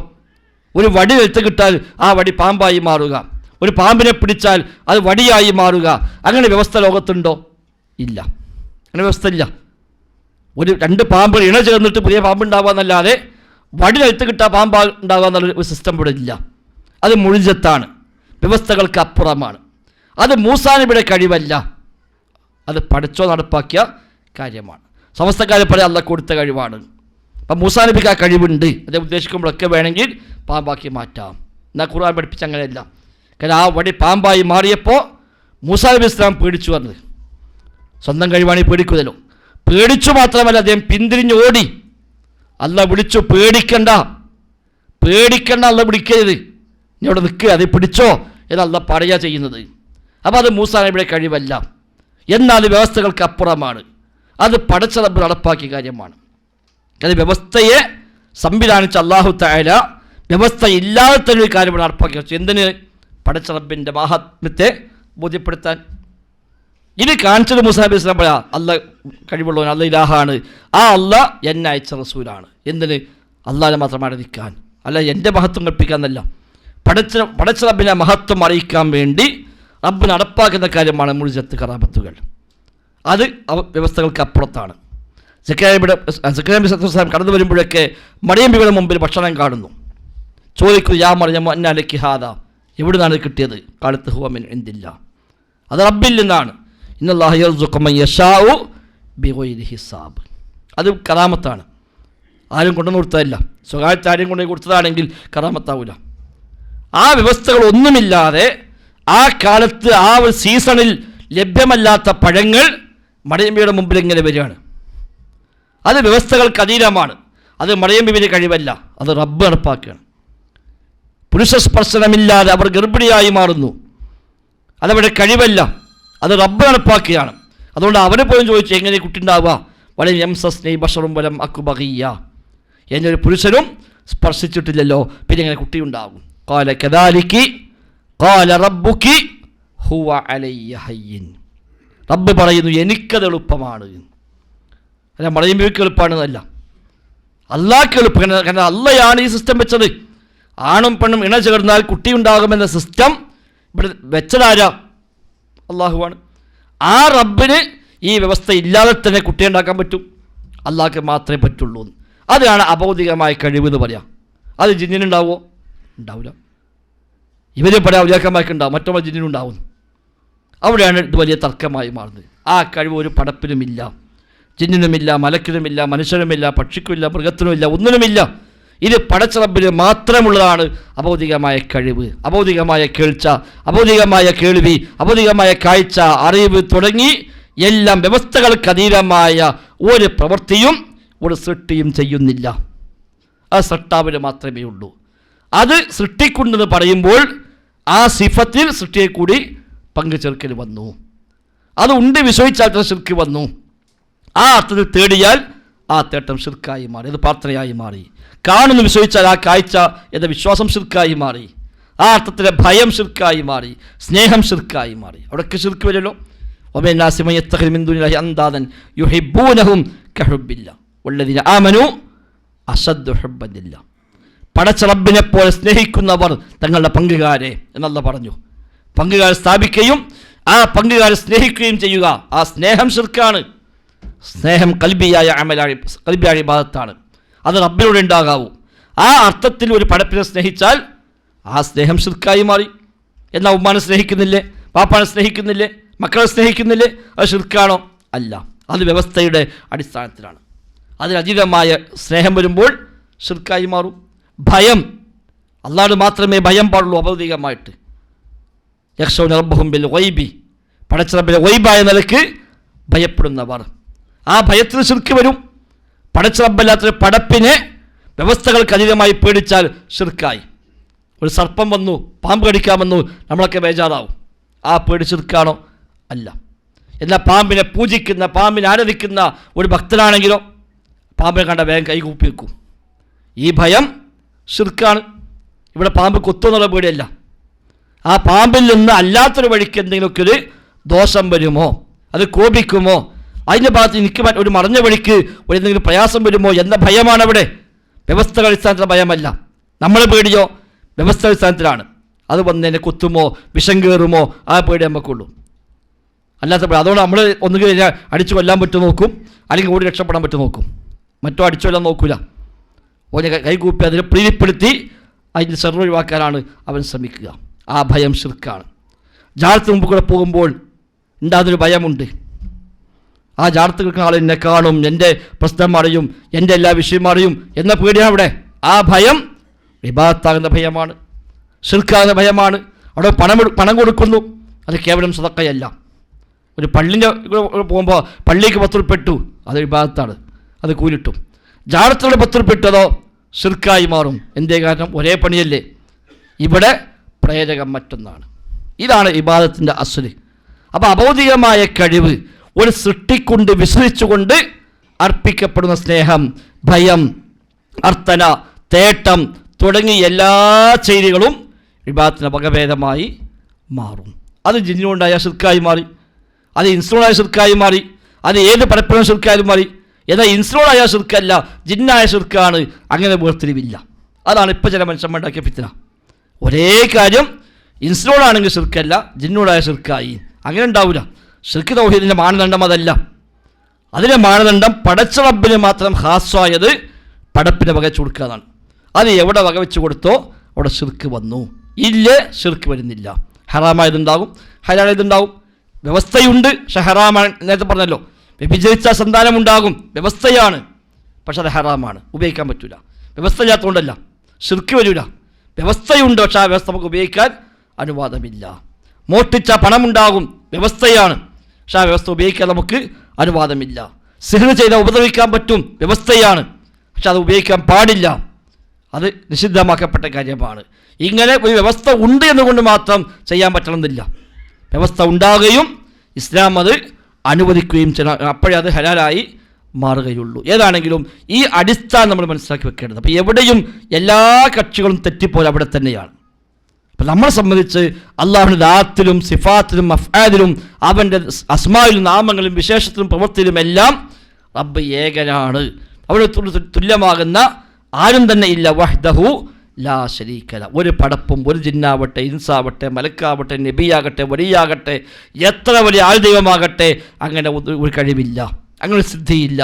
ഒരു വടി എടുത്ത് കിട്ടാൽ ആ വടി പാമ്പായി മാറുക, ഒരു പാമ്പിനെ പിടിച്ചാൽ അത് വടിയായി മാറുക, അങ്ങനെ വ്യവസ്ഥ ലോകത്തുണ്ടോ? ഇല്ല, അങ്ങനെ വ്യവസ്ഥ ഇല്ല. ഒരു 2 പാമ്പുകൾ ഇണ ചേർന്നിട്ട് പുതിയ പാമ്പുണ്ടാവുക എന്നല്ലാതെ വടി എടുത്ത് കിട്ടാൻ പാമ്പ് ഉണ്ടാകുക എന്നുള്ള ഒരു സിസ്റ്റം ഇവിടെ ഇല്ല. അത് മുഅ്ജിസത്താണ്, വ്യവസ്ഥകൾക്ക് അപ്പുറമാണ്. അത് മൂസാ നബിയുടെ കഴിവല്ല, അത് പഠിച്ചോ നടപ്പാക്കിയ കാര്യമാണ്. സമസ്തക്കാരെ പറയാൻ അള്ളാഹ് കൊടുത്ത കഴിവാണ്. അപ്പം മൂസാ നബിക്ക് ആ കഴിവുണ്ട്. അതേ ഉദ്ദേശിക്കുമ്പോഴൊക്കെ വേണമെങ്കിൽ പാമ്പാക്കി മാറ്റാം. എന്നാൽ ഖുർആൻ പഠിപ്പിച്ച അങ്ങനെയല്ല. കാരണം ആ വടി പാമ്പായി മാറിയപ്പോൾ മൂസാ നബി ഇസ്ലാം പേടിച്ചു വന്നത്. സ്വന്തം കഴിവാണെങ്കിൽ പേടിക്കുന്നല്ലോ. പേടിച്ചു മാത്രമല്ല, അദ്ദേഹം പിന്തിരിഞ്ഞ് ഓടി. അള്ളാഹ് വിളിച്ചു, പേടിക്കണ്ട അള്ളാഹ് വിളിക്കരുത്, ഇനി അവിടെ നിൽക്കുക, അത് പിടിച്ചോ എന്ന് അള്ളാഹ് പറയുക ചെയ്യുന്നത്. അപ്പോൾ അത് മൂസാ നബിയുടെ കഴിവല്ല, എന്നാൽ വ്യവസ്ഥകൾക്ക് അപ്പുറമാണ്. അത് പടച്ച റബ്ബ് നടപ്പാക്കിയ കാര്യമാണ്. അത് വ്യവസ്ഥയെ സംവിധാനിച്ച അല്ലാഹു തആല വ്യവസ്ഥ ഇല്ലാതെ തന്നെ ഒരു കാര്യം നടപ്പാക്കി വെച്ചു. എന്തിന്? പടച്ച റബ്ബിൻ്റെ മഹാത്മ്യത്തെ ബോധ്യപ്പെടുത്താൻ. ഇത് കാണിച്ചത് മൂസാ നബി ഇസ്ലാം പറയാ, അള്ളാഹ് കഴിവുള്ളവൻ, അള്ളാഹ് ഇലാഹാണ്, ആ അള്ളാഹ് എന്നെ അയച്ച റസൂലാണ്. എന്തിന്? അള്ളാഹിനെ മാത്രം ആരാധിക്കാൻ, അല്ല എൻ്റെ മഹത്വം കൽപ്പിക്കാൻ എന്നല്ല, പടച്ച റബ്ബിനെ മഹത്വം അറിയിക്കാൻ വേണ്ടി റബ്ബ് നടപ്പാക്കുന്ന കാര്യമാണ് മുഴുവത്ത് കറാമത്തുകൾ. അത് വ്യവസ്ഥകൾക്ക് അപ്പുറത്താണ്. സക്കറിയ നബി സല്ലല്ലാഹു കടന്നു വരുമ്പോഴൊക്കെ മറിയം ബിവിയുടെ മുമ്പിൽ ഭക്ഷണം കാണുന്നു. ചോദിക്കൂ, യാ മറിയം അന്നാ ലക്കി ഹാദാ, എവിടുന്നാണ് കിട്ടിയത്? ഖാലത്ത് ഹുവ മിൻ ഇൻദില്ലാ, അത് റബ്ബിൽ നിന്നാണ്. ഇന്നല്ലാഹ യർസുഖു മൻ യശാഉ ബിഗൈരി ഹിസാബ്. അത് കറാമത്താണ്, ആരും കൊണ്ടുവന്ന് കൊടുത്തതല്ല. സ്വകാര്യത്തെ ആരും കൊണ്ടുപോയി കൊടുത്തതാണെങ്കിൽ കറാമത്താവില്ല. ആ വ്യവസ്ഥകളൊന്നുമില്ലാതെ ആ കാലത്ത് ആ ഒരു സീസണിൽ ലഭ്യമല്ലാത്ത പഴങ്ങൾ മറിയം ബിവിയുടെ മുമ്പിൽ ഇങ്ങനെ വരികയാണ്. അത് വ്യവസ്ഥകൾക്ക് അതീതമാണ്. അത് മറിയം ബിവിയുടെ കഴിവല്ല, അത് റബ്ബ് നടപ്പാക്കുകയാണ്. പുരുഷ സ്പർശനമില്ലാതെ അവർ ഗർഭിണിയായി മാറുന്നു, അതവരുടെ കഴിവല്ല, അത് റബ്ബ് നടപ്പാക്കുകയാണ്. അതുകൊണ്ട് അവരെ പോലും ചോദിച്ചു, എങ്ങനെ കുട്ടി ഉണ്ടാവുക? വലം യംസസ്നി ബശറും വലം അക്കു ബഗിയ്യ, എന്നൊരു പുരുഷനും സ്പർശിച്ചിട്ടില്ലല്ലോ, പിന്നെ എങ്ങനെ കുട്ടി ഉണ്ടാകും? ഖാല കദാലികി ഖാല റബ്ബുകി ഹുവ അലയ്യ ഹയ്യിൻ. റബ്ബ് പറയുന്നു, എനിക്കത് എളുപ്പമാണ്. അല്ല, മറിയം ബിവിക്ക് എളുപ്പമാണെന്നല്ല, അള്ളാഹ്ക്ക് എളുപ്പം. കാരണം അള്ളയാണ് ഈ സിസ്റ്റം വെച്ചത്. ആണും പെണ്ണും ഇണ ചേർന്നാൽ കുട്ടി ഉണ്ടാകുമെന്ന സിസ്റ്റം ഇവിടെ വെച്ചതാരാ? അള്ളാഹുവാണ്. ആ റബ്ബിന് ഈ വ്യവസ്ഥ ഇല്ലാതെ തന്നെ കുട്ടി ഉണ്ടാക്കാൻ പറ്റും, അള്ളാഹ്ക്ക് മാത്രമേ പറ്റുള്ളൂ. അതാണ് അഭൗതികമായ കഴിവ് എന്ന് പറയാം. അത് ജിന്നിനുണ്ടാവുമോ? ഉണ്ടാവില്ല. ഇവരെ പറയാം ഔലിയാക്കന്മാർക്ക് ഉണ്ടാവും, മറ്റോ ജിന്നിനുണ്ടാവും. അവിടെയാണ് ഇത് വലിയ തർക്കമായി മാറുന്നത്. ആ കഴിവ് ഒരു പടപ്പിനുമില്ല, ജിന്നിനുമില്ല, മലക്കിനുമില്ല, മനുഷ്യനുമില്ല, പക്ഷിക്കുമില്ല, മൃഗത്തിനുമില്ല, ഒന്നിനുമില്ല. ഇത് പടച്ച റബ്ബിന് മാത്രമുള്ളതാണ് അഭൗതികമായ കഴിവ്, അഭൗതികമായ കേൾച്ച, അഭൗതികമായ കേൾവി, അഭൗതികമായ കാഴ്ച, അറിവ് തുടങ്ങി എല്ലാം വ്യവസ്ഥകൾക്ക് അതീതമായ ഒരു പ്രവൃത്തിയും ഒരു സൃഷ്ടിയും ചെയ്യുന്നില്ല. അത് സൃഷ്ടാവിന് മാത്രമേ ഉള്ളൂ. അത് സൃഷ്ടിക്കുണ്ടെന്ന് പറയുമ്പോൾ ആ സിഫത്തിൽ സൃഷ്ടിയെ കൂടി പങ്കുചേർക്കൽ വന്നു. അത് ഉണ്ട് വിശ്വസിച്ചാൽ ശിർക്ക് വന്നു. ആ അർത്ഥത്തിൽ തേടിയാൽ ആ തേട്ടം ശിർക്കായി മാറി, അത് പ്രാർത്ഥനയായി മാറി. കാണുന്നു വിശ്വസിച്ചാൽ ആ കാഴ്ച എന്ന വിശ്വാസം ശിർക്കായി മാറി. ആ അർത്ഥത്തിലെ ഭയം ശിർക്കായി മാറി, സ്നേഹം ശിർക്കായി മാറി. അവിടെയൊക്കെ ശിർക്ക് വരുമല്ലോ. പടച്ച റബ്ബിനെ പോലെ സ്നേഹിക്കുന്നവർ തങ്ങളുടെ പങ്കുകാരെ എന്നല്ല പറഞ്ഞു. പങ്കുകാരെ സ്ഥാപിക്കുകയും ആ പങ്കുകാരെ സ്നേഹിക്കുകയും ചെയ്യുക, ആ സ്നേഹം ശിർക്കാണ്. സ്നേഹം കൽബിയായ അമലായി, കൽബിയായ ഇബാദത്താണ്. അത് റബ്ബിനോട് ഉണ്ടാകാവൂ. ആ അർത്ഥത്തിൽ ഒരു പടപ്പിനെ സ്നേഹിച്ചാൽ ആ സ്നേഹം ശിർക്കായി മാറി. എന്നാൽ ഉമ്മാനെ സ്നേഹിക്കുന്നില്ലേ, പാപ്പാനെ സ്നേഹിക്കുന്നില്ലേ, മക്കളെ സ്നേഹിക്കുന്നില്ലേ? അത് ശിർക്കാണോ? അല്ല, അത് വ്യവസ്ഥയുടെ അടിസ്ഥാനത്തിലാണ്. അതിനതീതമായ സ്നേഹം വരുമ്പോൾ ശിർക്കായി മാറും. ഭയം, അല്ലാഹുവിനെ മാത്രമേ ഭയം പാടുള്ളൂ അഭൗതികമായിട്ട്. യഖ്ശൗന റബ്ബഹും ബിൽ ഗൈബി, പടച്ച റബ്ബിനെ ഗൈബായ നിലയ്ക്ക് ഭയപ്പെടുന്നവർ. ആ ഭയത്തിന് ശിർക്ക് വരും. പടച്ച റബ്ബല്ലാത്തൊരു പടപ്പിനെ വ്യവസ്ഥകൾക്ക് അതീതമായി പേടിച്ചാൽ ശിർക്കായി. ഒരു സർപ്പം വന്നു, പാമ്പ് കടിക്കാമെന്നു, നമ്മളൊക്കെ ബേജാറാവും. ആ പേടി ശിർക്കാണോ? അല്ല. എന്നാൽ പാമ്പിനെ പൂജിക്കുന്ന, പാമ്പിനെ ആരാധിക്കുന്ന ഒരു ഭക്തനാണെങ്കിലോ പാമ്പിനെ കണ്ട വേഗം കൈകൂപ്പി വെക്കും. ഈ ഭയം ശിർക്കാണ്. ഇവിടെ പാമ്പ് കൊത്തുന്നുള്ള പേടിയല്ല. ആ പാമ്പിൽ നിന്ന് അല്ലാത്തൊരു വഴിക്ക് എന്തെങ്കിലുമൊക്കെ ഒരു ദോഷം വരുമോ, അത് കോപിക്കുമോ, അതിൻ്റെ ഭാഗത്ത് എനിക്ക് ഒരു മറഞ്ഞ വഴിക്ക് ഒരു എന്തെങ്കിലും പ്രയാസം വരുമോ എന്ന ഭയമാണ് അവിടെ. വ്യവസ്ഥ അടിസ്ഥാനത്തിലുള്ള ഭയമല്ല. നമ്മളെ പേടിയോ വ്യവസ്ഥ അടിസ്ഥാനത്തിലാണ്. അത് വന്നതിനെ കുത്തുമോ, വിഷം കയറുമോ, ആ പേടി നമുക്കുള്ളൂ. അല്ലാത്ത അതുകൊണ്ട് നമ്മൾ ഒന്നുകിൽ അടിച്ചു കൊല്ലാൻ പറ്റും നോക്കും, അല്ലെങ്കിൽ ഓടി രക്ഷപ്പെടാൻ പറ്റും നോക്കും. മറ്റോ അടിച്ചു കൊല്ലാൻ നോക്കൂല. ഓനെ കൈകൂപ്പി അതിനെ പ്രീതിപ്പെടുത്തി അതിൻ്റെ ശർവ ഒഴിവാക്കാനാണ് അവൻ ശ്രമിക്കുക. ആ ഭയം ശിർക്കാണ്. ജാറത്തിന് മുമ്പ് കൂടെ പോകുമ്പോൾ ഉണ്ടാകുന്നൊരു ഭയമുണ്ട്. ആ ജാറത്ത് നിൽക്കുന്ന ആൾ എന്നെ കാണും, എൻ്റെ പ്രശ്നം അറിയും, എൻ്റെ എല്ലാ വിഷയം അറിയും എന്ന പേടിയാണ് അവിടെ. ആ ഭയം ഇബാദത്താകുന്ന ഭയമാണ്, ശിർക്കാകുന്ന ഭയമാണ്. അവിടെ പണം കൊടുക്കുന്നു, അത് കേവലം സദഖയല്ല. ഒരു പള്ളിൻ്റെ പോകുമ്പോൾ പള്ളിക്ക് 10 ഉറുപ്പിട്ടു, അത് ഇബാദത്താണ്, അത് കൂലിട്ടും. ജാറത്തിലൂടെ 10 ഉറുപ്പിട്ടതോ ശിർക്കായി മാറും. എന്തേ കാരണം? ഒരേ പണിയല്ലേ. ഇവിടെ പ്രേരകം മറ്റൊന്നാണ്. ഇതാണ് ഇബാദത്തിൻ്റെ അസ്ല്. അപ്പോൾ അഭൗതികമായ കഴിവ് ഒരു സൃഷ്ടിക്കൊണ്ട് വിശ്വസിച്ചുകൊണ്ട് അർപ്പിക്കപ്പെടുന്ന സ്നേഹം, ഭയം, അർത്ഥന, തേട്ടം തുടങ്ങി എല്ലാ ചെയ്തികളും ഇബാദത്തിന് വകഭേദമായി മാറും. അത് ജിന്നുകൊണ്ടായ ശിർക്കായി മാറി, അത് ഇൻസ്ട്രോണായ ശിർക്കായി മാറി, അത് ഏത് പരപ്പുറം ശിർക്കായി മാറി. എന്നാൽ ഇൻസ്ട്രോണായ ശിർക്കല്ല, ജിന്നായ ശിർക്കാണ്. അങ്ങനെ വേർതിരിവില്ല. അതാണ് ഇപ്പോൾ ചില മനുഷ്യന്മാരുണ്ടാക്കിയ ഫിത്ന. ഒരേ കാര്യം ഇൻസ്ട്രോണാണെങ്കിൽ ശിർക്കല്ല, ജിന്നോടായ ശിർക്കായി. അങ്ങനെ ഉണ്ടാവില്ല. ശിർക്ക് തൗഹീദിൻ്റെ മാനദണ്ഡം അതല്ല. അതിൻ്റെ മാനദണ്ഡം പടച്ച റബ്ബിന് മാത്രം ഖാസ്സായത് പടപ്പിനെ വകച്ചു കൊടുക്കാതാണ്. അത് എവിടെ വകവെച്ച് കൊടുത്തോ അവിടെ ശിർക്ക് വന്നു. ഇല്ലേ ശിർക്ക് വരുന്നില്ല. ഹറാമായതുണ്ടാകും, ഹലാലായതുണ്ടാകും. വ്യവസ്ഥയുണ്ട്, പക്ഷെ ഹറാമാണ്. നേരത്തെ പറഞ്ഞല്ലോ, വ്യഭിചരിച്ച സന്താനമുണ്ടാകും, വ്യവസ്ഥയാണ്, പക്ഷെ അത് ഹറാമാണ്, ഉപയോഗിക്കാൻ പറ്റില്ല. വ്യവസ്ഥ ഇല്ലാത്തതുകൊണ്ടല്ല, ശിർക്ക് വരില്ല. വ്യവസ്ഥയുണ്ട്, പക്ഷെ ആ വ്യവസ്ഥ നമുക്ക് ഉപയോഗിക്കാൻ അനുവാദമില്ല. മോഷ്ടിച്ച പണമുണ്ടാകും, വ്യവസ്ഥയാണ്, പക്ഷെ ആ വ്യവസ്ഥ ഉപയോഗിക്കാൻ നമുക്ക് അനുവാദമില്ല. സിഹ്ർ ചെയ്താൽ ഉപദ്രവിക്കാൻ പറ്റും, വ്യവസ്ഥയാണ്, പക്ഷെ അത് ഉപയോഗിക്കാൻ പാടില്ല, അത് നിഷിദ്ധമാക്കപ്പെട്ട കാര്യമാണ്. ഇങ്ങനെ ഒരു വ്യവസ്ഥ ഉണ്ട് എന്നുകൊണ്ട് മാത്രം ചെയ്യാൻ പറ്റണമെന്നില്ല. വ്യവസ്ഥ ഉണ്ടാകുകയും ഇസ്ലാം അത് അനുവദിക്കുകയും ചെയ്യണം, അപ്പോഴേ അത് ഹലാലായി മാറുകയുള്ളൂ. ഏതാണെങ്കിലും ഈ അടിസ്ഥാനം നമ്മൾ മനസ്സിലാക്കി വെക്കേണ്ടത്. അപ്പോൾ എവിടെയും എല്ലാ കക്ഷികളും തെറ്റിപ്പോലെ അവിടെ തന്നെയാണ്. അപ്പം നമ്മളെ സംബന്ധിച്ച് അള്ളാഹുവിൻ്റെ ദാത്തിലും സിഫാത്തിലും അഫ്ആലിലും അവൻ്റെ അസ്മായിലും നാമങ്ങളിലും വിശേഷത്തിലും പ്രവൃത്തിയിലും എല്ലാം റബ്ബ് ഏകനാണ്. അവിടെ തുല്യമാകുന്ന ആരും തന്നെ ഇല്ല. വഹ്ദഹു ലാ ശരീകല. ഒരു പടപ്പും, ഒരു ജിന്നാവട്ടെ, ഇൻസാവട്ടെ, മലക്കാവട്ടെ, നബിയാകട്ടെ, വലിയാകട്ടെ, എത്ര വലിയ ആൾ ദൈവമാകട്ടെ, അങ്ങനെ ഒരു കഴിവില്ല, അങ്ങനെ സിദ്ധിയില്ല,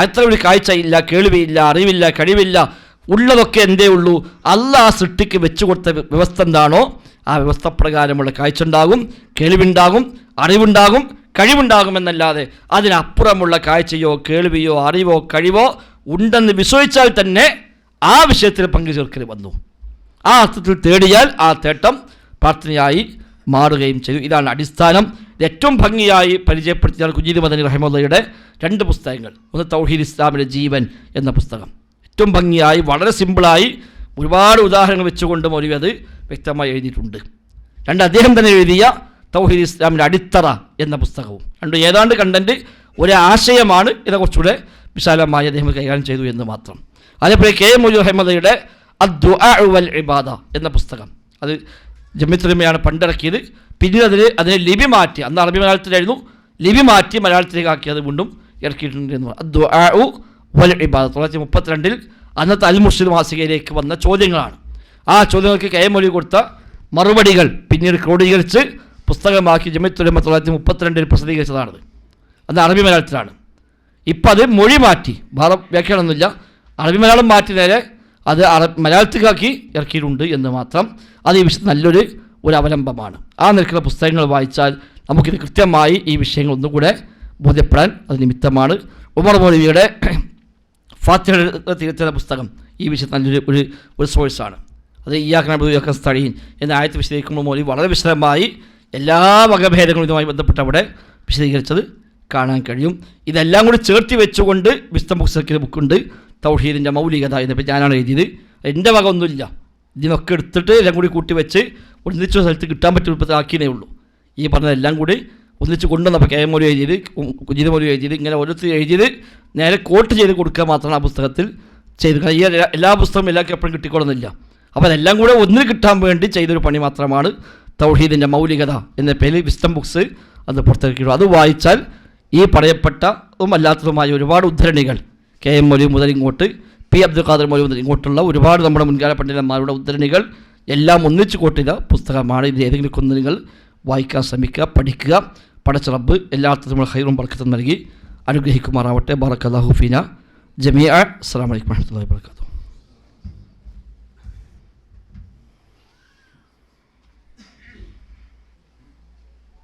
അത്ര ഒരു കാഴ്ചയില്ല, കേൾവിയില്ല, അറിവില്ല, കഴിവില്ല. ഉള്ളതൊക്കെ എന്തേ ഉള്ളൂ? അള്ളാഹ് സൃഷ്ടിക്ക് വെച്ചു കൊടുത്ത വ്യവസ്ഥ എന്താണോ ആ വ്യവസ്ഥ പ്രകാരമുള്ള കാഴ്ച ഉണ്ടാകും, കേൾവിയുണ്ടാകും, അറിവുണ്ടാകും, കഴിവുണ്ടാകുമെന്നല്ലാതെ അതിനപ്പുറമുള്ള കാഴ്ചയോ കേൾവിയോ അറിവോ കഴിവോ ഉണ്ടെന്ന് വിശ്വസിച്ചാൽ തന്നെ ആ വിഷയത്തിൽ പങ്കുചേർക്കൽ വന്നു. ആ അർത്ഥത്തിൽ തേടിയാൽ ആ തേട്ടം പ്രാർത്ഥനയായി മാറുകയും ചെയ്തു. ഇതാണ് അടിസ്ഥാനം. ഏറ്റവും ഭംഗിയായി പരിചയപ്പെടുത്തിയ കുഞ്ഞീദ് മദനി റഹിമത്തുള്ളയുടെ 2 പുസ്തകങ്ങൾ. ഒന്ന് തൗഹീദ് ഇസ്ലാമിലെ ജീവൻ എന്ന പുസ്തകം, ഏറ്റവും ഭംഗിയായി വളരെ സിമ്പിളായി ഒരുപാട് ഉദാഹരണങ്ങൾ വെച്ചുകൊണ്ട് മൗലവി അത് വ്യക്തമായി എഴുതിയിട്ടുണ്ട്. 2 അദ്ദേഹം തന്നെ എഴുതിയ തൗഹീദ് ഇസ്ലാമിൻ്റെ അടിത്തറ എന്ന പുസ്തകവും. 2 ഏതാണ്ട് കണ്ടന്റ് ഒരു ആശയമാണ്. ഇതിനെ കുറച്ചുകൂടെ വിശാലമായി അദ്ദേഹം കൈകാര്യം ചെയ്തു എന്ന് മാത്രം. അതേപോലെ KM മൗലവി റഹിമത്തുള്ളയുടെ അദ്ദുആ വൽ ഇബാദ എന്ന പുസ്തകം, അത് ജമിത്തുലമയാണ് പണ്ടിറക്കിയത്. പിന്നീട് അതിനെ ലിപി മാറ്റി, അന്ന് അറബി മലയാളത്തിലായിരുന്നു, ലിപി മാറ്റി മലയാളത്തിലേക്ക് ആക്കി അത് വീണ്ടും ഇറക്കിയിട്ടുണ്ട് എന്ന് പറഞ്ഞു. അദ്ദുആ വൽ ഇബാദ 1932 അന്നത്തെ അൽ മുർഷിദ് മാസികയിലേക്ക് വന്ന ചോദ്യങ്ങളാണ്. ആ ചോദ്യങ്ങൾക്ക് KM മൗലവി കൊടുത്ത മറുപടികൾ പിന്നീട് ക്രോഡീകരിച്ച് പുസ്തകമാക്കി ജമിത്തുലമ 1932 പ്രസിദ്ധീകരിച്ചതാണത്. അത് അറബി മലയാളത്തിലാണ്. ഇപ്പം അത് മൊഴി മാറ്റി, വേറെ വ്യാഖ്യാനമൊന്നുമില്ല, അറബി മലയാളം മാറ്റി നേരെ അത് മലയാളത്തിലാക്കി ഇറക്കിയിട്ടുണ്ട് എന്ന് മാത്രം. അത് ഈ വിഷയത്തിൽ നല്ലൊരു അവലംബമാണ്. ആ നിൽക്കുന്ന പുസ്തകങ്ങൾ വായിച്ചാൽ നമുക്കിത് കൃത്യമായി ഈ വിഷയങ്ങൾ ഒന്നുകൂടെ ബോധ്യപ്പെടാൻ അത് നിമിത്തമാണ്. ഉമർ മൗലവിയുടെ ഫാത്തിഹയുടെ തിരുത്തുന്ന പുസ്തകം ഈ വിഷയത്തിൽ നല്ലൊരു സോഴ്സാണ്. അത് ഇയ്യാക നഅ്ബുദു വ ഇയ്യാക നസ്തഈൻ എന്ന ആയത്ത് വിശദീകരിക്കുമ്പോൾ മൗലവി വളരെ വിശദമായി എല്ലാ വകഭേദങ്ങളും ഇതുമായി ബന്ധപ്പെട്ട് അവിടെ വിശദീകരിച്ചത് കാണാൻ കഴിയും. ഇതെല്ലാം കൂടി ചേർത്തി വെച്ചുകൊണ്ട് വിസ്ഡം ബുക്സിൽ ബുക്കുണ്ട്, തൗഹീദിൻ്റെ മൗലികത. ഇതിപ്പോൾ ഞാനാണ് എഴുതിയത്, എൻ്റെ വക ഒന്നുമില്ല. ഇതിനൊക്കെ എടുത്തിട്ട് എല്ലാം കൂടി കൂട്ടി വെച്ച് ഒന്നിച്ച സ്ഥലത്ത് കിട്ടാൻ പറ്റും രൂപത്തിലാക്കിയേ ഉള്ളൂ. ഈ പറഞ്ഞതെല്ലാം കൂടി ഒന്നിച്ച് കൊണ്ടുവന്നപ്പോൾ KM മൗലവി എഴുതിയത്, കുഞ്ഞീദ് മൗലവി എഴുതിയത്, ഇങ്ങനെ ഓരോരുത്തർ എഴുതിയത് നേരെ കോട്ട് ചെയ്ത് കൊടുക്കുക മാത്രമാണ് ആ പുസ്തകത്തിൽ ചെയ്ത്. ഈ എല്ലാ പുസ്തകവും എല്ലാവർക്കും എപ്പോഴും കിട്ടിക്കൊള്ളുന്നില്ല. അപ്പോൾ അതെല്ലാം കൂടെ ഒന്നിന് കിട്ടാൻ വേണ്ടി ചെയ്തൊരു പണി മാത്രമാണ് തൗഹീദിൻ്റെ മൗലികത എന്ന പേരിൽ വിസ്ഡം ബുക്സ് അത് പുറത്തിറക്കിയിട്ടുള്ളൂ. അത് വായിച്ചാൽ ഈ പറയപ്പെട്ടതും അല്ലാത്തതുമായ ഒരുപാട് ഉദ്ധരണികൾ KM മൗലവി മുതൽ ഇങ്ങോട്ട് P അബ്ദുൽ ഖാദർ മൗലവി മുതൽ ഇങ്ങോട്ടുള്ള ഒരുപാട് നമ്മുടെ മുൻകാല പണ്ഡിതന്മാരുടെ ഉദ്ധരണികൾ എല്ലാം ഒന്നിച്ച് കോട്ട് ചെയ്ത പുസ്തകമാണ്. ഇത് ഏതെങ്കിലും ഒന്ന് നിങ്ങൾ വായിക്കാൻ ശ്രമിക്കുക, പഠിക്കുക. പടച്ച റബ്ബ് എല്ലാത്തിനും ഖൈറും ബർക്കത്തും നൽകി അനുഗ്രഹിക്കുമാറാവട്ടെ. ബറക്കല്ലാഹു ഫീന ജമീഅ. അസ്സലാമു അലൈക്കും വറഹ്മത്തുള്ളാഹി വബറകാതുഹു.